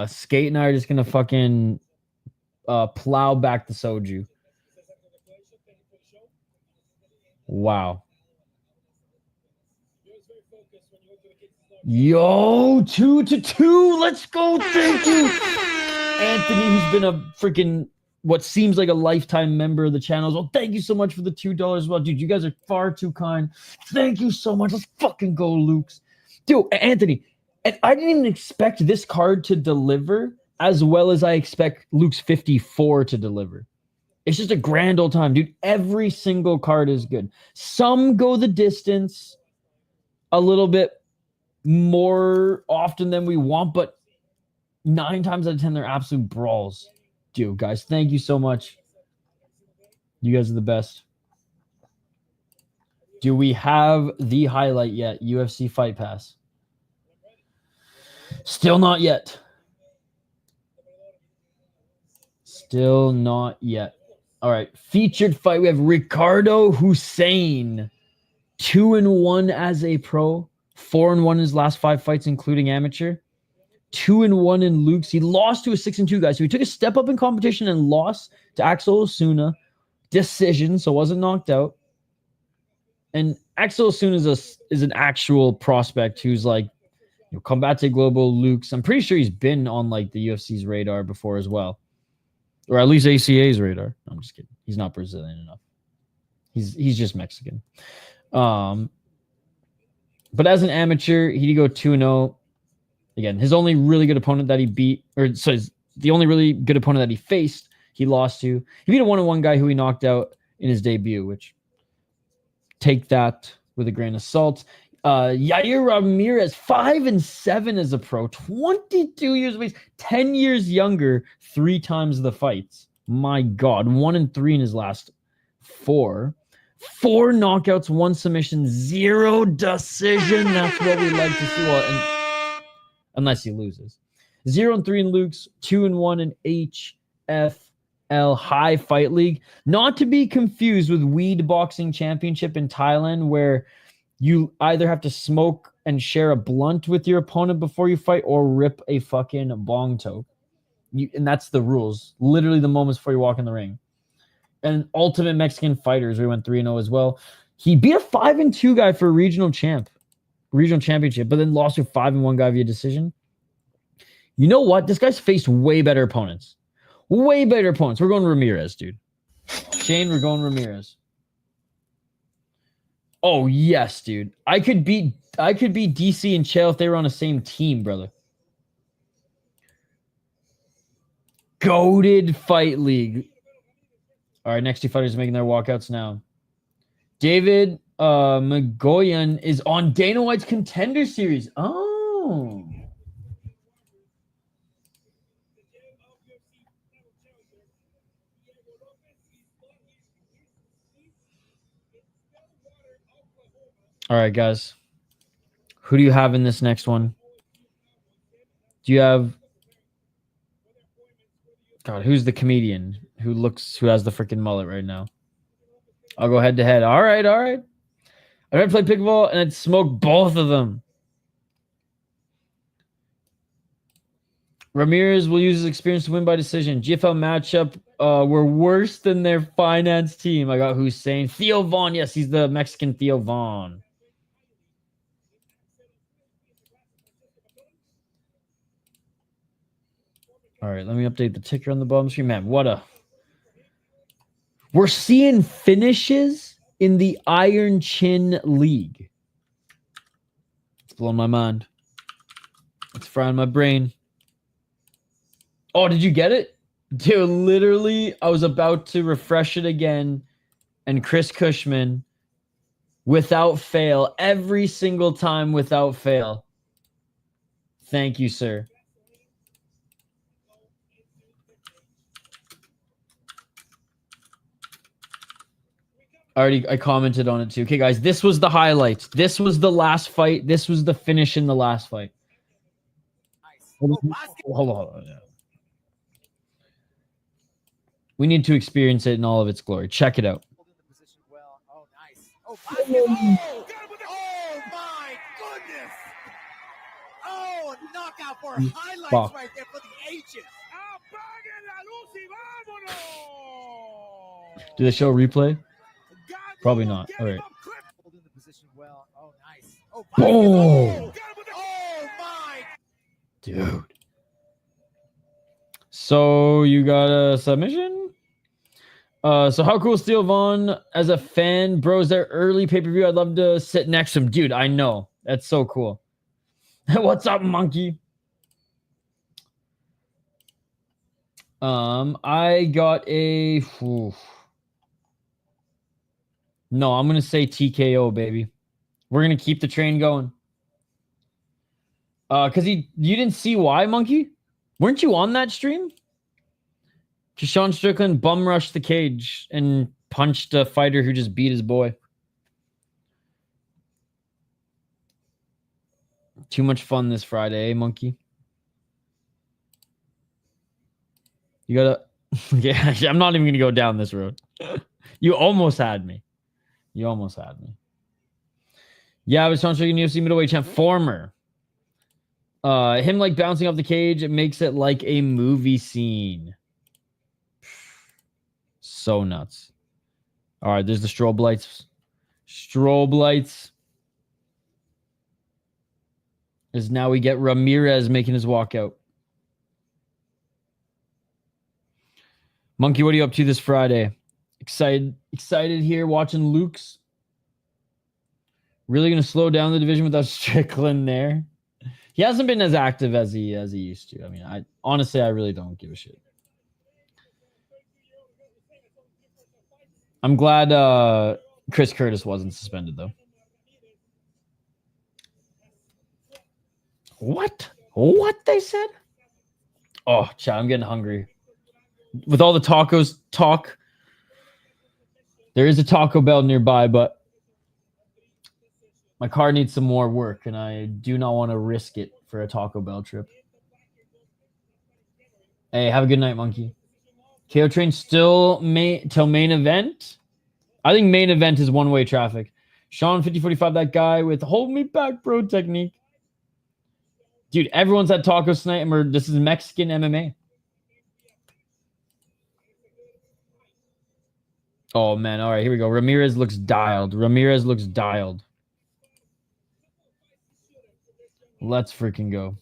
[SPEAKER 1] Skate and I are just going to fucking plow back the soju. Wow. Yo, 2-2. Let's go. Thank you. Anthony, who's been a freaking, what seems like a lifetime member of the channel. Well, thank you so much for the $2 as well. Dude, you guys are far too kind. Thank you so much. Let's fucking go, Lukes. Dude, Anthony, and I didn't even expect this card to deliver as well as I expect Luke's 54 to deliver. It's just a grand old time, dude. Every single card is good. Some go the distance a little bit more often than we want, but 9 times out of 10, they're absolute brawls. Dude, guys, thank you so much. You guys are the best. Do we have the highlight yet? UFC Fight Pass. Still not yet. Still not yet. All right. Featured fight. We have Ricardo Hussein 2-1 as a pro, 4-1 in his last 5 fights, including amateur. 2-1 in Luke's. He lost to a 6-2 guy. So he took a step up in competition and lost to Axel Osuna. Decision, so wasn't knocked out. And Axel Osuna is an actual prospect who's like, you know, Combate Global, Luke's. I'm pretty sure he's been on like the UFC's radar before as well. Or at least ACA's radar. No, I'm just kidding. He's not Brazilian enough. He's just Mexican. But as an amateur, he did go 2-0. Again, his only really good opponent that he beat, the only really good opponent that he faced, he lost to. He beat a 1-1 guy who he knocked out in his debut, which take that with a grain of salt. Yahir Ramírez, 5-7 as a pro, 22 years of age, 10 years younger, 3 times the fights. My God, 1-3 in his last 4. 4 knockouts, 1 submission, 0 decision. That's what we like to see. Well, unless he loses. 0-3 in Luke's, 2-1 in HFL High Fight League. Not to be confused with Weed Boxing Championship in Thailand, where you either have to smoke and share a blunt with your opponent before you fight or rip a fucking bong toe. And that's the rules. Literally the moments before you walk in the ring. And Ultimate Mexican Fighters, we went 3-0 as well. He beat a 5-2 guy for a regional championship, but then lost to a 5-1 guy via decision. You know what? This guy's faced way better opponents. Way better opponents. We're going Ramírez, dude. Shane, we're going Ramírez. Oh, yes, dude. I could beat DC and Chael if they were on the same team, brother. Goated Fight League. All right, next 2 fighters are making their walkouts now. David Magoyan is on Dana White's Contender Series. Oh. All right, guys. Who do you have in this next one? Do you have... God, who's the comedian who has the freaking mullet right now? I'll go head to head. All right. I'd rather play pickleball and I'd smoke both of them. Ramírez will use his experience to win by decision. GFL matchup were worse than their finance team. I got Hussein. Theo Vaughn. Yes, he's the Mexican Theo Vaughn. All right, let me update the ticker on the bottom screen. Man, we're seeing finishes in the Iron Chin League. It's blowing my mind. It's frying my brain. Oh, did you get it? Dude, literally, I was about to refresh it again, and Chris Cushman, without fail, every single time without fail. Thank you, sir. I commented on it too. Okay, guys, this was the highlights. This was the last fight. This was the finish in the last fight. Hold on. We need to experience it in all of its glory. Check it out.
[SPEAKER 4] Oh, nice. Oh, oh my goodness. Oh, knockout for highlights right there for the ages.
[SPEAKER 1] Do they show a replay? Probably not. All right.
[SPEAKER 4] Oh, nice.
[SPEAKER 1] Boom.
[SPEAKER 4] Oh my.
[SPEAKER 1] Dude. So you got a submission? So how cool is Theo Vaughn as a fan? Bros, their early pay-per-view. I'd love to sit next to him. Dude, I know. That's so cool. What's up, monkey? I got a... No, I'm going to say TKO, baby. We're going to keep the train going. Because you didn't see why, monkey? Weren't you on that stream? Sean Strickland bum rushed the cage and punched a fighter who just beat his boy. Too much fun this Friday, eh, monkey? You gotta... Yeah, I'm not even going to go down this road. You almost had me. You almost had me. Yeah, I was trying to show you UFC middleweight champ. Former. Him like bouncing off the cage, it makes it like a movie scene. So nuts. All right, there's the strobe lights. Strobe lights. As now we get Ramírez making his walkout. Monkey, what are you up to this Friday? Excited here watching Luke's. Really going to slow down the division without Strickland there. He hasn't been as active as he used to. I mean, I honestly really don't give a shit. I'm glad Chris Curtis wasn't suspended though. What? What they said? Oh, chat, I'm getting hungry. With all the tacos talk, there is a Taco Bell nearby, but my car needs some more work, and I do not want to risk it for a Taco Bell trip. Hey, have a good night, Monkey. KO train still till main event? I think main event is one-way traffic. Sean 5045, that guy with hold me back, bro technique. Dude, everyone's at Taco Sniper. This is Mexican MMA. Oh, man. All right, here we go. Ramírez looks dialed. Ramírez looks dialed. Let's freaking go.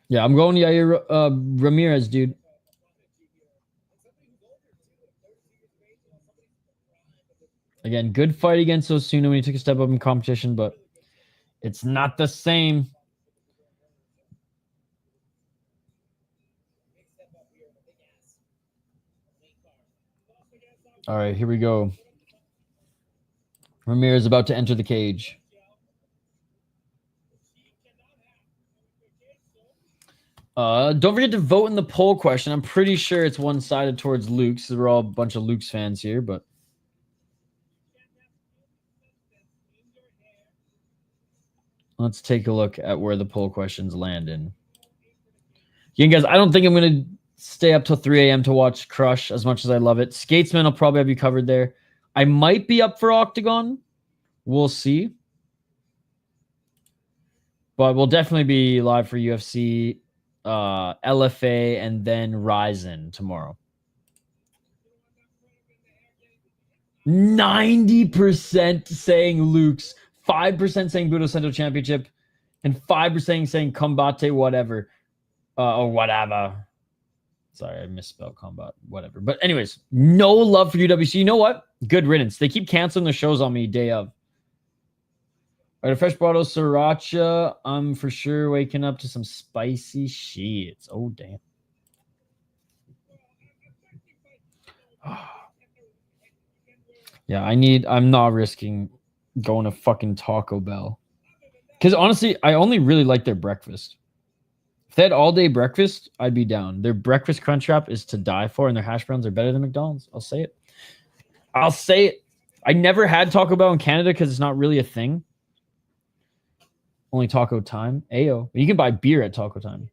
[SPEAKER 1] Yeah, I'm going Yahir Ramírez, dude. Again, good fight against Osuna when he took a step up in competition, but it's not the same. All right, here we go. Ramírez about to enter the cage. Don't forget to vote in the poll question. I'm pretty sure it's one-sided towards Luke's. We're all a bunch of Luke's fans here, but let's take a look at where the poll questions land in. Yeah, guys, I don't think I'm going to stay up till 3 a.m. to watch Crush as much as I love it. Skatesman will probably have you covered there. I might be up for Octagon. We'll see. But we'll definitely be live for UFC, LFA, and then Ryzen tomorrow. 90% saying Luke's, 5% saying Budo Central Championship, and 5% saying Combate whatever. Or whatever. Sorry, I misspelled combat. Whatever. But anyways, no love for UWC. You know what? Good riddance. They keep canceling the shows on me day of. All right, a fresh bottle of sriracha. I'm for sure waking up to some spicy shit. Oh, damn. Yeah, I'm not risking going to fucking Taco Bell. Because honestly, I only really like their breakfast. If they had all-day breakfast, I'd be down. Their breakfast Crunchwrap is to die for, and their hash browns are better than McDonald's. I'll say it. I'll say it. I never had Taco Bell in Canada because it's not really a thing. Only Taco Time. Ayo. You can buy beer at Taco Time.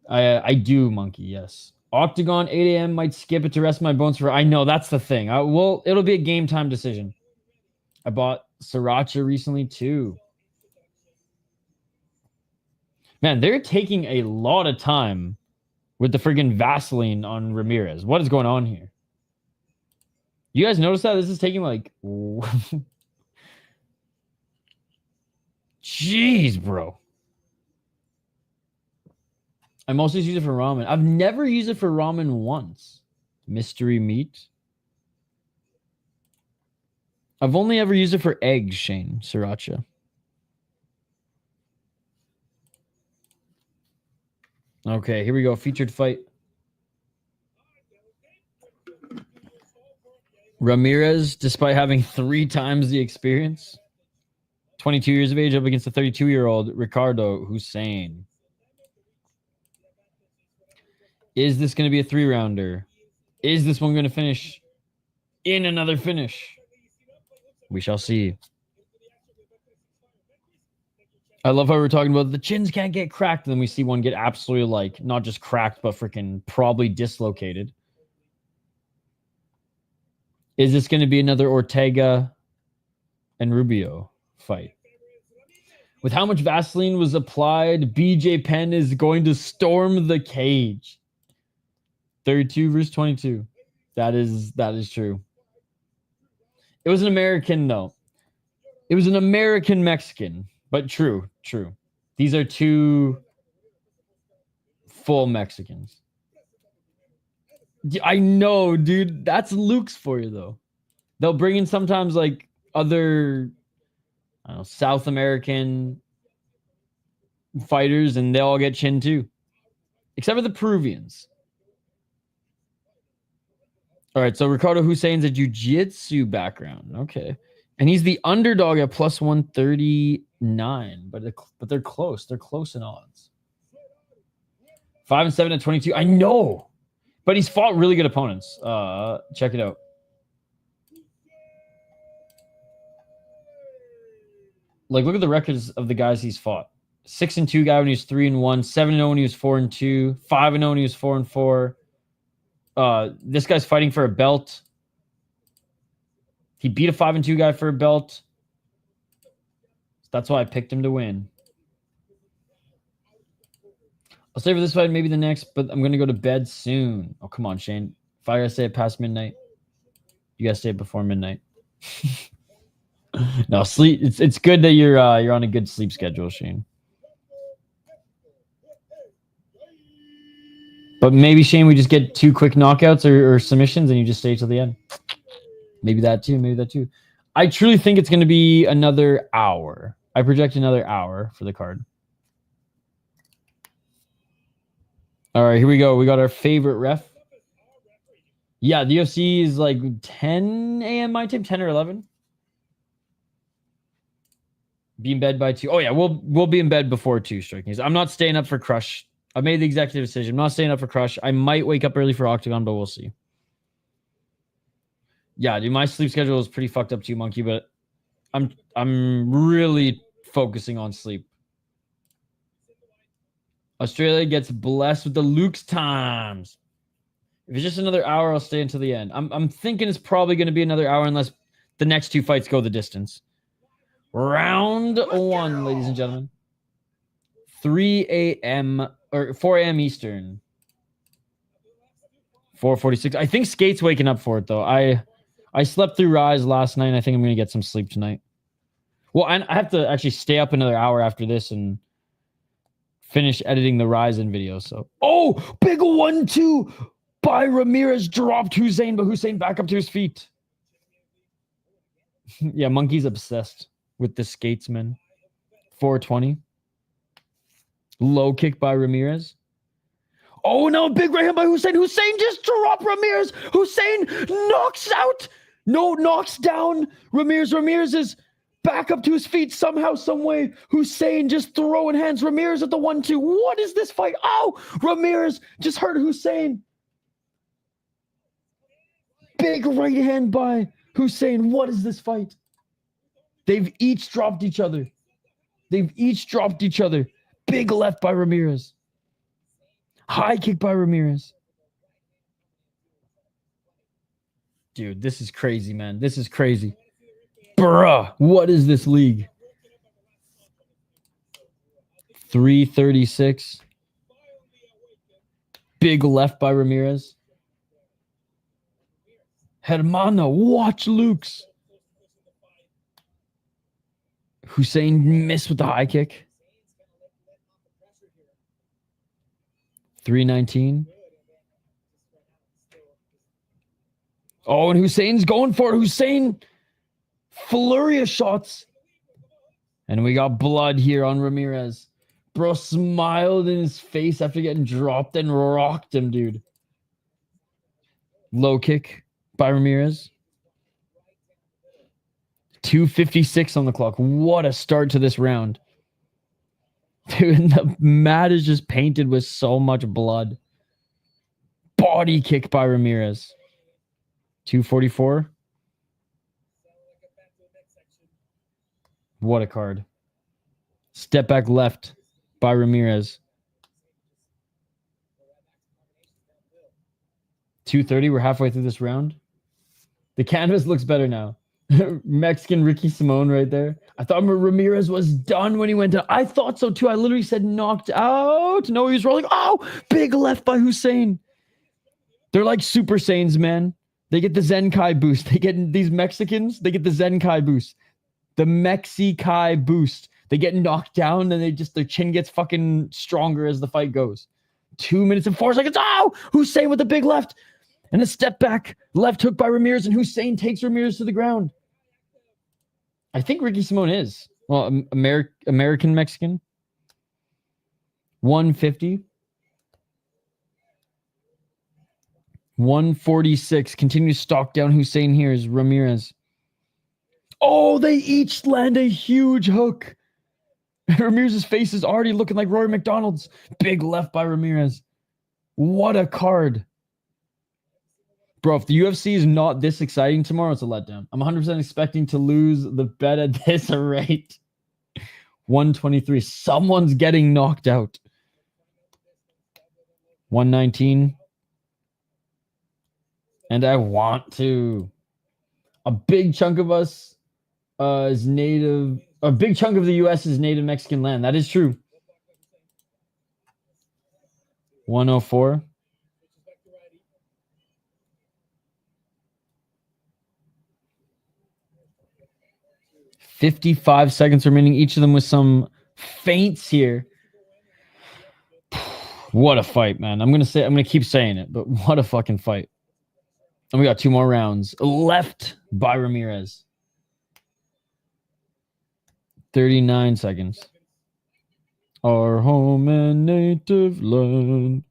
[SPEAKER 1] I do, Monkey, yes. Octagon, 8 a.m. Might skip it to rest my bones for... I know, that's the thing. It'll be a game time decision. I bought sriracha recently, too. Man, they're taking a lot of time with the friggin' Vaseline on Ramírez. What is going on here? You guys notice that? This is taking like... Jeez, bro. I mostly use it for ramen. I've never used it for ramen once. Mystery meat. I've only ever used it for eggs, Shane. Sriracha. Okay, here we go. Featured fight. Ramírez, despite having 3 times the experience. 22 years of age up against the 32-year-old Ricardo Hussein. Is this going to be a 3-rounder? Is this one going to finish in another finish? We shall see. I love how we're talking about the chins can't get cracked. Then we see one get absolutely like not just cracked, but freaking probably dislocated. Is this going to be another Ortega and Rubio fight? With how much Vaseline was applied, BJ Penn is going to storm the cage. 32 versus 22. That is true. It was an American, though. It was an American Mexican, but true. These are two full Mexicans. I know, dude. That's Luke's for you, though. They'll bring in sometimes like other, I don't know, South American fighters, and they all get chin too, except for the Peruvians. All right, so Ricardo Hussein's a jiu-jitsu background. Okay. And he's the underdog at plus 139, but they're close. They're close in odds. 5-7 at 22. I know. But he's fought really good opponents. Check it out. Like, look at the records of the guys he's fought. 6-2 guy when he was 3-1, 7-0 when he was 4-2, 5-0 when he was 4-4. This guy's fighting for a belt. He beat a 5-2 guy for a belt. That's why I picked him to win. I'll stay for this fight, maybe the next, but I'm going to go to bed soon. Oh, come on, Shane. If I got to stay it past midnight, you got to stay it before midnight. No, sleep. It's good that you're on a good sleep schedule, Shane. But maybe, Shane, we just get 2 quick knockouts or submissions and you just stay till the end. Maybe that too. I truly think it's going to be another hour. I project another hour for the card. All right, here we go. We got our favorite ref. Yeah, the UFC is like 10 a.m. my time, 10 or 11. Be in bed by 2. Oh, yeah, we'll be in bed before 2, striking. I'm not staying up for Crush. I made the executive decision. I'm not staying up for Crush. I might wake up early for Octagon, but we'll see. Yeah, dude, my sleep schedule is pretty fucked up too, Monkey, but I'm really focusing on sleep. Australia gets blessed with the Luke's times. If it's just another hour, I'll stay until the end. I'm thinking it's probably going to be another hour unless the next 2 fights go the distance. Round 1, ladies and gentlemen. 3 a.m. or 4 a.m. Eastern. 4:46. I think Skate's waking up for it, though. I slept through Rise last night, and I think I'm going to get some sleep tonight. Well, I have to actually stay up another hour after this and finish editing the Ryzen video. So, oh, big 1-2 by Ramírez, dropped Hussein, but Hussein back up to his feet. Yeah, Monkey's obsessed with the Skatesman. 420. Low kick by Ramírez. Oh, no, big right hand by Hussein. Hussein just dropped Ramírez. Hussein knocks out. No, knocks down Ramírez. Ramírez is back up to his feet somehow, some way. Hussein just throwing hands. Ramírez at the 1-2. What is this fight? Oh, Ramírez just hurt Hussein. Big right hand by Hussein. What is this fight? They've each dropped each other. Big left by Ramírez. High kick by Ramírez. Dude, this is crazy, man. This is crazy. Bruh, what is this league? 336. Big left by Ramírez. Hermano, watch Luke's. Hussein missed with the high kick. 319. Oh, and Hussein's going for it. Hussein, flurry of shots. And we got blood here on Ramírez. Bro smiled in his face after getting dropped and rocked him, dude. Low kick by Ramírez. 2:56 on the clock. What a start to this round. Dude, the mat is just painted with so much blood. Body kick by Ramírez. 2:44. What a card. Step back left by Ramírez. 2:30. We're halfway through this round. The canvas looks better now. Mexican Ricky Simone right there. I thought Ramirez was done when he went down. I thought so too. I literally said knocked out. No, he was rolling. Oh, big left by Hussein. They're like Super Saiyans, man. They get the Zenkai boost. They get these Mexicans. They get the Zenkai boost. The Mexi-Kai boost. They get knocked down and their chin gets fucking stronger as the fight goes. 2 minutes and 4 seconds. Oh, Hussein with a big left. And a step back. Left hook by Ramirez, and Hussein takes Ramirez to the ground. I think Ricky Simone is. Well, American Mexican. 150. 146. Continues to stalk down Hussein here is Ramirez. Oh, they each land a huge hook. Ramirez's face is already looking like Rory McDonald's. Big left by Ramirez. What a card. Bro, if the UFC is not this exciting tomorrow, it's a letdown. I'm 100% expecting to lose the bet at this rate. 123. Someone's getting knocked out. 119. And I want to. A big chunk of us is native. A big chunk of the U.S. is native Mexican land. That is true. 104. 55 seconds remaining. Each of them with some feints here. What a fight, man. I'm gonna keep saying it, but what a fucking fight. And we got 2 more rounds. Left by Ramirez. 39 seconds. Our home and native land.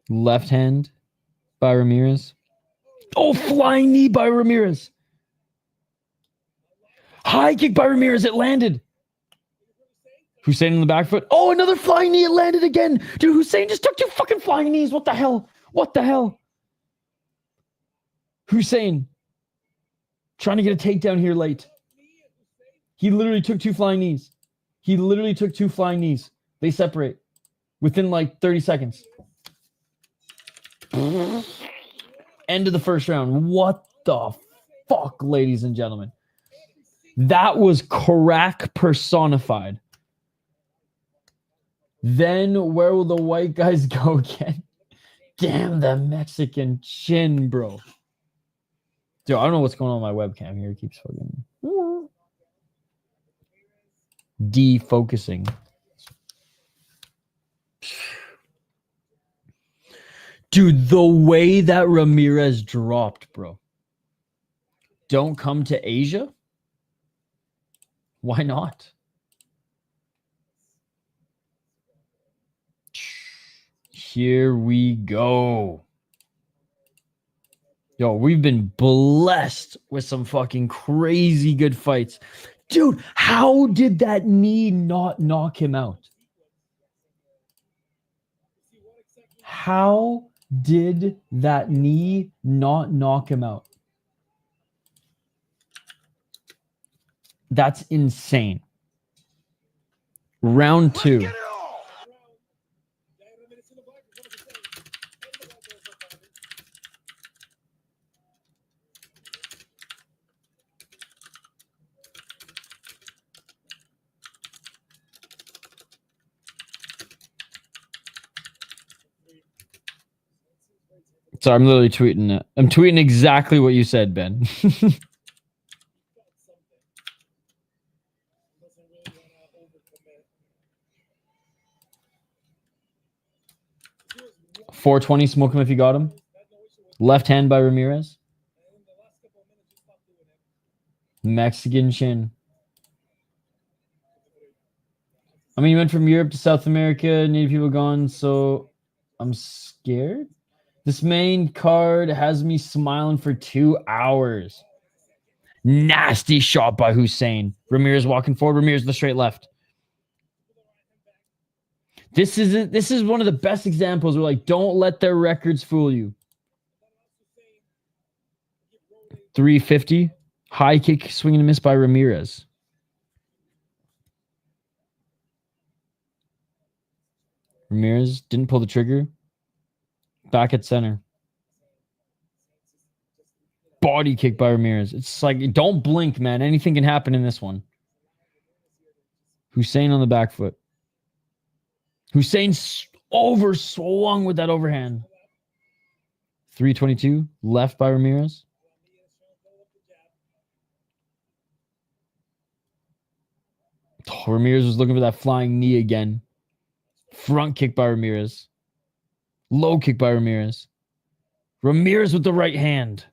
[SPEAKER 1] Left hand by Ramirez. Oh, flying knee by Ramirez. High kick by Ramirez. It landed. Hussein in the back foot. Oh, another flying knee. It landed again. Dude, Hussein just took 2 fucking flying knees. What the hell? What the hell? Hussein trying to get a takedown here late. He literally took 2 flying knees. They separate within like 30 seconds. End of the first round. What the fuck, ladies and gentlemen? That was crack personified. Then where will the white guys go again? Damn, the Mexican chin, bro. Dude, I don't know what's going on with my webcam here. It keeps fucking defocusing. Dude, the way that Ramirez dropped, bro. Don't come to Asia? Why not? Here we go. Yo, we've been blessed with some fucking crazy good fights. Dude, how did that knee not knock him out? How did that knee not knock him out? That's insane. Round 2. So I'm literally tweeting it. I'm tweeting exactly what you said, Ben. .420, smoke him if you got him. Left hand by Ramirez. Mexican chin. I mean, you went from Europe to South America, native people gone, so I'm scared. This main card has me smiling for 2 hours. Nasty shot by Hussein. Ramirez walking forward. Ramirez the straight left. This is one of the best examples where, like, don't let their records fool you. 350. High kick, swing and miss by Ramirez. Ramirez didn't pull the trigger. Back at center. Body kick by Ramirez. It's like, don't blink, man. Anything can happen in this one. Hussein on the back foot. Hussein overswung with that overhand. 322. Left by Ramirez. Oh, Ramirez was looking for that flying knee again. Front kick by Ramirez. Low kick by Ramirez. Ramirez with the right hand.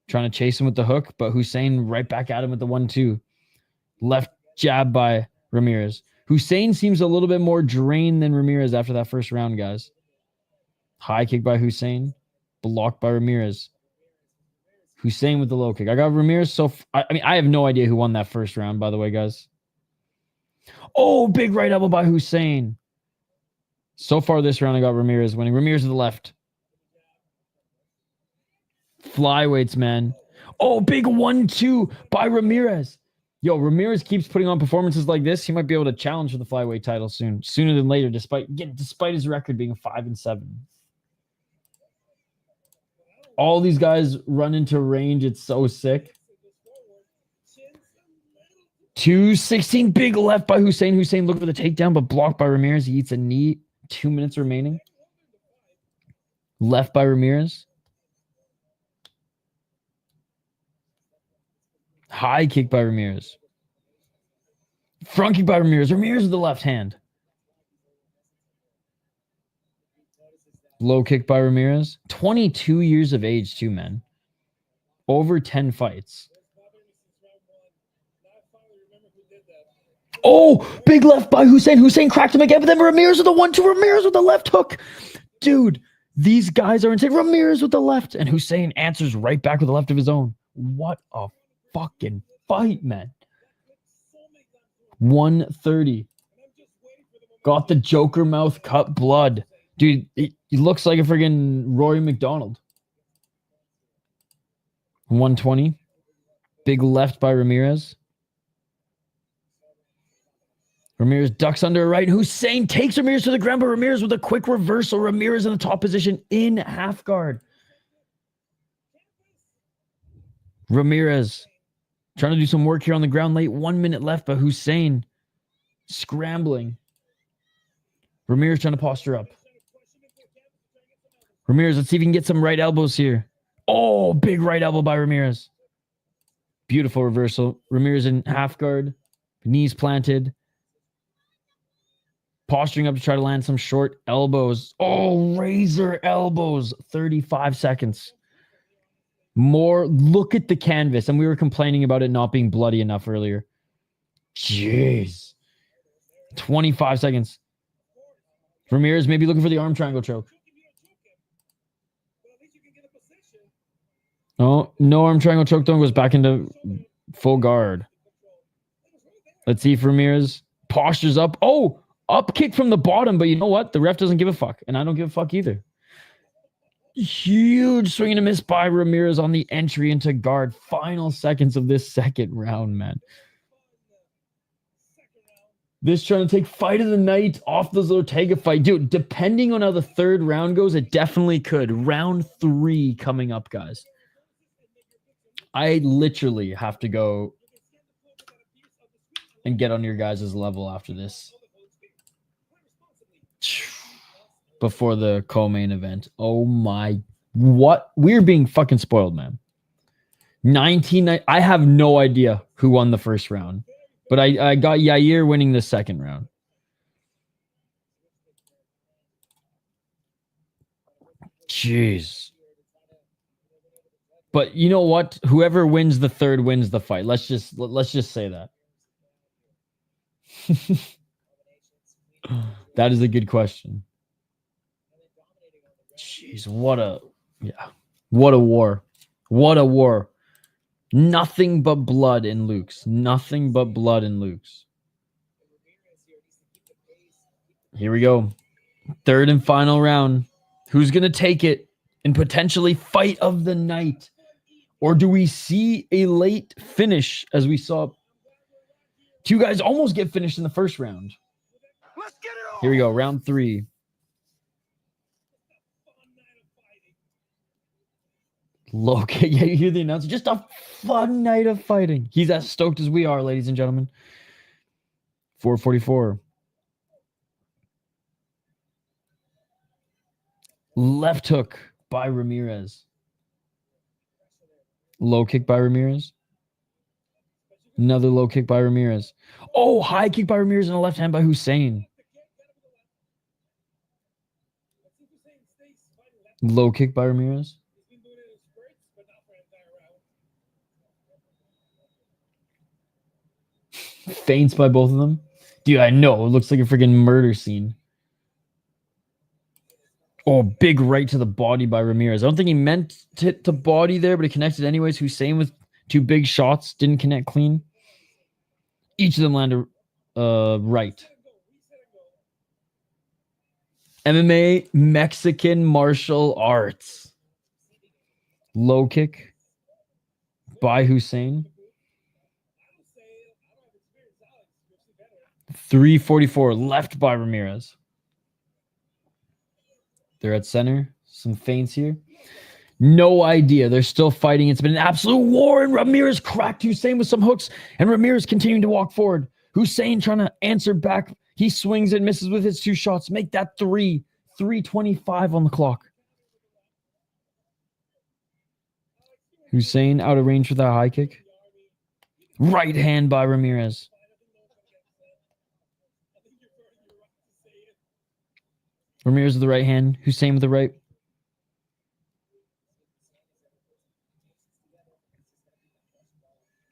[SPEAKER 1] Trying to chase him with the hook, but Hussein right back at him with the 1-2. Left jab by Ramirez. Hussein seems a little bit more drained than Ramirez after that first round, guys. High kick by Hussein. Blocked by Ramirez. Hussein with the low kick. I got Ramirez. So, I mean, I have no idea who won that first round, by the way, guys. Oh, big right elbow by Hussein. So far this round, I got Ramirez winning. Ramirez to the left. Flyweights, man. Oh, big 1-2 by Ramirez. Yo, Ramirez keeps putting on performances like this. He might be able to challenge for the flyweight title soon. Sooner than later, despite his record being 5-7. All these guys run into range. It's so sick. 216, big left by Hussein. Hussein looking for the takedown, but blocked by Ramirez. He eats a knee. 2 minutes remaining. Left by Ramirez. High kick by Ramirez. Front kick by Ramirez. Ramirez with the left hand. Low kick by Ramirez. 22 years of age too, man. Over 10 fights. Oh, big left by Hussein. Hussein cracked him again, but then Ramirez with the 1-2. Ramirez with the left hook. Dude, these guys are insane. Ramirez with the left, and Hussein answers right back with the left of his own. What a fucking fight, man. 130. Got the Joker mouth cut blood. Dude, he looks like a friggin' Rory McDonald. 120. Big left by Ramirez. Ramirez ducks under a right. Hussein takes Ramirez to the ground, but Ramirez with a quick reversal. Ramirez in the top position in half guard. Ramirez trying to do some work here on the ground late. 1 minute left, but Hussein scrambling. Ramirez trying to posture up. Ramirez, let's see if he can get some right elbows here. Oh, big right elbow by Ramirez. Beautiful reversal. Ramirez in half guard. Knees planted. Posturing up to try to land some short elbows. Oh, razor elbows. 35 seconds. More. Look at the canvas. And we were complaining about it not being bloody enough earlier. Jeez. 25 seconds. Ramirez maybe looking for the arm triangle choke. Oh, no arm triangle choke though. Goes back into full guard. Let's see if Ramirez postures up. Oh, up kick from the bottom. But you know what? The ref doesn't give a fuck. And I don't give a fuck either. Huge swing and a miss by Ramirez on the entry into guard. Final seconds of this second round, man. This trying to take fight of the night off this Ortega fight. Dude, depending on how the third round goes, it definitely could. Round 3 coming up, guys. I literally have to go and get on your guys' level after this. Before the co-main event. Oh my. What? We're being fucking spoiled, man. 19. I have no idea who won the first round. But I got Yahir winning the second round. Jeez. But you know what? Whoever wins the third wins the fight. Let's just say that. That is a good question. Jeez, what a war. What a war. Nothing but blood in Luke's. Nothing but blood in Luke's. Here we go. Third and final round. Who's going to take it and potentially fight of the night? Or do we see a late finish as we saw two guys almost get finished in the first round?
[SPEAKER 3] Let's get it
[SPEAKER 1] Here we go. Round 3. Low kick. Yeah, you hear the announcer. Just a fun night of fighting. He's as stoked as we are, ladies and gentlemen. 444. Left hook by Ramirez. Low kick by Ramirez. Another low kick by Ramirez. Oh, high kick by Ramirez and a left hand by Hussein. Low kick by Ramirez. Feints by both of them. Dude, I know. It looks like a freaking murder scene. Oh, big right to the body by Ramirez. I don't think he meant to hit the body there, but it connected anyways. Hussein with 2 big shots. Didn't connect clean. Each of them landed right. MMA, Mexican martial arts. Low kick by Hussein. 344 left by Ramirez. They're at center. Some feints here. No idea. They're still fighting. It's been an absolute war, and Ramirez cracked Hussein with some hooks, and Ramirez continuing to walk forward. Hussein trying to answer back. He swings and misses with his 2 shots. Make that 3. 3:25 on the clock. Hussein out of range with that high kick. Right hand by Ramirez. Ramirez with the right hand. Hussein with the right.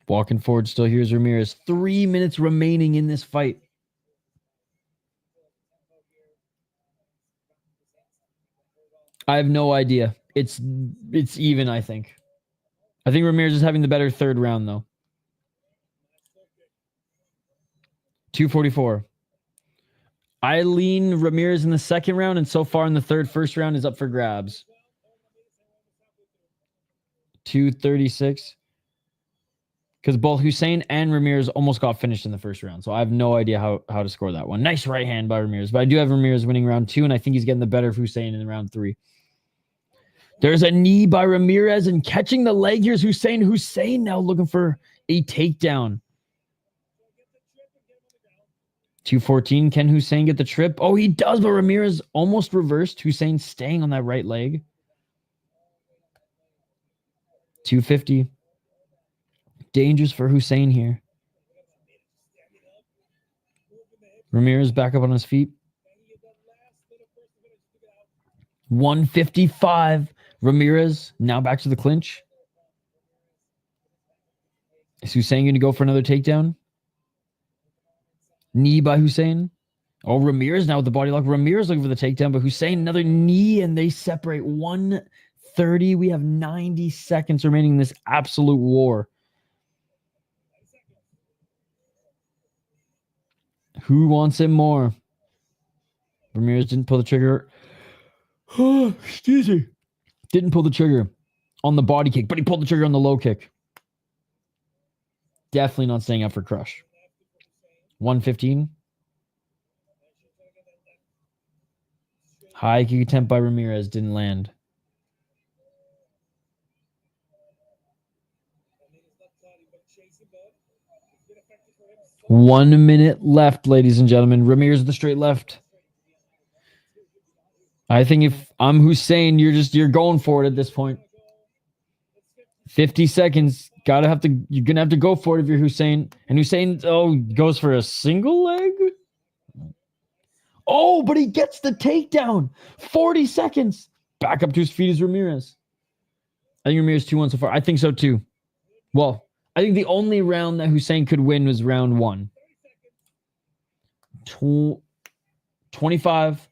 [SPEAKER 1] Walking forward still. Here's Ramirez. 3 minutes remaining in this fight. I have no idea. It's even, I think. I think Ramirez is having the better third round, though. 244. I lean Ramirez in the second round, and so far in the first round is up for grabs. 236. Because both Hussein and Ramirez almost got finished in the first round. So I have no idea how to score that one. Nice right hand by Ramirez. But I do have Ramirez winning round 2, and I think he's getting the better of Hussein in round 3. There's a knee by Ramirez, and catching the leg. Here's Hussein. Hussein now looking for a takedown. 214. Can Hussein get the trip? Oh, he does, but Ramirez almost reversed. Hussein staying on that right leg. 250. Dangerous for Hussein here. Ramirez back up on his feet. 155. Ramirez now back to the clinch. Is Hussein going to go for another takedown? Knee by Hussein. Oh, Ramirez now with the body lock. Ramirez looking for the takedown, but Hussein another knee, and they separate. 130. We have 90 seconds remaining in this absolute war. Who wants it more? Ramirez didn't pull the trigger. Oh, excuse me. Didn't pull the trigger on the body kick, but he pulled the trigger on the low kick. Definitely not staying up for crush. 115. High kick attempt by Ramirez didn't land. One minute left, ladies and gentlemen. Ramirez with the straight left. I think if I'm Hussein, you're going for it at this point. 50 seconds. You're gonna have to go for it if you're Hussein. And Hussein, goes for a single leg. Oh, but he gets the takedown. 40 seconds. Back up to his feet is Ramirez. I think Ramirez 2-1 so far. I think so too. Well, I think the only round that Hussein could win was round 1. 25.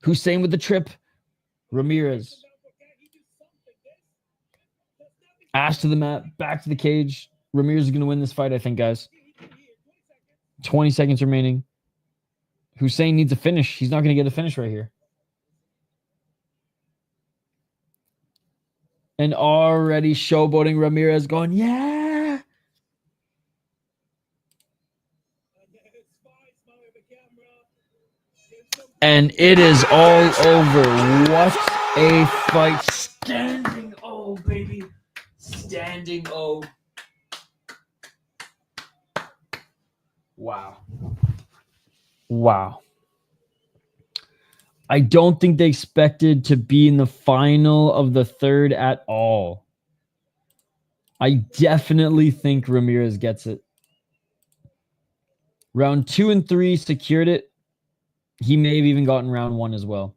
[SPEAKER 1] Hussein with the trip. Ramirez. Ass to the mat. Back to the cage. Ramirez is going to win this fight, I think, guys. 20 seconds remaining. Hussein needs a finish. He's not going to get a finish right here. And already showboating Ramirez going, yeah. And it is all over. What a fight. Standing O, baby. Standing O. Wow. Wow. I don't think they expected to be in the final of the third at all. I definitely think Ramírez gets it. Round 2 and 3 secured it. He may have even gotten round 1 as well.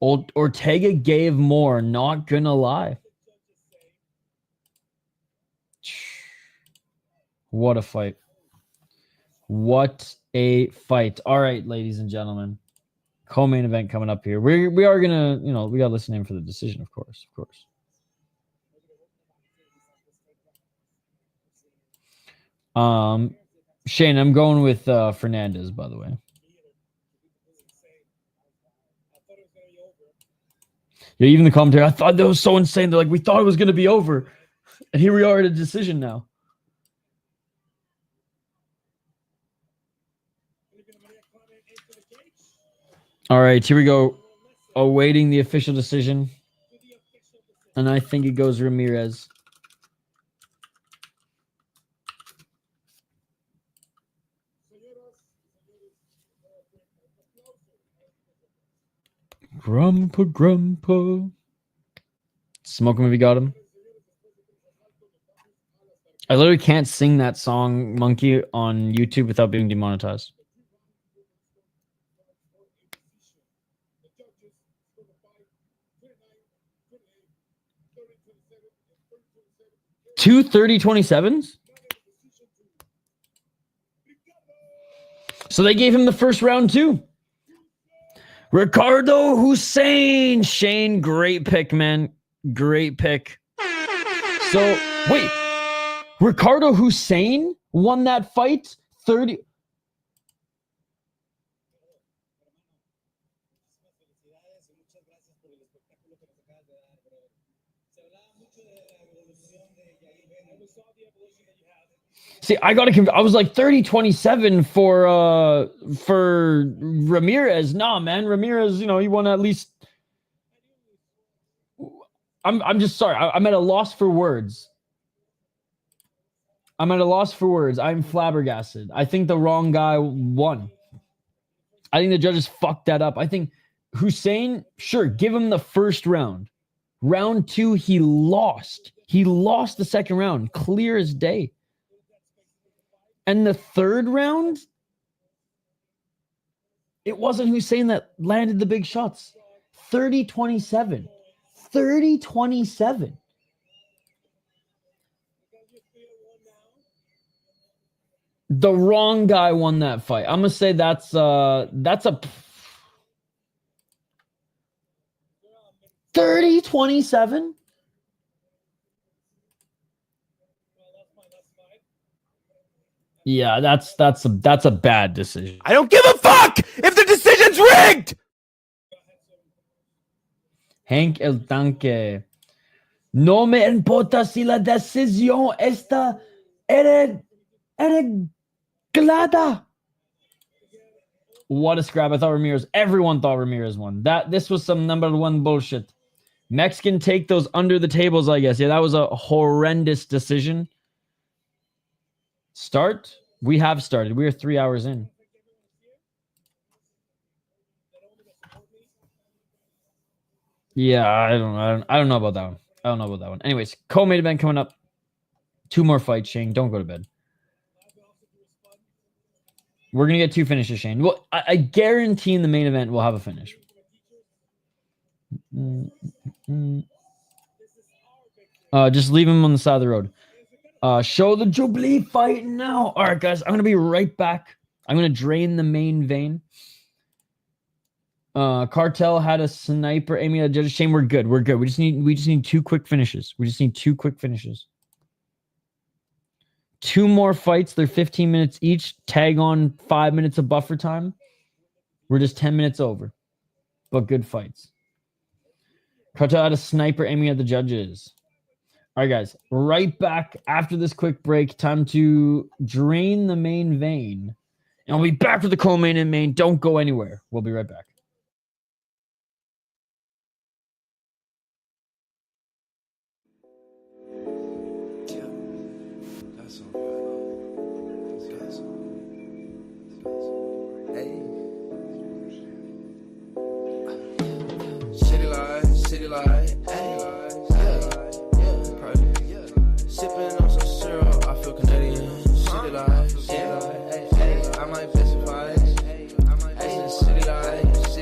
[SPEAKER 1] Ortega gave more, not gonna lie. What a fight. What a fight. All right, ladies and gentlemen. Co-main event coming up here. We are gonna, we gotta listen in for the decision, of course. Shane, I'm going with Fernández, by the way. Yeah, even the commentary, I thought that was so insane. They're like, we thought it was going to be over. And here we are at a decision now. All right, here we go. Awaiting the official decision. And I think it goes Ramírez. Grandpa. Smoke him if you got him. I literally can't sing that song, Monkey, on YouTube without being demonetized. Two 30-27s? So they gave him the first round too. Ricardo Hussein. Shane, great pick, man. Great pick. So, wait. Ricardo Hussein won that fight 30. See, I was like 30-27 for Ramírez. Nah, man, Ramírez, he won at least. I'm just sorry. I'm at a loss for words. I'm flabbergasted. I think the wrong guy won. I think the judges fucked that up. I think Hussein, sure, give him the first round. Round 2, he lost. He lost the second round, clear as day. And the third round, it wasn't Hussein that landed the big shots. 30-27. 30-27. The wrong guy won that fight. I'm gonna say that's a 30-27. Yeah, that's a bad decision.
[SPEAKER 6] I don't give a fuck if the decision's rigged.
[SPEAKER 1] Hank El Tanque. No me importa si la decisión está arreglada. What a scrap. I thought everyone thought Ramírez won. This was some number one bullshit. Mexican take those under the tables, I guess. Yeah, that was a horrendous decision. Start? We have started. We are 3 hours in. Yeah, I don't know about that one. I don't know about that one. Anyways, co-main event coming up. 2 more fights, Shane. Don't go to bed. We're gonna get 2 finishes, Shane. Well, I guarantee in the main event we'll have a finish. Just leave him on the side of the road. Show the Jubilee fight now. All right, guys, I'm going to be right back. I'm going to drain the main vein. Cartel had a sniper aiming at the judges. Shame, we're good. We're good. We just need 2 quick finishes. 2 more fights. They're 15 minutes each. Tag on 5 minutes of buffer time. We're just 10 minutes over. But good fights. Cartel had a sniper aiming at the judges. All right, guys, right back after this quick break. Time to drain the main vein And I'll be back with the co-main and main. Don't go anywhere. We'll be right back.
[SPEAKER 5] City light, sipping on some syrup, I feel Canadian. City light, I might specify. City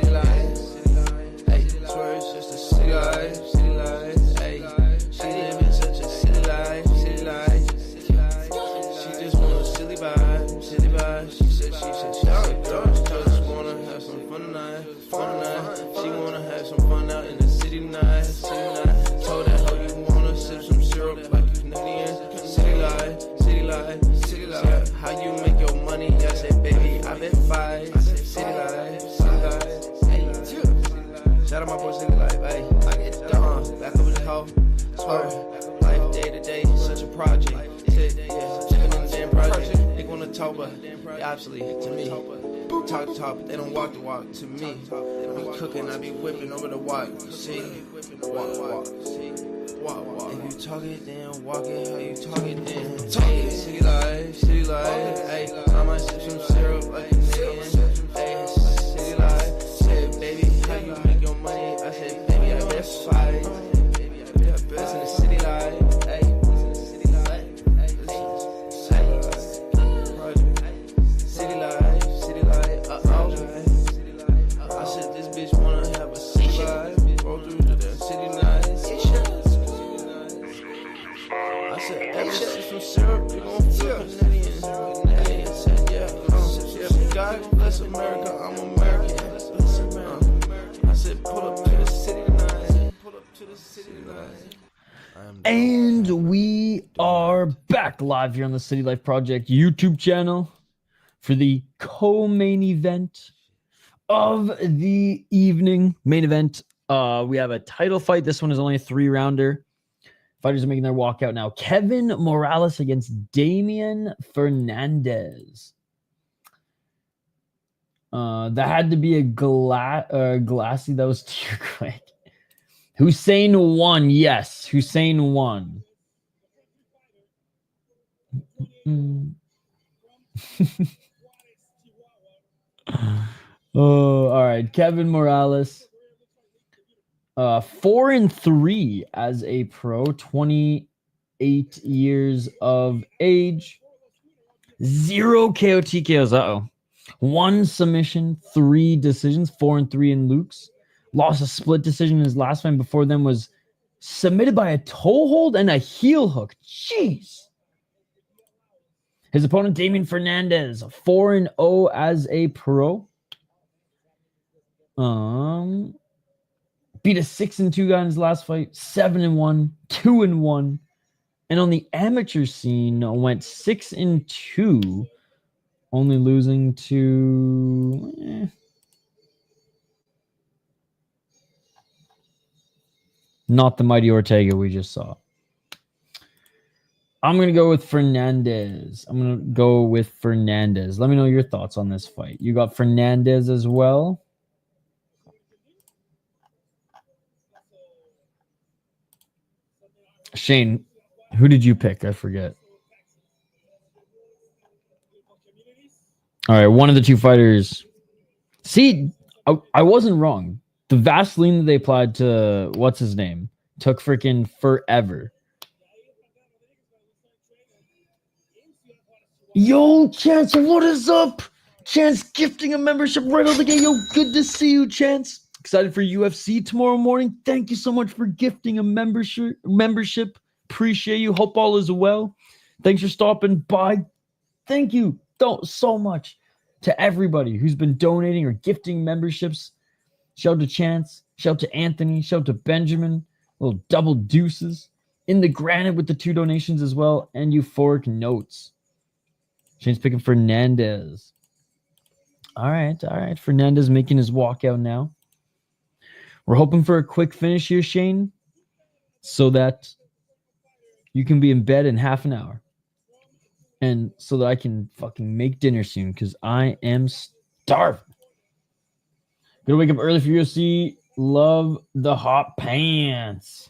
[SPEAKER 5] light, swear it's just a city light, she live in such a city life. She just want a silly vibe. She said, she just wanna have some fun tonight. She wanna have some fun out in the city tonight. Told that hoe you wanna sip some syrup like you Canadian. City light. How you make your money? I said, baby, I've been fight. City light. Shout out my boy City Life, ayy. I get done, back up in the hoe. Swear, life day to day, such a project. Chicken in the damn project. They wanna talk, but they obviously to me. Talk, but they don't walk the walk to me. I be cooking, I be whipping over the walk. See, walk. If you talk it, then walk it. How you talk it, then talk it. City life, ayy. I might sip some syrup like a Canadian. Ayy, city life. Said, baby, how you make your money? I said, baby, I best fight. Best in the city life, ayy. City life, I said, this bitch wanna have a city life. Roll through to the city night. I said, every sip some syrup, you gon' feel Canadian. Said, yeah, God bless America, I'm American. I said, pull up to the city tonight.
[SPEAKER 1] And we are back live here on the City Life Project YouTube channel for the co-main event of the evening. Main event. We have a title fight. This one is only a 3-rounder. Fighters are making their walkout now. Kevin Morales against Damián Fernández. That had to be a glassy. That was too quick. Hussein won. Yes, Hussein won. Oh, all right. Kevin Morales. 4-3 as a pro, 28 years of age. 0 KO TKOs. Uh-oh. 1 submission, 3 decisions, 4-3 in Lux. Lost a split decision in his last fight. Before them was submitted by a toe hold and a heel hook. Jeez. His opponent, Damián Fernández, 4-0 as a pro. Beat a 6-2 guy in his last fight, 7-1, 2-1. And on the amateur scene, went 6-2, only losing to not the mighty Ortega we just saw. I'm going to go with Fernández. Let me know your thoughts on this fight. You got Fernández as well. Shane, who did you pick? I forget. All right, one of the two fighters. See, I wasn't wrong. The Vaseline that they applied to what's his name took freaking forever. Yo, Chance, what is up? Chance gifting a membership right out of the gate. Yo, good to see you, Chance. Excited for UFC tomorrow morning. Thank you so much for gifting a membership. Appreciate you. Hope all is well. Thanks for stopping by. Thank you so much to everybody who's been donating or gifting memberships. Shout out to Chance. Shout out to Anthony. Shout out to Benjamin. Little double deuces. In the granite with the 2 donations as well. And euphoric notes. Shane's picking Fernández. All right. Fernández making his walkout now. We're hoping for a quick finish here, Shane, so that you can be in bed in half an hour. And so that I can fucking make dinner soon because I am starving. Gonna wake up early for UFC. Love the hot pants.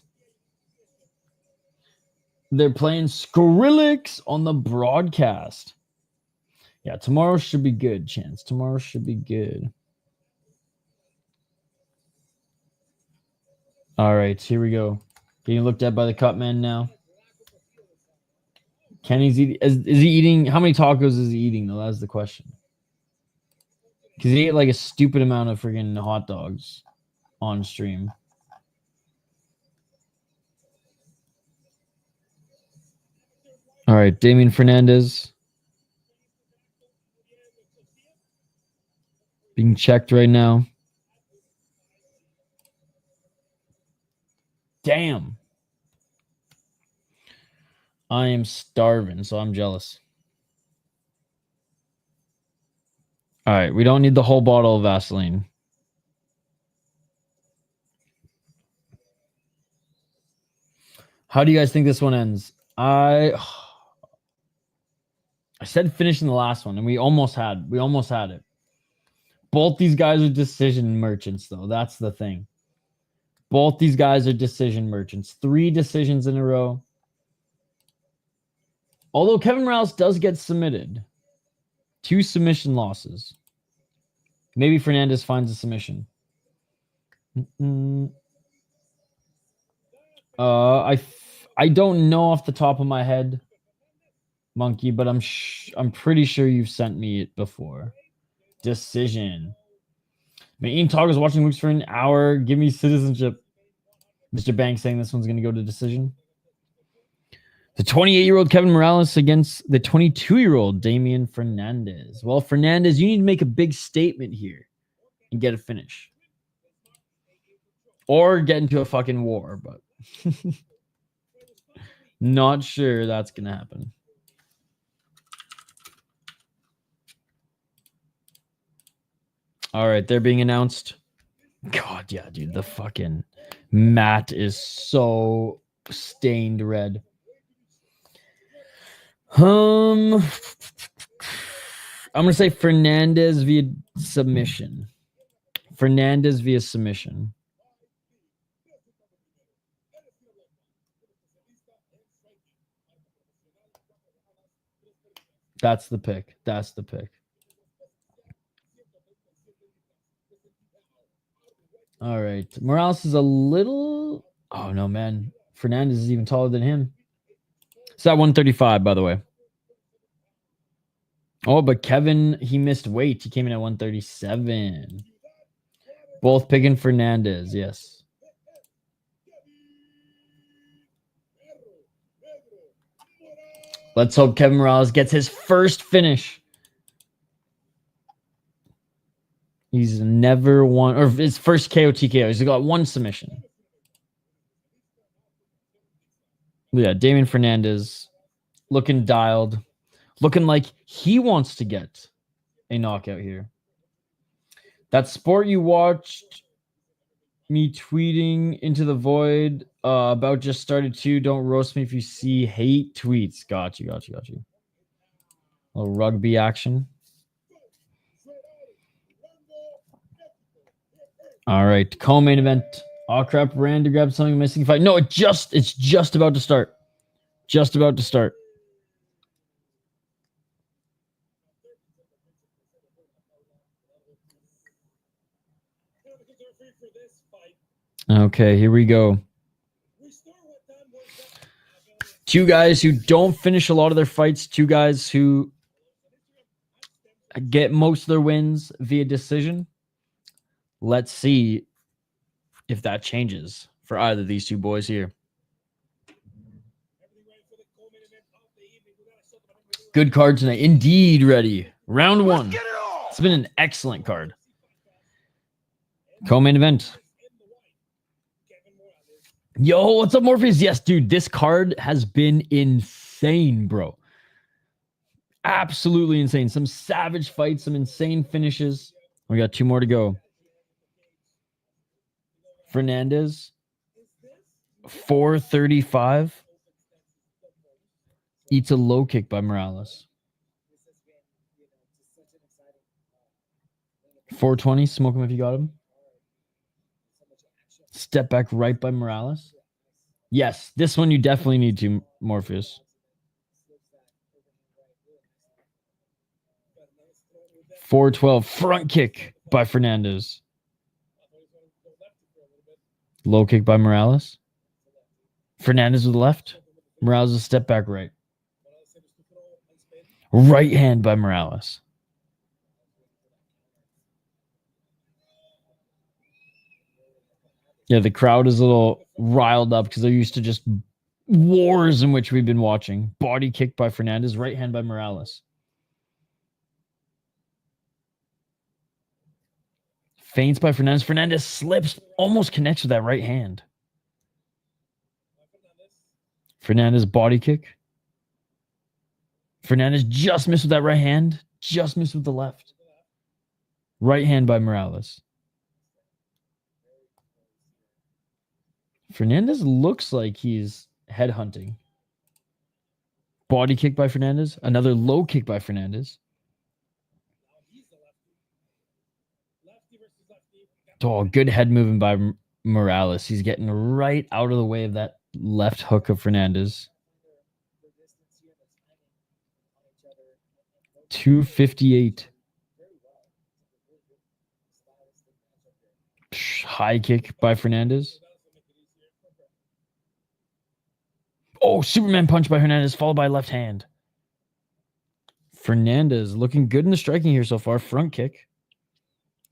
[SPEAKER 1] They're playing Skrillex on the broadcast. Yeah, tomorrow should be good, Chance. Tomorrow should be good. All right, here we go. Getting looked at by the cut man now. Kenny's eating. Is he eating? How many tacos is he eating, though? That's the question. Because he ate like a stupid amount of friggin' hot dogs on stream. All right, Damián Fernández being checked right now. Damn. I am starving, so I'm jealous. All right, we don't need the whole bottle of Vaseline. How do you guys think this one ends? I said finish in the last one, and we almost had it. Both these guys are decision merchants, though. That's the thing. Both these guys are decision merchants. 3 decisions in a row. Although Kevin Morales does get submitted. 2 submission losses. Maybe Fernández finds a submission. I don't know off the top of my head, Monkey, but I'm pretty sure you've sent me it before. Decision. Been eating tacos, watching movies for an hour. Give me citizenship. Mr. Banks saying this one's going to go to decision. The 28-year-old Kevin Morales against the 22-year-old Damián Fernández. Well, Fernández, you need to make a big statement here and get a finish. Or get into a fucking war, but not sure that's going to happen. All right, they're being announced. God, yeah, dude, the fucking mat is so stained red. I'm gonna say Fernández via submission. Fernández via submission. That's the pick. That's the pick. All right. Morales is a little... Oh, no, man. Fernández is even taller than him. It's at 135, by the way. Oh, but Kevin, he missed weight. He came in at 137. Both picking Fernández, yes. Let's hope Kevin Morales gets his first finish. He's never won, or his first KO TKO. He's got 1 submission. Yeah, Damián Fernández looking dialed, looking like he wants to get a knockout here. That sport you watched me tweeting into the void about just started too. Don't roast me if you see hate tweets. Got you. A little rugby action. All right, co-main event. Oh crap! Ran to grab something missing fight. No, it's just about to start. Just about to start. Okay, here we go. 2 guys who don't finish a lot of their fights. 2 guys who get most of their wins via decision. Let's see if that changes for either of these 2 boys here. Good card tonight. Indeed, ready. Round 1. It's been an excellent card. Co-main event. Yo, what's up, Morpheus? Yes, dude, this card has been insane, bro. Absolutely insane. Some savage fights, some insane finishes. We got 2 more to go. Fernández, 435. Eats a low kick by Morales. 420, smoke him if you got him. Step back right by Morales. Yes, this one you definitely need to, Morpheus. 412, front kick by Fernández. Low kick by Morales. Fernández with the left. Morales a step back right. Right hand by Morales. Yeah, the crowd is a little riled up because they're used to just wars in which we've been watching. Body kick by Fernández, right hand by Morales. Feints by Fernández. Fernández slips, almost connects with that right hand. Fernández body kick. Fernández just missed with that right hand. Just missed with the left. Right hand by Morales. Fernández looks like he's headhunting. Body kick by Fernández. Another low kick by Fernández. Oh, good head movement by Morales. He's getting right out of the way of that left hook of Fernández. 258. High kick by Fernández. Oh, Superman punch by Fernández, followed by left hand. Fernández looking good in the striking here so far. Front kick.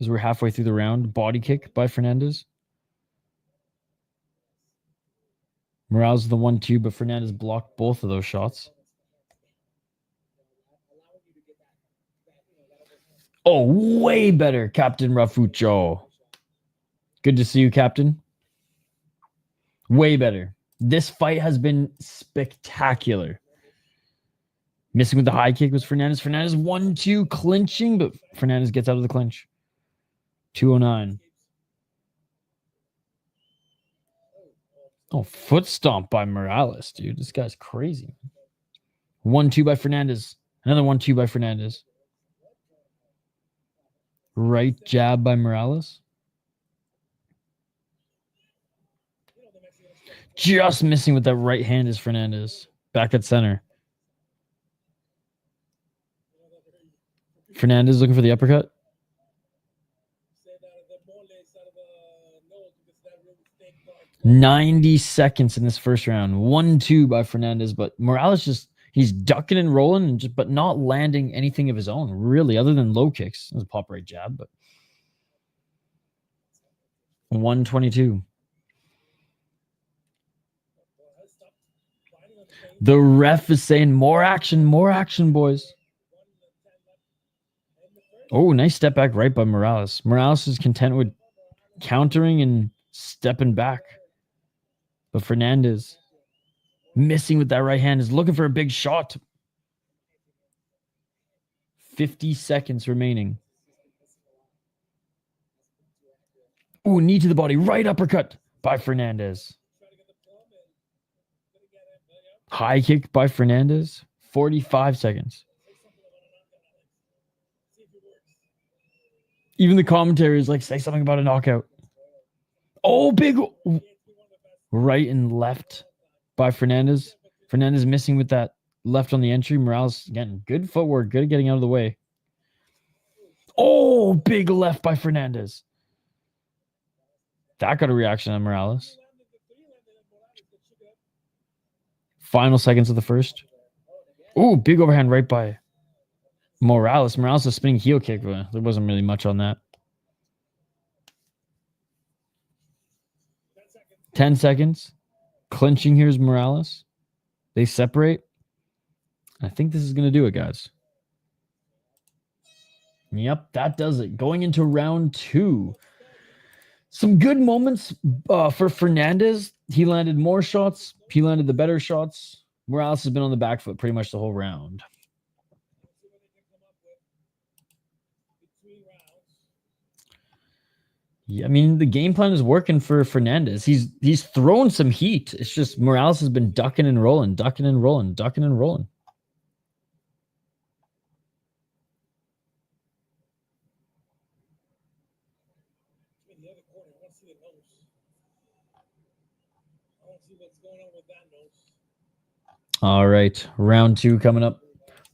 [SPEAKER 1] As we're halfway through the round. Body kick by Fernández. Morales the 1-2, but Fernández blocked both of those shots. Oh, way better, Captain Rafucho. Good to see you, Captain. Way better. This fight has been spectacular. Missing with the high kick was Fernández. Fernández 1-2 clinching, but Fernández gets out of the clinch. 209. Oh, foot stomp by Morales, dude. This guy's crazy. 1-2 by Fernández. Another 1-2 by Fernández. Right jab by Morales. Just missing with that right hand is Fernández. Back at center. Fernández looking for the uppercut. 90 seconds in this first round. 1-2 by Fernández, but Morales just, he's ducking and rolling, and just, but not landing anything of his own, really, other than low kicks. It was a pop right jab, but 122. The ref is saying more action, boys. Oh, nice step back right by Morales. Morales is content with countering and stepping back. But Fernández, missing with that right hand, is looking for a big shot. 50 seconds remaining. Ooh, knee to the body. Right uppercut by Fernández. High kick by Fernández. 45 seconds. Even the commentary is like, say something about a knockout. Oh, big right and left by Fernández. Fernández missing with that left on the entry. Morales getting good footwork, good at getting out of the way. Oh, big left by Fernández. That got a reaction on Morales. Final seconds of the first. Ooh, big overhand right by Morales. Morales a spinning heel kick, but there wasn't really much on that. 10 seconds. Clinching here is Morales. They separate. I think this is going to do it, guys. Yep, that does it. Going into round 2. Some good moments for Fernández. He landed more shots. He landed the better shots. Morales has been on the back foot pretty much the whole round. Yeah, I mean, the game plan is working for Fernández. He's thrown some heat. It's just Morales has been ducking and rolling, ducking and rolling, ducking and rolling. All right, round 2 coming up.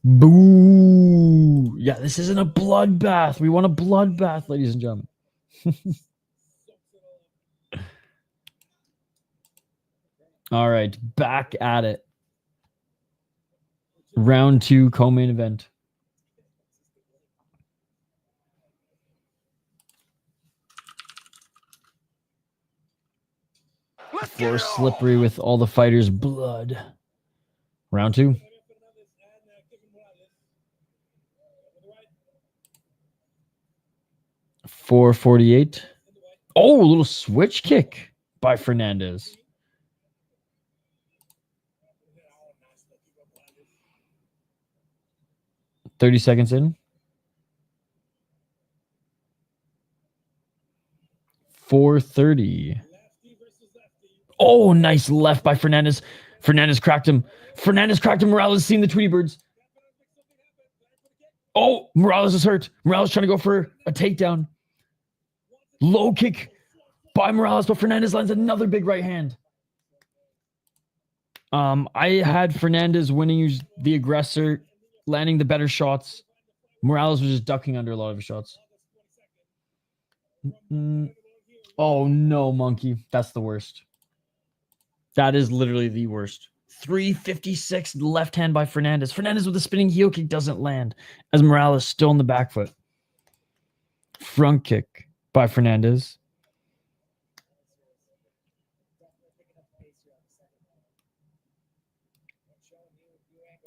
[SPEAKER 1] Boo! Yeah, this isn't a bloodbath. We want a bloodbath, ladies and gentlemen. All right, back at it. Round 2 co-main event. Floor slippery with all the fighters' blood. Round 2. .448. Oh, a little switch kick by Fernández. .30 seconds in. 4:30. Oh, nice left by Fernández. Fernández cracked him. Fernández cracked him. Morales seen the Tweety Birds. Oh, Morales is hurt. Morales trying to go for a takedown. Low kick by Morales, but Fernández lands another big right hand. I had Fernández winning, the aggressor, landing the better shots. Morales was just ducking under a lot of his shots. Oh, no, monkey. That's the worst. That is literally the worst. 356 left hand by Fernández. Fernández with a spinning heel kick doesn't land as Morales still in the back foot. Front kick by Fernández.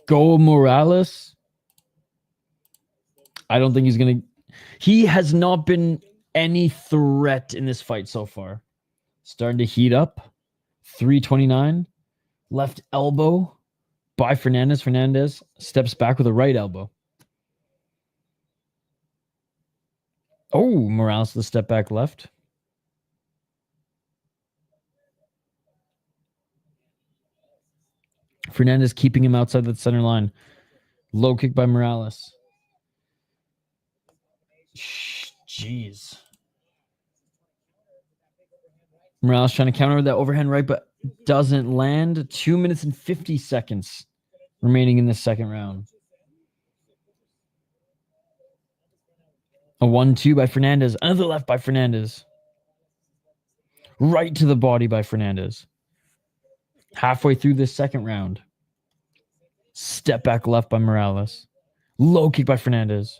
[SPEAKER 1] Go Morales. I don't think he's going to... He has not been any threat in this fight so far. Starting to heat up. 329. Left elbow by Fernández. Fernández steps back with a right elbow. Oh, Morales with a step back left. Fernández keeping him outside the center line. Low kick by Morales. Jeez. Morales trying to counter with that overhand right, but doesn't land. 2 minutes and 50 seconds remaining in the second round. A 1-2 by Fernández. Another left by Fernández. Right to the body by Fernández. Halfway through this second round. Step back left by Morales. Low kick by Fernández.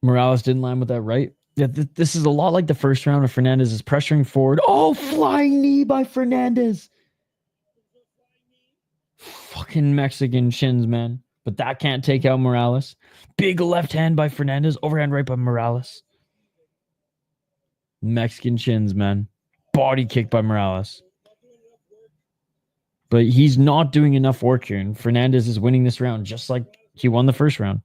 [SPEAKER 1] Morales didn't land with that right. Yeah, this is a lot like the first round of Fernández is pressuring forward. Oh, flying knee by Fernández. Fucking Mexican shins, man. But that can't take out Morales. Big left hand by Fernández. Overhand right by Morales. Mexican shins, man. Body kick by Morales. But he's not doing enough work here. And Fernández is winning this round just like he won the first round.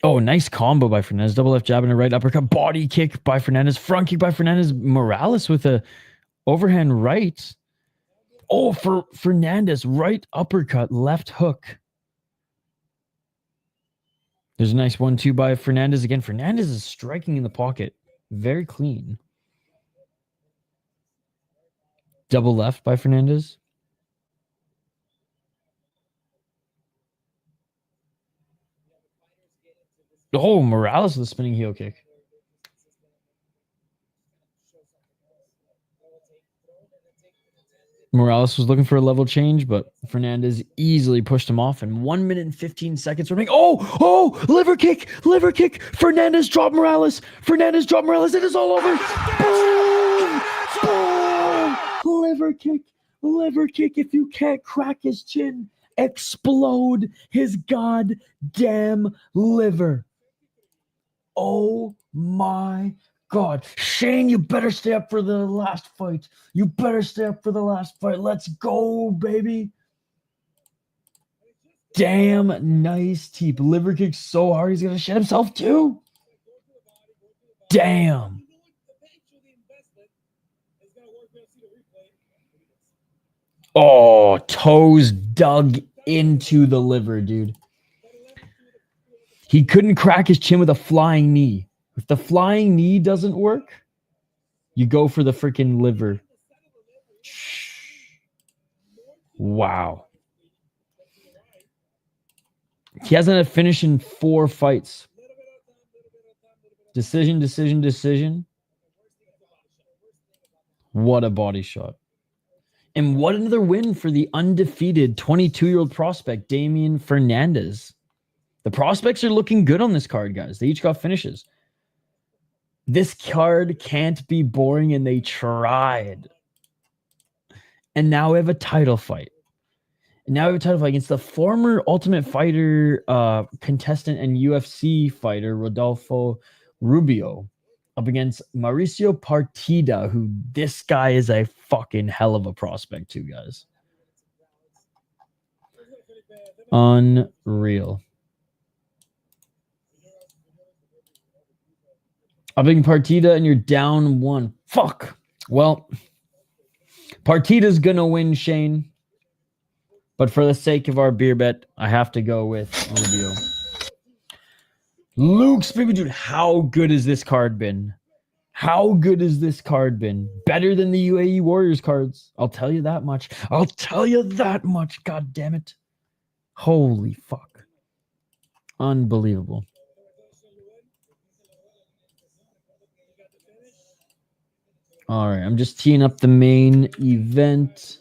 [SPEAKER 1] Oh, nice combo by Fernández. Double left jab and a right uppercut. Body kick by Fernández. Front kick by Fernández. Morales with a overhand right. Oh, for Fernández. Right uppercut. Left hook. There's a nice 1-2 by Fernández. Again, Fernández is striking in the pocket. Very clean. Double left by Fernández. Oh, Morales with a spinning heel kick. Morales was looking for a level change, but Fernández easily pushed him off in 1 minute and 15 seconds remaining. Oh, liver kick. Fernández dropped Morales. It is all over. Boom. Liver kick. If you can't crack his chin, explode his goddamn liver. Oh my God. Shane, you better stay up for the last fight. Let's go, baby. Damn, nice teep. Liver kick so hard he's gonna shit himself too. Damn. Oh, toes dug into the liver, dude. He couldn't crack his chin with a flying knee. If the flying knee doesn't work, you go for the freaking liver. Wow. He hasn't had a finish in 4 fights. Decision, decision, decision. What a body shot. And what another win for the undefeated 22-year-old prospect, Damián Fernández. The prospects are looking good on this card, guys. They each got finishes. This card can't be boring, and they tried. And now we have a title fight. And now we have a title fight against the former Ultimate Fighter contestant and UFC fighter, Rodolfo Rubio, up against Mauricio Partida, who this guy is a fucking hell of a prospect too, guys. Unreal. Up against Partida and you're down 1. Fuck. Well, Partida's gonna win, Shane. But for the sake of our beer bet, I have to go with Rubio. Luke's baby dude, how good has this card been? How good has this card been? Better than the UAE Warriors cards. I'll tell you that much. I'll tell you that much. God damn it. Holy fuck. Unbelievable. All right, I'm just teeing up the main event.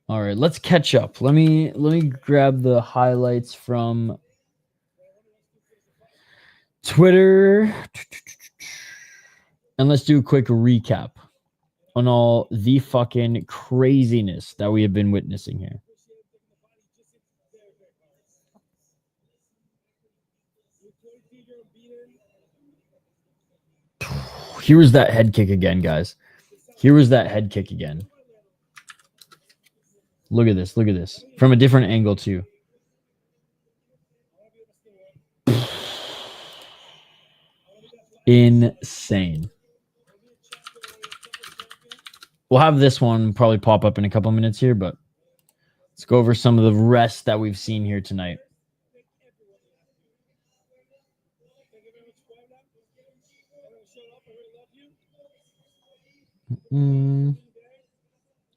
[SPEAKER 1] All right, let's catch up. Let me grab the highlights from Twitter. And let's do a quick recap on all the fucking craziness that we have been witnessing here. Here was that head kick again, guys. Here was that head kick again. Look at this. Look at this. From a different angle, too. Insane. We'll have this one probably pop up in a couple minutes here, but let's go over some of the rest that we've seen here tonight.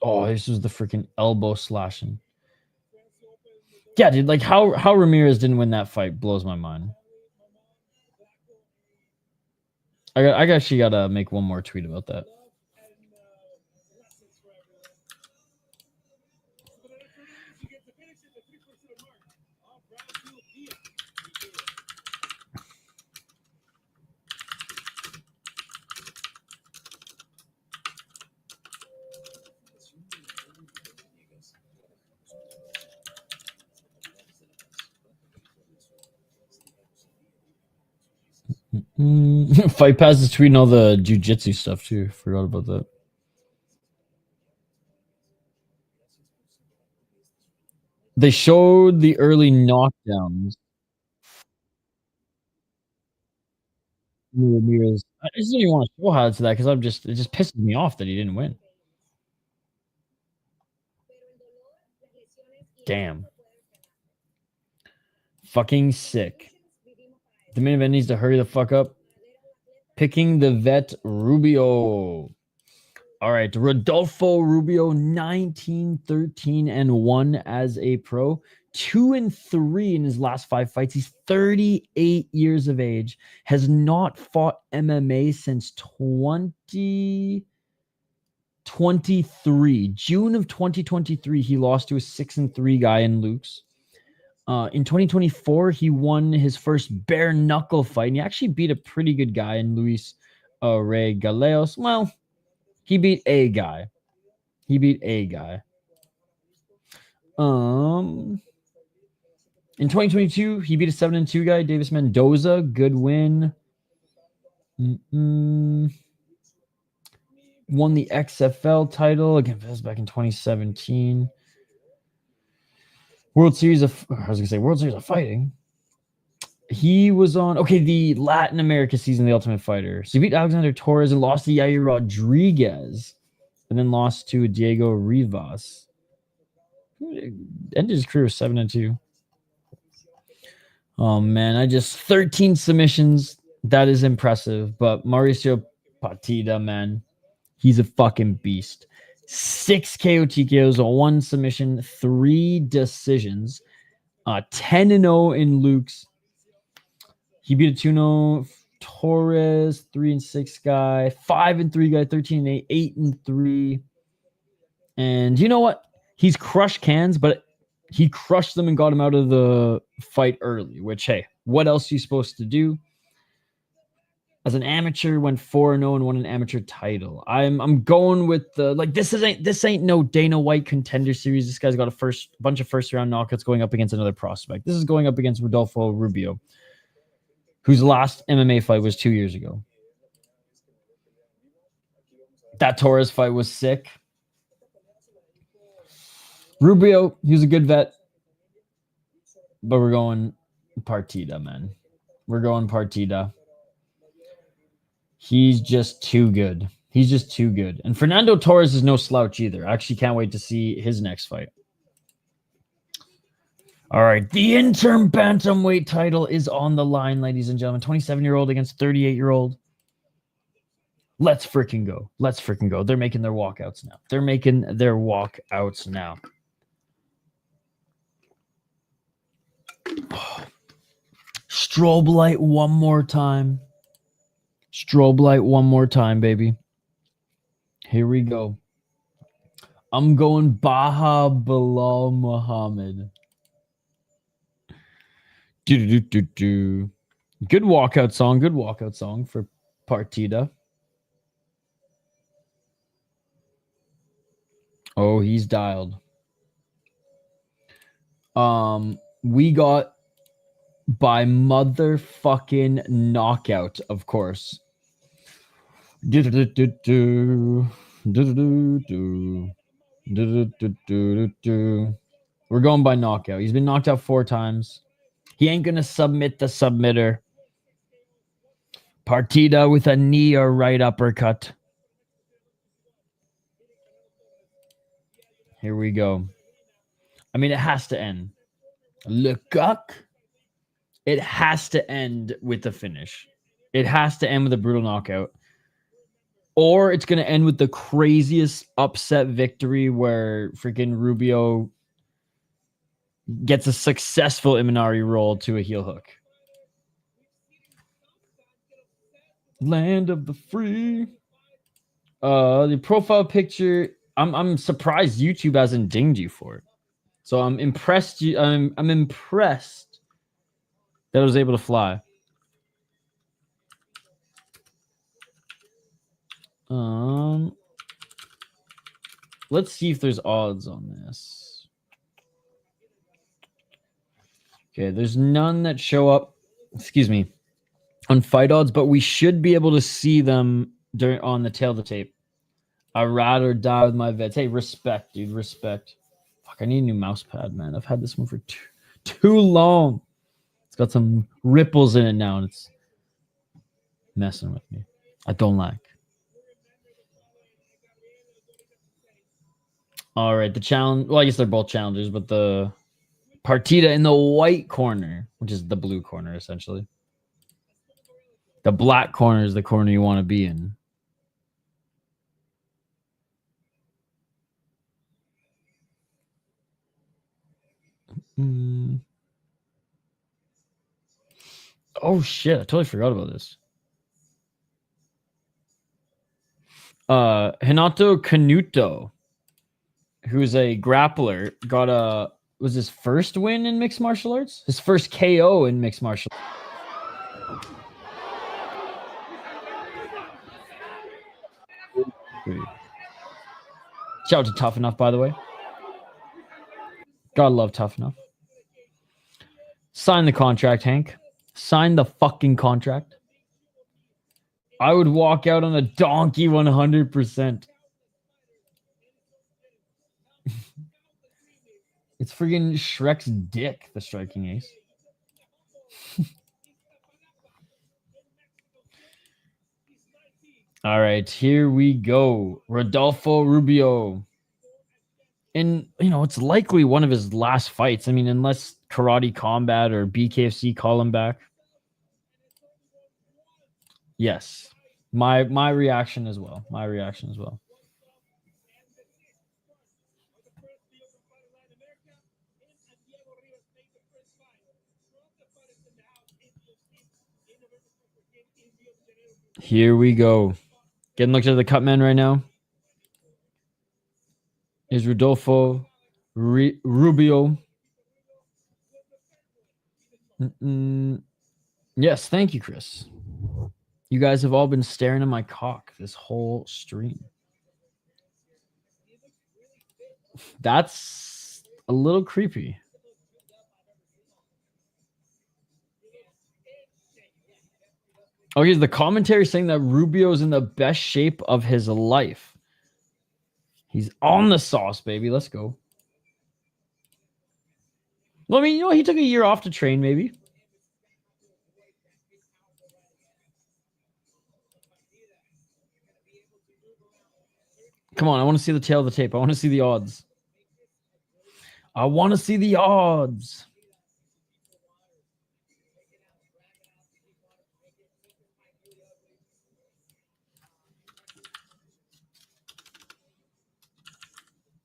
[SPEAKER 1] Oh, this was the freaking elbow slashing. Yeah, dude, like how Ramírez didn't win that fight blows my mind. I actually gotta make one more tweet about that. Fight Pass is tweeting all the jiu-jitsu stuff too. Forgot about that. They showed the early knockdowns. Ramirez. I just don't even want to show highlights of that because it just pisses me off that he didn't win. Damn. Fucking sick. The main event needs to hurry the fuck up. Picking the vet Rubio. All right, Rodolfo Rubio, 19-13-1 as a pro, 2-3 in his last 5 fights. He's 38 years of age, has not fought MMA since 2023. June of 2023, he lost to a 6-3 guy in Lux. In 2024, he won his first bare knuckle fight, and he actually beat a pretty good guy in Luis Rey Galeos. Well, he beat a guy. He beat a guy. In 2022, he beat a 7-2 guy, Davis Mendoza. Good win. won the XFL title again. That was back in 2017. World Series of Fighting. He was on the Latin America season of the Ultimate Fighter. So he beat Alexander Torres and lost to Yahir Rodriguez, and then lost to Diego Rivas. Ended his career 7-2. Oh man, 13 submissions. That is impressive. But Mauricio Partida, man, he's a fucking beast. 6 KO TKOs, 1 submission, 3 decisions, 10-0 in Lux. He beat a 2-0 Torres, 3-6 guy, 5-3 guy, 13-8, 8-3. And you know what? He's crushed cans, but he crushed them and got him out of the fight early, which, hey, what else are you supposed to do? As an amateur, went 4-0 and won an amateur title. I'm going with the this ain't no Dana White Contender Series. This guy's got a bunch of first round knockouts going up against another prospect. This is going up against Rodolfo Rubio, whose last MMA fight was 2 years ago. That Torres fight was sick. Rubio, he was a good vet. But we're going Partida, man. We're going Partida. He's just too good. He's just too good. And Fernando Torres is no slouch either. I actually can't wait to see his next fight. All right. The interim bantamweight title is on the line, ladies and gentlemen. 27-year-old against 38-year-old. Let's freaking go. Let's freaking go. They're making their walkouts now. They're making their walkouts now. Strobe light one more time. Strobe light one more time, baby. Here we go. I'm going Baha Bilal Muhammad. Good walkout song. Good walkout song for Partida. Oh, he's dialed. We got by motherfucking knockout, of course. We're going by knockout. He's been knocked out 4 times. He ain't gonna submit the submitter. Partida with a knee or right uppercut. Here we go. I mean, it has to end. Lecoq. It has to end with the finish. It has to end with a brutal knockout. Or it's going to end with the craziest upset victory where freaking Rubio gets a successful Imanari roll to a heel hook. Land of the free. The profile picture, I'm surprised YouTube hasn't dinged you for it. So I'm impressed. I'm impressed that I was able to fly. Let's see if there's odds on this. Okay, there's none that show up, on fight odds, but we should be able to see them on the tail of the tape. I ride or die with my vets. Hey, respect, dude, respect. Fuck, I need a new mouse pad, man. I've had this one for too long. It's got some ripples in it now, and it's messing with me. I don't like. All right, the challenge. Well, I guess they're both challengers, but the Partida in the white corner, which is the blue corner, essentially. The black corner is the corner you want to be in. Oh shit, I totally forgot about this. Renato Canuto, who's a grappler, was his first win in mixed martial arts? His first KO in mixed martial arts. Shout out to Tough Enough, by the way. Gotta love Tough Enough. Sign the contract, Hank. Sign the fucking contract. I would walk out on a donkey 100%. It's friggin' Shrek's dick, the striking ace. All right, here we go. Rodolfo Rubio. And, you know, it's likely one of his last fights. I mean, unless Karate Combat or BKFC call him back. Yes. My reaction as well. My reaction as well. Here we go. Getting looked at the cut man right now is Rodolfo Rubio. Yes, thank you, Chris. You guys have all been staring at my cock this whole stream. That's a little creepy. Okay, the commentary saying that Rubio's in the best shape of his life. He's on the sauce, baby. Let's go. Well, I mean, you know, he took a year off to train, maybe. Come on, I want to see the tail of the tape. I want to see the odds. I want to see the odds.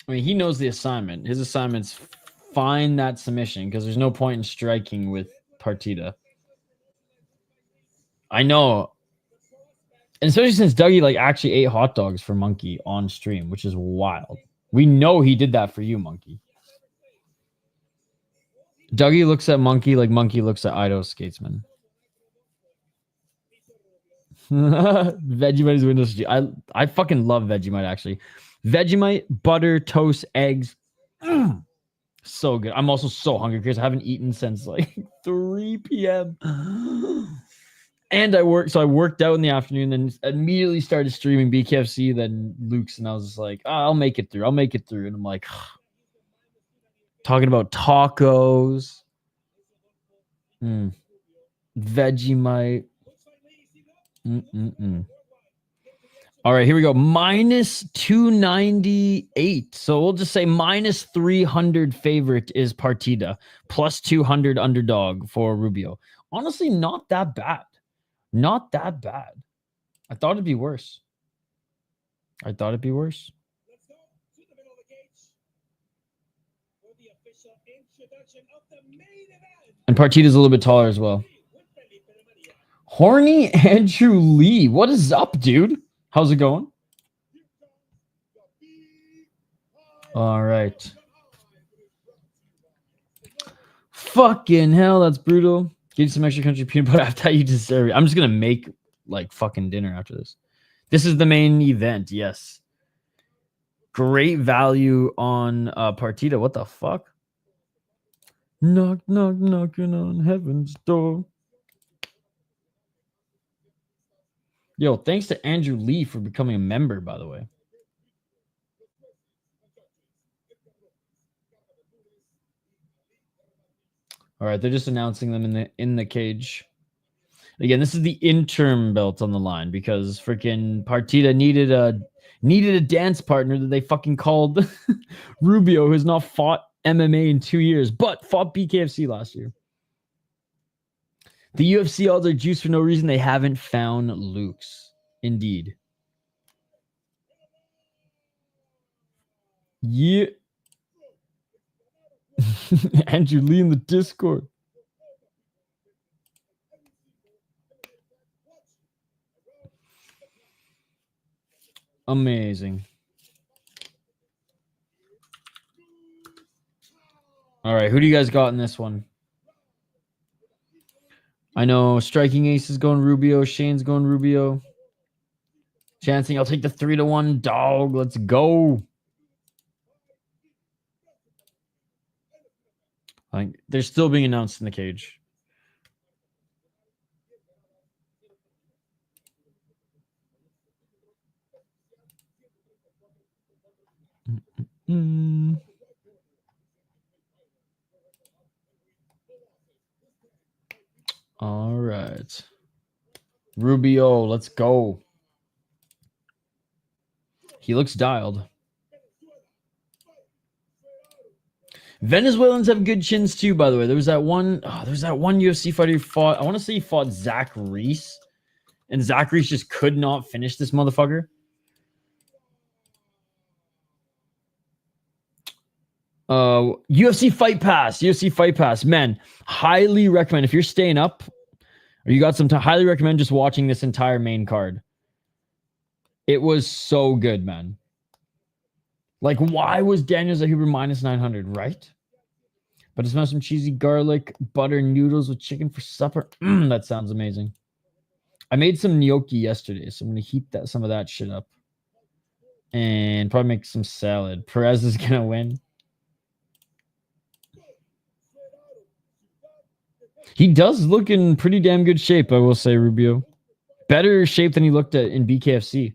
[SPEAKER 1] I mean, he knows the assignment. His assignment's find that submission because there's no point in striking with Partida. I know. And especially since Dougie like actually ate hot dogs for Monkey on stream, which is wild. We know he did that for you, Monkey. Dougie looks at Monkey like Monkey looks at Ido Skatesman. Vegemite is Windows. I fucking love Vegemite, actually. Vegemite, butter, toast, eggs. So good. I'm also so hungry because I haven't eaten since like 3 p.m. And I worked out in the afternoon, then immediately started streaming BKFC, then Luke's, and I was just like, I'll make it through. And I'm like, talking about tacos. Vegemite. All right, here we go. Minus 298. So we'll just say minus 300 favorite is Partida. Plus 200 underdog for Rubio. Honestly, not that bad. Not that bad. I thought it'd be worse. And Partida's a little bit taller as well. Horny Andrew Lee. What is up, dude? How's it going? All right. Fucking hell, that's brutal. Give you some extra country peanut butter after you deserve it. I'm just going to make like fucking dinner after this. This is the main event, yes. Great value on Partida. What the fuck? Knock, knock, knocking on heaven's door. Yo, thanks to Andrew Lee for becoming a member, by the way. All right, they're just announcing them in the cage. Again, this is the interim belt on the line because freaking Partida needed a dance partner that they fucking called Rubio, who's not fought MMA in 2 years, but fought BKFC last year. The UFC odds are juiced for no reason. They haven't found Luke's. Indeed. Yeah. Andrew Lee in the Discord. Amazing. All right, who do you guys got in this one? I know Striking Ace is going Rubio. Shane's going Rubio. Chancing, I'll take the 3-1 dog. Let's go. I think they're still being announced in the cage. All right. Rubio, let's go. He looks dialed. Venezuelans have good chins too, by the way. There was that one UFC fighter who fought. I want to say he fought Zach Reese. And Zach Reese just could not finish this motherfucker. UFC Fight Pass. UFC Fight Pass. Man, highly recommend. If you're staying up or you got some time, highly recommend just watching this entire main card. It was so good, man. Like, why was Daniel Zahir minus 900, right? But it's not some cheesy garlic butter noodles with chicken for supper. That sounds amazing. I made some gnocchi yesterday, so I'm going to heat some of that shit up. And probably make some salad. Perez is going to win. He does look in pretty damn good shape, I will say, Rubio. Better shape than he looked at in BKFC.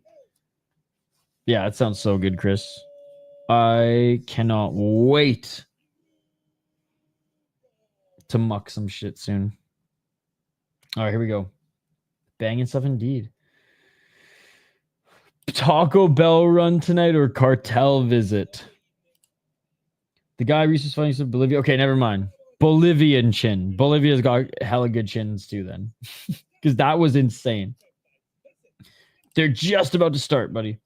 [SPEAKER 1] Yeah, that sounds so good, Chris. I cannot wait to muck some shit soon. All right, here we go. Banging stuff indeed. Taco Bell run tonight or cartel visit? The guy Reese fighting some Bolivia. Okay, never mind. Bolivian chin. Bolivia's got hella good chins too then. Because that was insane. They're just about to start, buddy.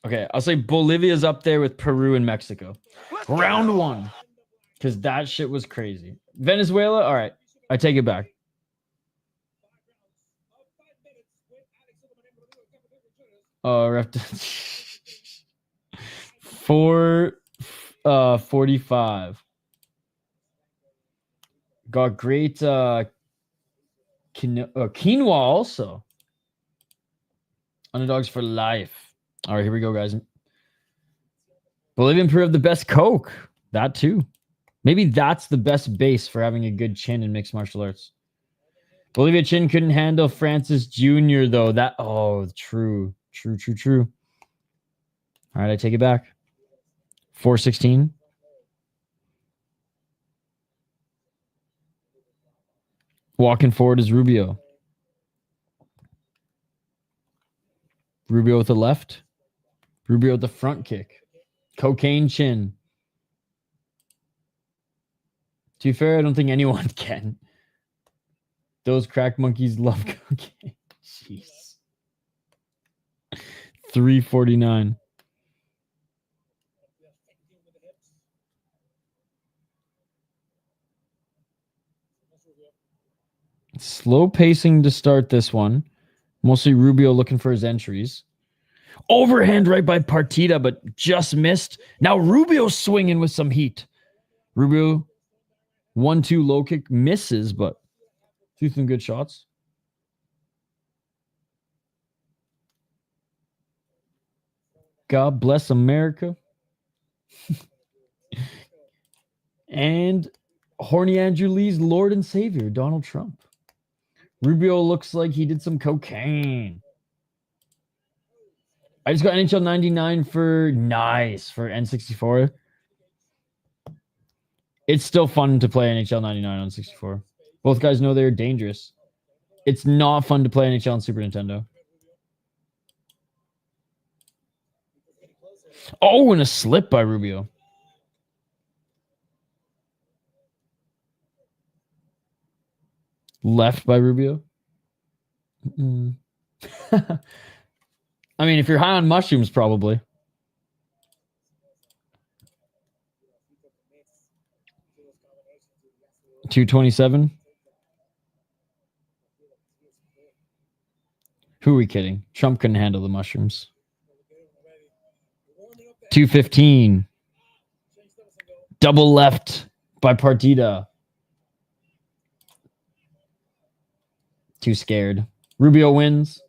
[SPEAKER 1] Okay, I'll say Bolivia's up there with Peru and Mexico. Round one. Because that shit was crazy. Venezuela? All right. I take it back. Ref 4:45. Got great quinoa also. Underdogs for life. All right, here we go, guys. Bolivian Peru have the best Coke. That too. Maybe that's the best base for having a good chin in mixed martial arts. Bolivia chin couldn't handle Francis Jr. though. True. All right, I take it back. 4:16. Walking forward is Rubio. Rubio with the left. Rubio with the front kick. Cocaine chin. To be fair, I don't think anyone can. Those crack monkeys love cocaine. Jeez. 3:49. Slow pacing to start this one. Mostly Rubio looking for his entries. Overhand right by Partida, but just missed. Now Rubio swinging with some heat. Rubio 1-2 low kick misses, but threw some good shots. God bless America. And horny Andrew Lee's Lord and Savior, Donald Trump. Rubio looks like he did some cocaine. I just got NHL 99 for N64. It's still fun to play NHL 99 on 64. Both guys know they're dangerous. It's not fun to play NHL on Super Nintendo. Oh, and a slip by Rubio. Left by Rubio. I mean, if you're high on mushrooms, probably. $227. Who are we kidding? Trump couldn't handle the mushrooms. $215. Double left by Partida. Too scared. Rubio wins.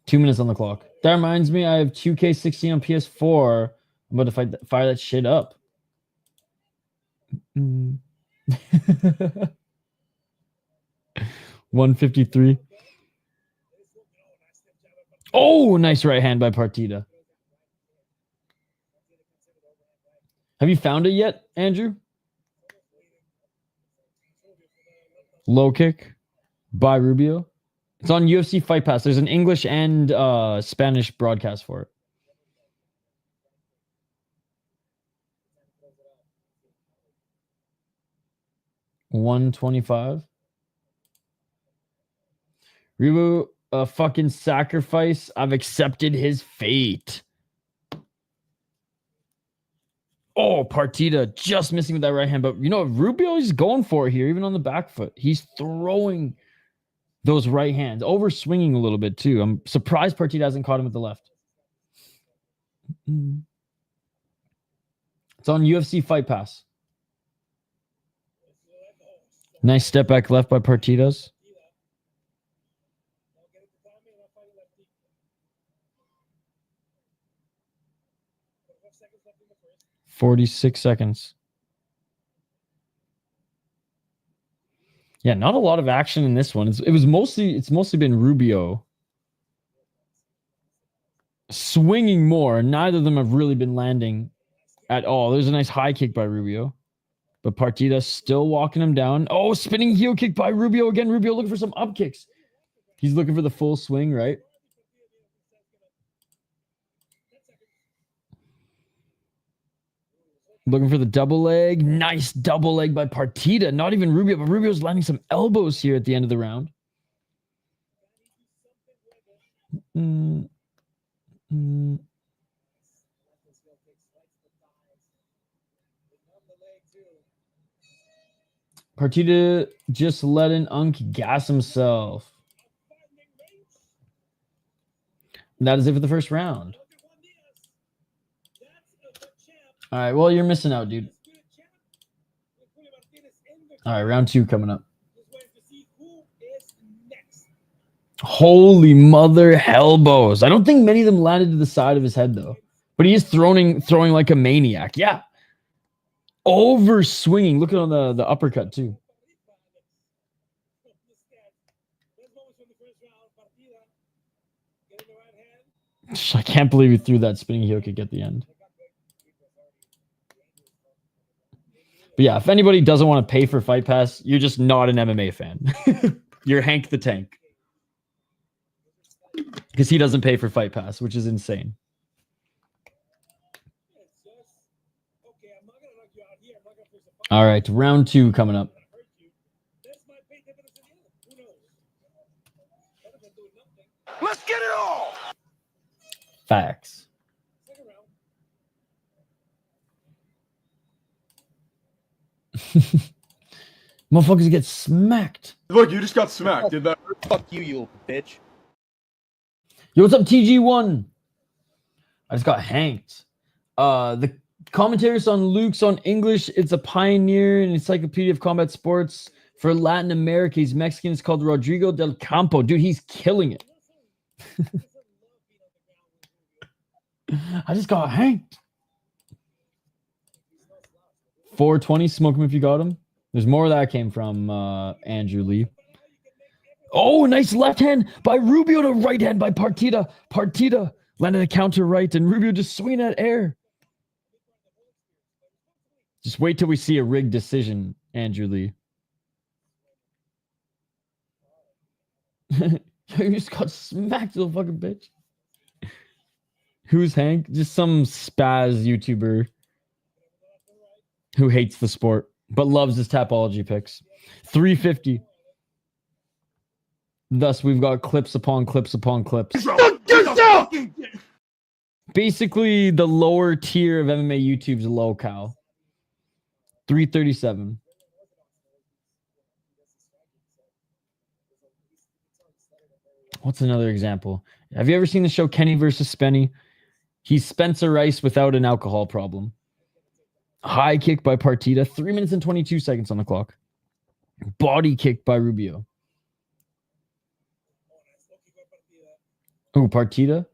[SPEAKER 1] 2 minutes on the clock. That reminds me, I have 2K16 on PS4. I'm about to fire that shit up. 153. Oh, nice right hand by Partida. Have you found it yet, Andrew? Low kick by Rubio. It's on UFC Fight Pass. There's an English and Spanish broadcast for it. $125. Rubio, a fucking sacrifice. I've accepted his fate. Oh, Partida just missing with that right hand. But you know, Rubio is going for it here, even on the back foot. He's throwing those right hands, over swinging a little bit too. I'm surprised Partida hasn't caught him with the left. It's on UFC Fight Pass. Nice step back left by Partidas. $46 seconds. Yeah, not a lot of action in this one. It's mostly been Rubio swinging more. Neither of them have really been landing at all. There's a nice high kick by Rubio, but Partida still walking him down. Oh, spinning heel kick by Rubio again. Rubio looking for some up kicks. He's looking for the full swing, right? Looking for the double leg. Nice double leg by Partida. Not even Rubio, but Rubio's landing some elbows here at the end of the round. Partida just letting Unk gas himself. And that is it for the first round. All right, well, you're missing out, dude. All right, round 2 coming up. Holy mother elbows. I don't think many of them landed to the side of his head, though. But he is throwing like a maniac. Yeah. Over swinging. Look at on the uppercut, too. I can't believe he threw that spinning heel kick at the end. But yeah, if anybody doesn't want to pay for Fight Pass, you're just not an MMA fan. You're Hank the Tank. Because he doesn't pay for Fight Pass, which is insane. All right, round 2 coming up.
[SPEAKER 6] Let's get it all.
[SPEAKER 1] Facts. Motherfuckers get smacked.
[SPEAKER 2] Look, you just got smacked. Did that hurt?
[SPEAKER 4] Fuck you, you bitch.
[SPEAKER 1] Yo, what's up, TG1? I just got hanked. The commentaries on Luke's on English. It's a pioneer and encyclopedia of combat sports for Latin America. He's Mexican. It's called Rodrigo del Campo. Dude, he's killing it. I just got hanked. 420, smoke him if you got him. There's more where that came from, Andrew Lee. Oh, nice left hand by Rubio to right hand by Partida. Partida landed a counter right, and Rubio just swinging at air. Just wait till we see a rigged decision, Andrew Lee. You just got smacked, little fucking bitch. Who's Hank? Just some spaz YouTuber who hates the sport, but loves his Tapology picks. 350. Thus, we've got clips upon clips upon clips. Basically, the lower tier of MMA YouTube's low cow. 337. What's another example? Have you ever seen the show Kenny versus Spenny? He's Spencer Rice without an alcohol problem. High kick by Partida. 3 minutes and 22 seconds on the clock. Body kick by Rubio. Oh, Partida?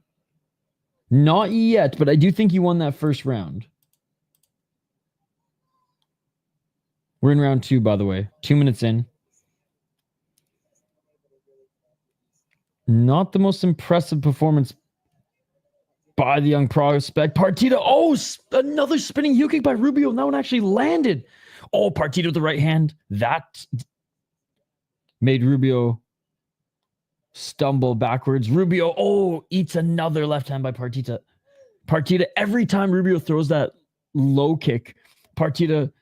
[SPEAKER 1] Not yet, but I do think he won that first round. We're in round 2, by the way. 2 minutes in. Not the most impressive performance by the young prospect. Partida. Oh, another spinning heel kick by Rubio. That one actually landed. Oh, Partida with the right hand. That made Rubio stumble backwards. Rubio, eats another left hand by Partida. Partida, every time Rubio throws that low kick, Partida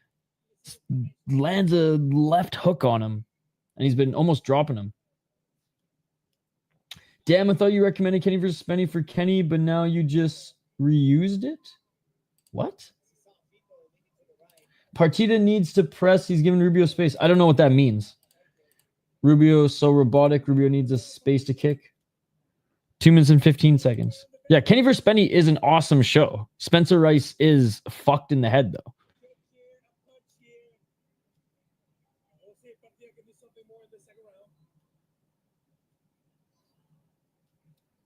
[SPEAKER 1] lands a left hook on him. And he's been almost dropping him. Damn, I thought you recommended Kenny versus Spenny for Kenny, but now you just reused it? What? Partida needs to press. He's giving Rubio space. I don't know what that means. Rubio is so robotic. Rubio needs a space to kick. 2 minutes and 15 seconds. Yeah, Kenny versus Spenny is an awesome show. Spencer Rice is fucked in the head, though.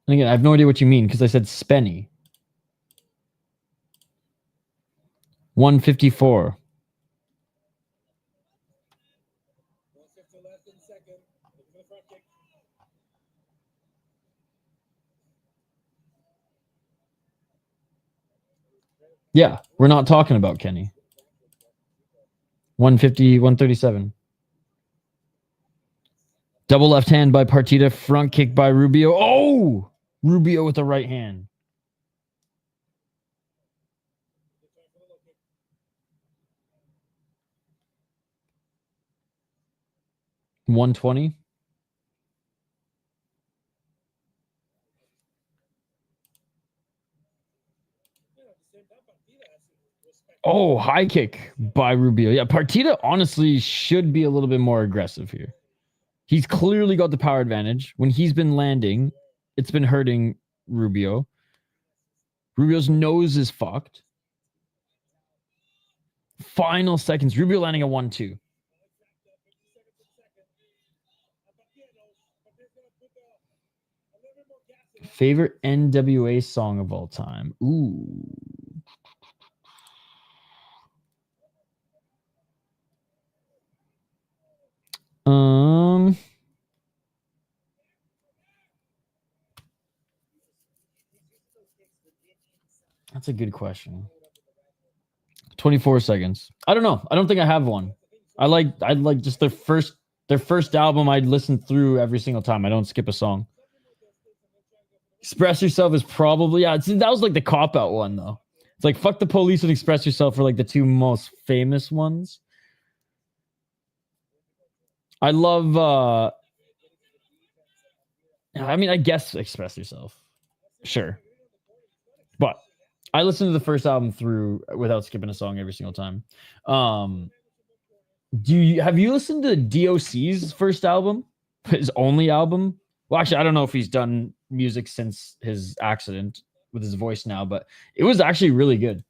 [SPEAKER 1] And again, I have no idea what you mean because I said Spenny. 154. Yeah, we're not talking about Kenny. 150, 137. Double left hand by Partida. Front kick by Rubio. Oh! Rubio with the right hand. $120. Oh, high kick by Rubio. Yeah, Partida honestly should be a little bit more aggressive here. He's clearly got the power advantage. When he's been landing, it's been hurting Rubio. Rubio's nose is fucked. Final seconds. Rubio landing a 1-2. Favorite NWA song of all time? Ooh. That's a good question. 24 seconds. I don't know. I don't think I have one. I like just their first album I'd listen through every single time. I don't skip a song. Express Yourself is probably, that was like the cop-out one though. It's like Fuck the Police and Express Yourself are like the two most famous ones. I love I mean, I guess Express Yourself. Sure. But I listened to the first album through without skipping a song every single time. Have you listened to DOC's first album? His only album? Well, actually, I don't know if he's done music since his accident with his voice now, but it was actually really good.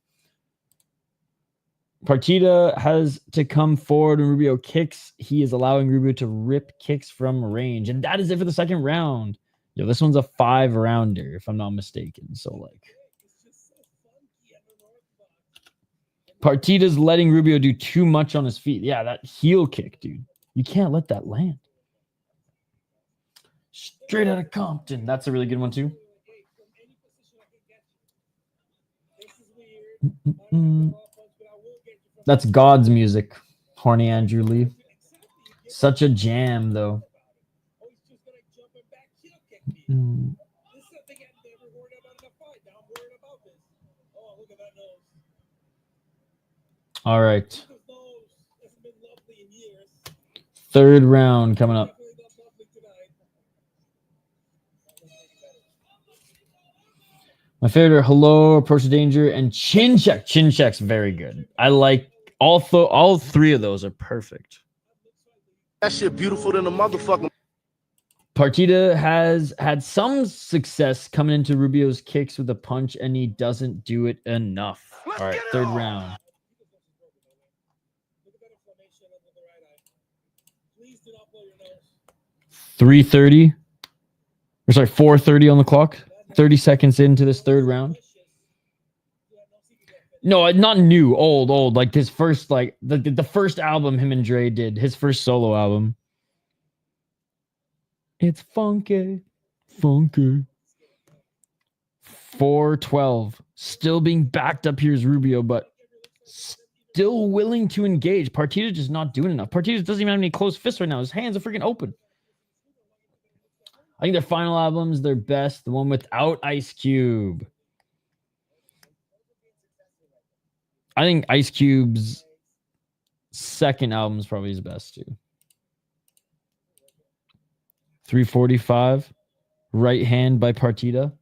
[SPEAKER 1] Partida has to come forward when Rubio kicks. He is allowing Rubio to rip kicks from range. And that is it for the second round. Yo, this one's a 5-rounder, if I'm not mistaken. So, like, Partida's letting Rubio do too much on his feet. Yeah, that heel kick, dude. You can't let that land. Straight out of Compton. That's a really good one, too. That's God's music. Horny Andrew Lee. Such a jam, though. All right. Third round coming up. My favorite are Hello, Approach the Danger, and Chin Check. Chin Check's very good. I like all three of those are perfect.
[SPEAKER 3] That shit beautiful than a motherfucker.
[SPEAKER 1] Partida has had some success coming into Rubio's kicks with a punch, and he doesn't do it enough. All right, third round. .330. Or sorry, 4:30 on the clock. 30 seconds into this third round. No, not new, old. Like his first, like the first album him and Dre did, his first solo album. It's funky. Funky. 4-12. Still being backed up here is Rubio, but still willing to engage. Partida just not doing enough. Partida doesn't even have any closed fists right now. His hands are freaking open. I think their final album's their best. The one without Ice Cube. I think Ice Cube's second album is probably his best too. 345. Right Hand by Partida.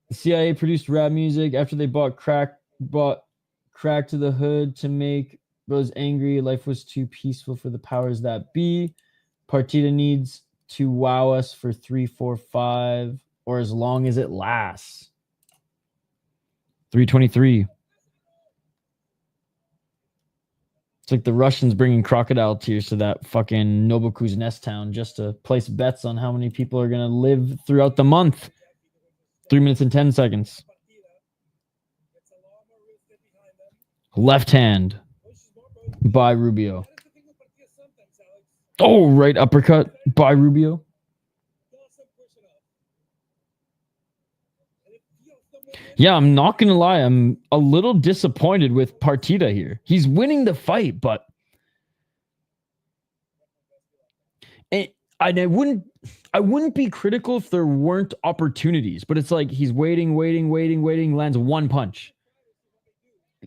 [SPEAKER 1] The CIA produced rap music after they bought crack to the hood to make bros angry. Life was too peaceful for the powers that be. Partida needs to wow us for 345 or as long as it lasts. 323. It's like the Russians bringing crocodile tears to that fucking Nobuku's Nest town just to place bets on how many people are going to live throughout the month. 3 minutes and 10 seconds. Left hand by Rubio. Oh, right uppercut by Rubio. Yeah, I'm not going to lie. I'm a little disappointed with Partida here. He's winning the fight, but I wouldn't be critical if there weren't opportunities, but it's like he's waiting, lands one punch.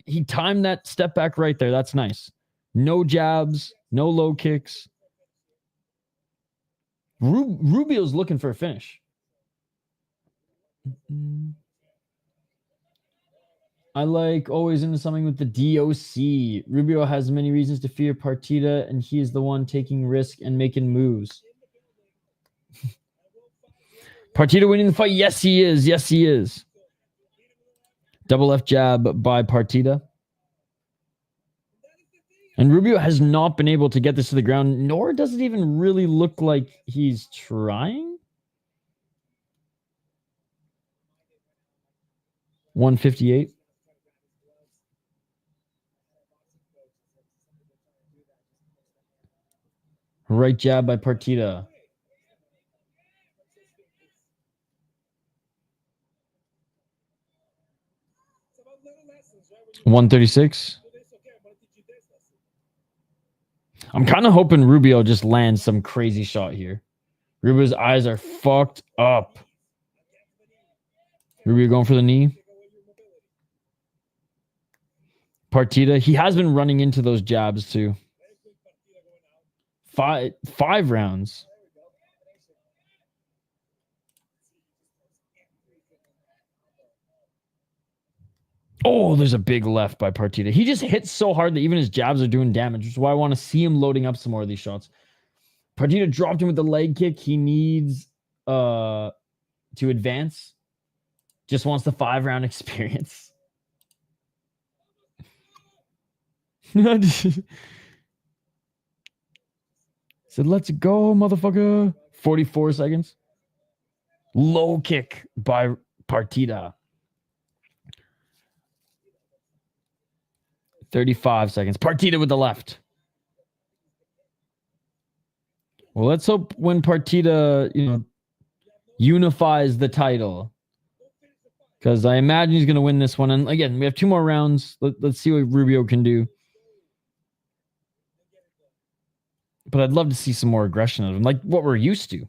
[SPEAKER 1] He timed that step back right there. That's nice. No jabs, no low kicks. Rubio's looking for a finish. I like always into something with the DOC. Rubio has many reasons to fear Partida, and he is the one taking risk and making moves. Partida winning the fight. Yes, he is. Yes, he is. Double left jab by Partida. And Rubio has not been able to get this to the ground, nor does it even really look like he's trying. 158. Right jab by Partida. $136. I'm kind of hoping Rubio just lands some crazy shot here. Rubio's eyes are fucked up. Rubio going for the knee. Partida, he has been running into those jabs too. Five rounds. Oh, there's a big left by Partida. He just hits so hard that even his jabs are doing damage, which is why I want to see him loading up some more of these shots. Partida dropped him with the leg kick. He needs to advance. Just wants the 5-round experience. Said, let's go, motherfucker. 44 seconds. Low kick by Partida. 35 seconds. Partida with the left. Well, let's hope when Partida, unifies the title. Because I imagine he's going to win this one. And again, we have 2 more rounds. Let's see what Rubio can do. But I'd love to see some more aggression out of him, like what we're used to.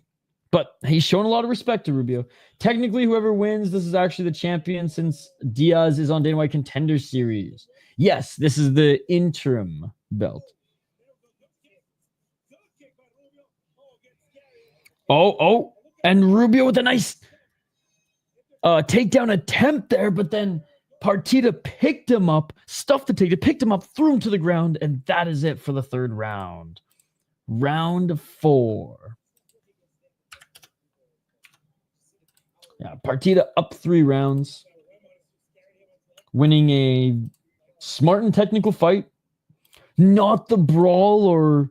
[SPEAKER 1] But he's shown a lot of respect to Rubio. Technically, whoever wins, this is actually the champion since Diaz is on Dana White Contender Series. Yes, this is the interim belt. Oh, and Rubio with a nice takedown attempt there, but then Partida picked him up, stuffed the takedown, picked him up, threw him to the ground, and that is it for the 3rd round. Round 4. Yeah, Partida up 3 rounds. Winning a smart and technical fight. Not the brawl or,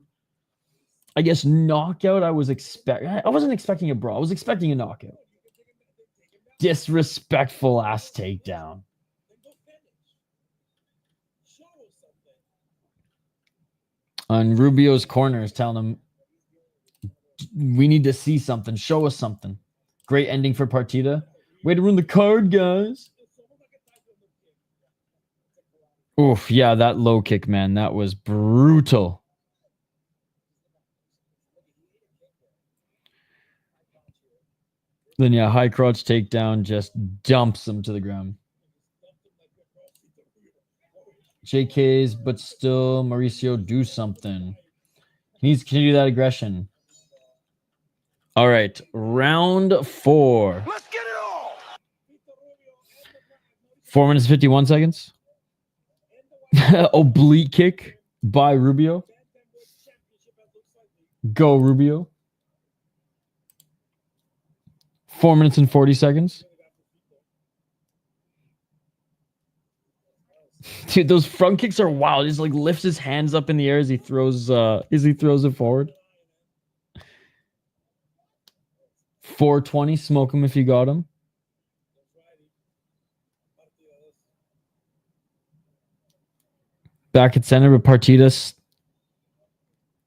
[SPEAKER 1] I guess, knockout I was expecting. I wasn't expecting a brawl. I was expecting a knockout. Disrespectful ass takedown. And Rubio's corner is telling him, We need to see something. Show us something. Great ending for Partida. Way to run the card, guys. Oof, yeah, that low kick, man. That was brutal. Then, yeah, high crouch takedown just dumps him to the ground. JK's, but still, Mauricio, do something. He needs to continue that aggression. All right, round 4.
[SPEAKER 6] Let's get it all.
[SPEAKER 1] 4 minutes, 51 seconds. Oblique kick by Rubio. Go, Rubio. 4 minutes and 40 seconds. Dude, those front kicks are wild. He just like lifts his hands up in the air as he throws it forward. 420, smoke him if you got him. Back at center, but Partida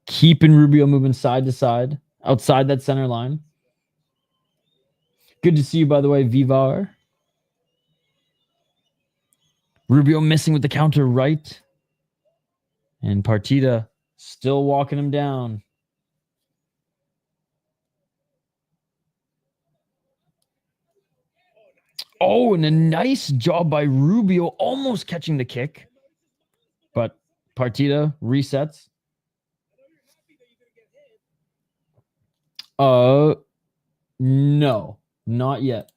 [SPEAKER 1] keeping Rubio moving side to side outside that center line. Good to see you, by the way, Vivar. Rubio missing with the counter right. And Partida still walking him down. Oh, and a nice job by Rubio, almost catching the kick. But Partida resets. No, not yet.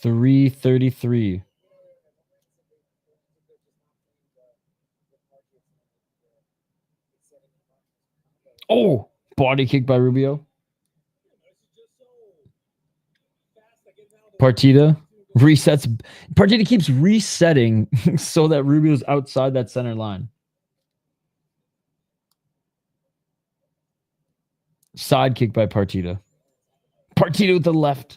[SPEAKER 1] $333. Oh, body kick by Rubio. Partida resets. Partida keeps resetting so that Rubio's outside that center line. Side kick by Partida. Partida with the left.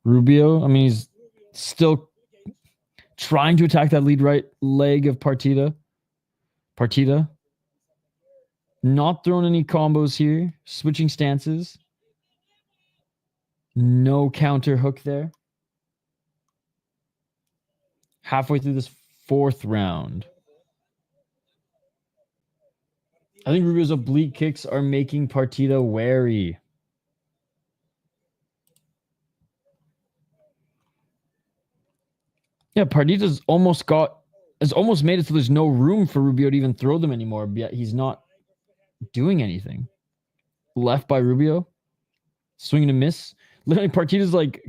[SPEAKER 1] Rubio, I mean, he's still trying to attack that lead right leg of Partida. Partida not throwing any combos here. Switching stances. No counter hook there. Halfway through this 4th round. I think Rubio's oblique kicks are making Partida wary. Yeah, Partida's has almost made it so there's no room for Rubio to even throw them anymore, but yet he's not doing anything. Left by Rubio. Swing and a miss. Literally, Partida's like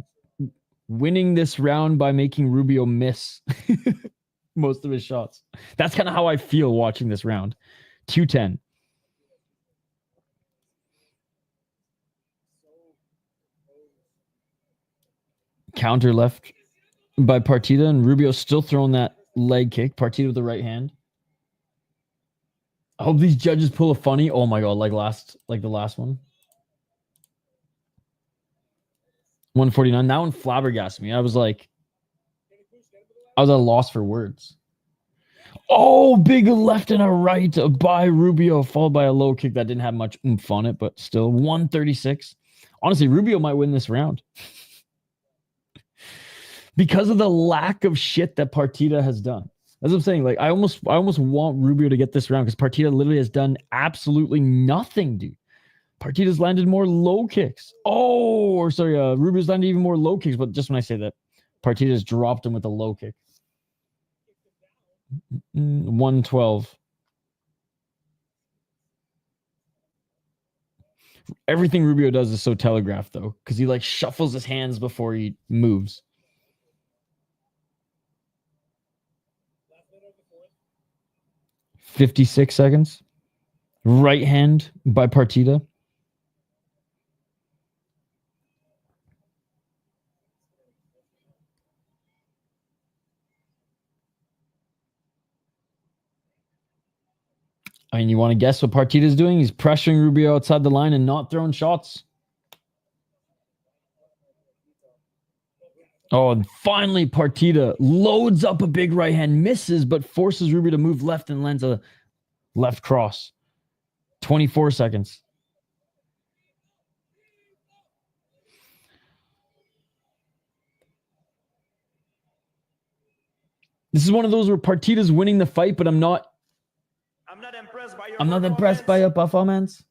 [SPEAKER 1] winning this round by making Rubio miss most of his shots. That's kind of how I feel watching this round. 210. Counter left by Partida, and Rubio still throwing that leg kick. Partida with the right hand. I hope these judges pull a funny. Oh my god, like the last one. 149. That one flabbergasted me. I was at a loss for words. Oh, big left and a right by Rubio, followed by a low kick that didn't have much oomph on it, but still 136. Honestly, Rubio might win this round. Because of the lack of shit that Partida has done. That's what I'm saying. Like, I almost want Rubio to get this round because Partida literally has done absolutely nothing, dude. Partida's landed more low kicks. Rubio's landed even more low kicks, but just when I say that, Partida's dropped him with a low kick. 112. Everything Rubio does is so telegraphed, though, because he like shuffles his hands before he moves. 56 seconds. Right hand by Partida. I mean, you want to guess what Partida's doing? He's pressuring Rubio outside the line and not throwing shots. Oh, and finally, Partida loads up a big right hand, misses, but forces Rubio to move left and lands a left cross. 24 seconds. This is one of those where Partida's winning the fight, but I'm not impressed by your performance.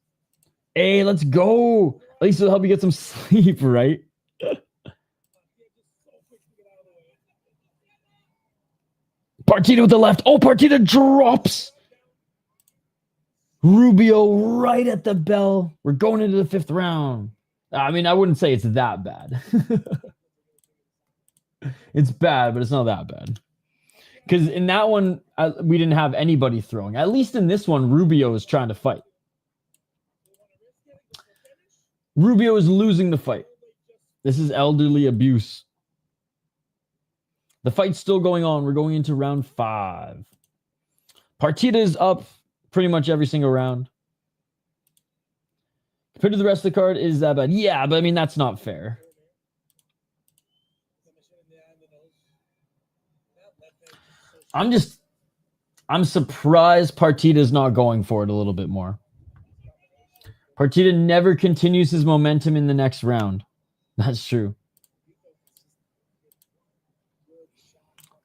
[SPEAKER 1] Hey, let's go. At least it'll help you get some sleep, right? Partida with the left. Oh, Partida drops Rubio right at the bell. We're going into the 5th round. I mean, I wouldn't say it's that bad. It's bad, but it's not that bad. Because in that one, we didn't have anybody throwing. At least in this one, Rubio is trying to fight. Rubio is losing the fight. This is elderly abuse. The fight's still going on. We're going into round 5. Partida is up pretty much every single round. Compared to the rest of the card, is that bad? Yeah, but I mean, that's not fair. I'm surprised Partida's not going for it a little bit more. Partida never continues his momentum in the next round. That's true.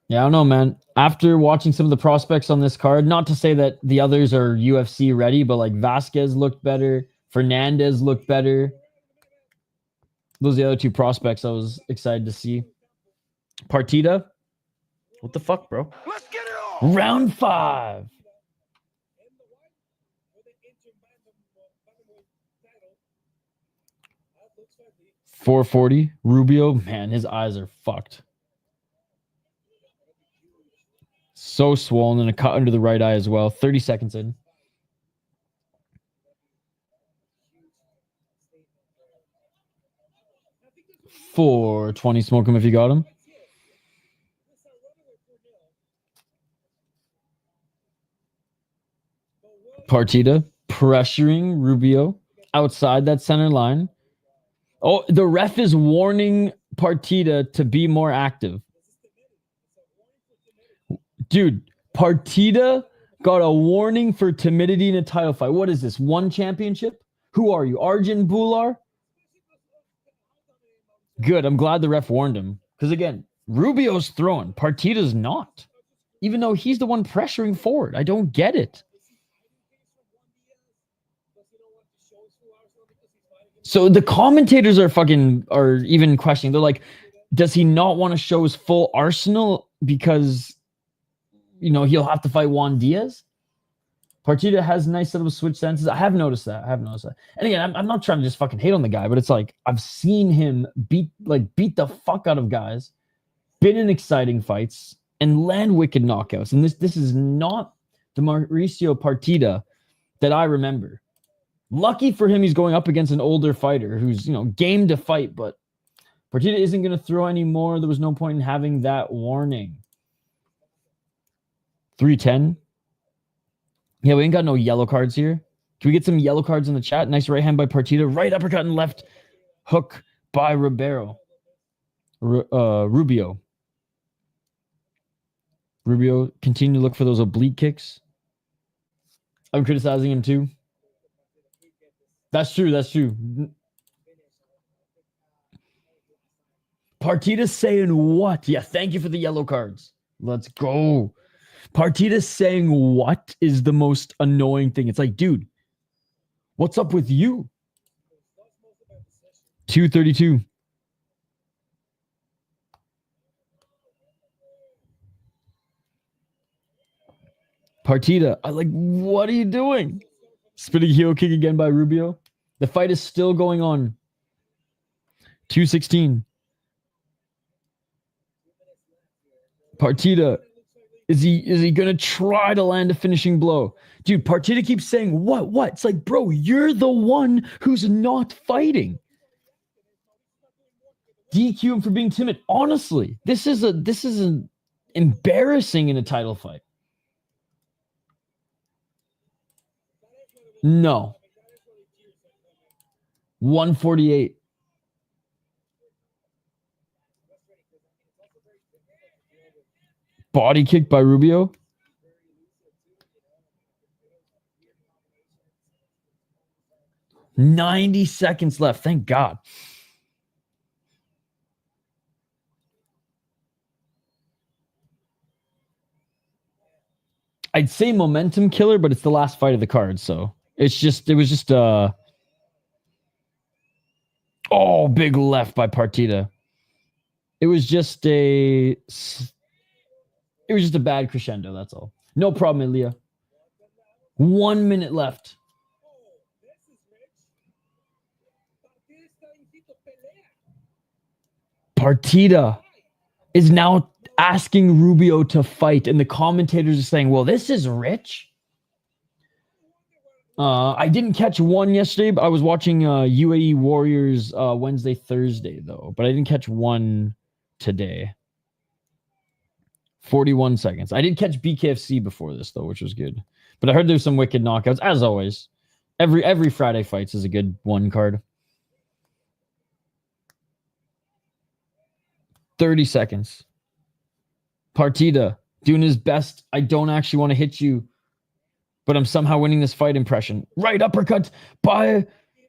[SPEAKER 1] Yeah, I don't know, man. After watching some of the prospects on this card, not to say that the others are UFC ready, but like Vázquez looked better. Fernández looked better. Those are the other 2 prospects I was excited to see. Partida. What the fuck, bro?
[SPEAKER 6] Let's get it on.
[SPEAKER 1] Round 5. $440. Rubio, man, his eyes are fucked. So swollen and a cut under the right eye as well. 30 seconds in. $420. Smoke him if you got him. Partida pressuring Rubio outside that center line. Oh, the ref is warning Partida to be more active. Dude, Partida got a warning for timidity in a title fight. What is this? 1 championship? Who are you? Arjun Bular? Good. I'm glad the ref warned him. Because again, Rubio's throwing. Partida's not. Even though he's the one pressuring forward. I don't get it. So the commentators are even questioning. They're like, does he not want to show his full arsenal because, you know, he'll have to fight Juan Diaz? Partida has nice little switch senses. I have noticed that. And again, I'm not trying to just fucking hate on the guy, but it's like I've seen him beat the fuck out of guys, been in exciting fights, and land wicked knockouts. And this is not the Mauricio Partida that I remember. Lucky for him, he's going up against an older fighter who's, you know, game to fight, but Partida isn't going to throw anymore. There was no point in having that warning. 310. Yeah, we ain't got no yellow cards here. Can we get some yellow cards in the chat? Nice right hand by Partida. Right uppercut and left hook by Rubio. Rubio, continue to look for those oblique kicks. I'm criticizing him too. That's true. Partida's saying what? Yeah, thank you for the yellow cards. Let's go. Partida's saying what is the most annoying thing. It's like, dude, what's up with you? 232. Partida, what are you doing? Spinning heel kick again by Rubio. The fight is still going on. 216. Partida. Is he gonna try to land a finishing blow? Dude, Partida keeps saying what? It's like, bro, you're the one who's not fighting. DQ him for being timid. Honestly, this is an embarrassing in a title fight. No. 148. Body kick by Rubio. $90 seconds left. Thank God. I'd say momentum killer, but it's the last fight of the card, so it was just big left by Partida. It was just a bad crescendo, that's all. No problem, Elia. 1 minute left. Partida is now asking Rubio to fight, and the commentators are saying, well, this is rich. I didn't catch one yesterday, but I was watching UAE Warriors Wednesday, Thursday, though. But I didn't catch one today. 41 seconds. I did catch BKFC before this, though, which was good. But I heard there's some wicked knockouts, as always. Every Friday fights is a good one card. 30 seconds. Partida doing his best. I don't actually want to hit you, but I'm somehow winning this fight impression. Right uppercut by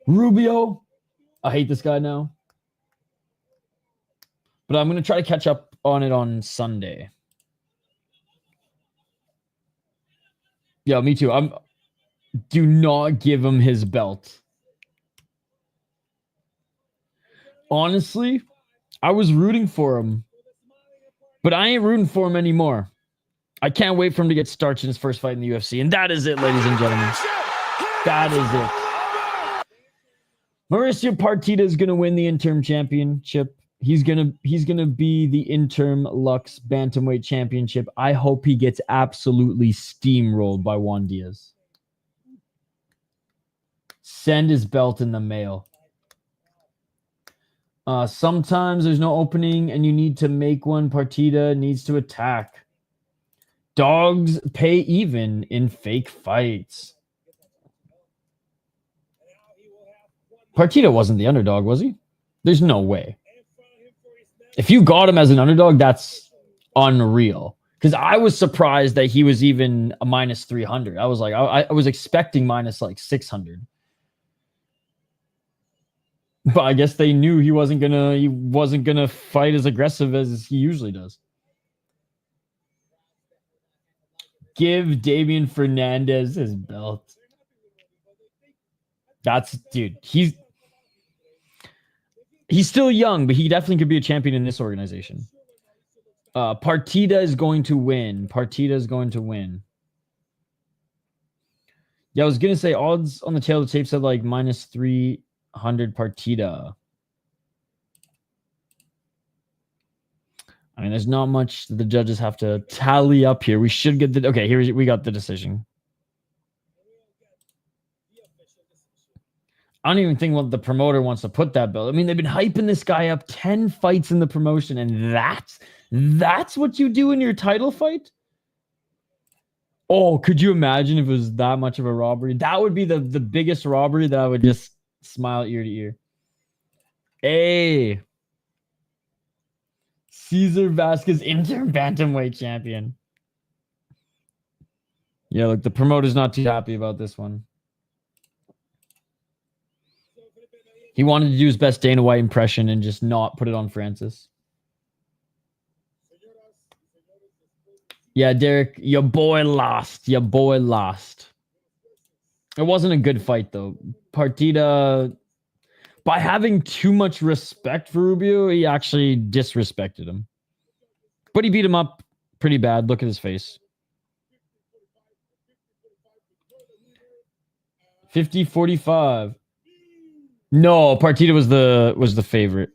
[SPEAKER 1] Rubio. I hate this guy now. But I'm going to try to catch up on it on Sunday. Yeah, me too. Do not give him his belt. Honestly, I was rooting for him, but I ain't rooting for him anymore. I can't wait for him to get starched in his first fight in the UFC. And that is it, ladies and gentlemen. That is it. Mauricio Partida is going to win the interim championship. He's gonna be the interim Lux Bantamweight championship. I hope he gets absolutely steamrolled by Juan Diaz. Send his belt in the mail. Sometimes there's no opening and you need to make one. Partida needs to attack. Dogs pay even in fake fights. Partida wasn't the underdog, was he? There's no way. If you got him as an underdog, that's unreal. Because I was surprised that he was even a minus 300. I was like, I was expecting minus like 600. But I guess they knew he wasn't gonna fight as aggressive as he usually does. Give Damián Fernández his belt. Dude, he's still young, but he definitely could be a champion in this organization. Partida is going to win. Partida is going to win. Yeah, I was gonna say odds on the tail of the tape said like minus 300 Partida. I mean, there's not much the judges have to tally up here. We should get the... Okay, here we got the decision. I don't even think the promoter wants to put that belt. I mean, they've been hyping this guy up 10 fights in the promotion, and that's what you do in your title fight? Oh, could you imagine if it was that much of a robbery? That would be the biggest robbery that I would just smile ear to ear. Hey. Cesar Vázquez, interim bantamweight champion. Yeah, look, the promoter's not too happy about this one. He wanted to do his best Dana White impression and just not put it on Francis. Yeah, Derek, your boy lost. Your boy lost. It wasn't a good fight, though. Partida, by having too much respect for Rubio, he actually disrespected him. But he beat him up pretty bad. Look at his face. 50-45. No, Partida was the favorite.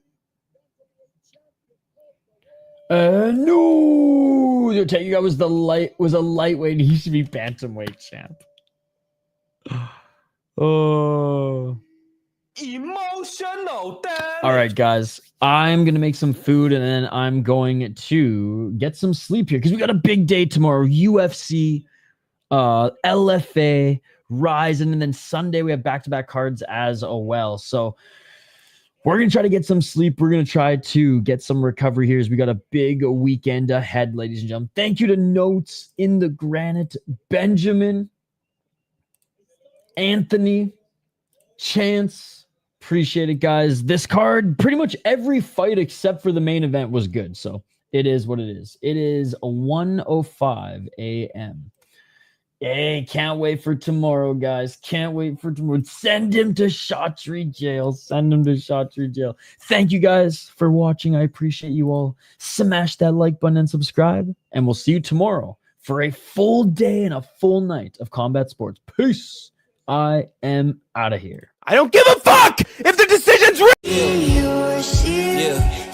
[SPEAKER 1] No, they're telling you I was a lightweight. He should be bantamweight champ. Oh.
[SPEAKER 6] Emotional damage.
[SPEAKER 1] All right, guys. I'm gonna make some food and then I'm going to get some sleep here because we got a big day tomorrow. UFC, LFA, Rise, and then Sunday we have back-to-back cards as well. So We're going to try to get some sleep. We're going to try to get some recovery here as we got a big weekend ahead, ladies and gentlemen. Thank you to Notes in the Granite, Benjamin, Anthony, Chance. Appreciate it, guys. This card, pretty much every fight except for the main event was good. So it is what it is. It is 1:05 a.m. Hey, can't wait for tomorrow, guys. Can't wait for tomorrow. Send him to Shotri Jail. Send him to Shotri Jail. Thank you guys for watching. I appreciate you all. Smash that like button and subscribe. And we'll see you tomorrow for a full day and a full night of combat sports. Peace. I am out of here.
[SPEAKER 6] I don't give a fuck if the decision's real.
[SPEAKER 5] Yeah.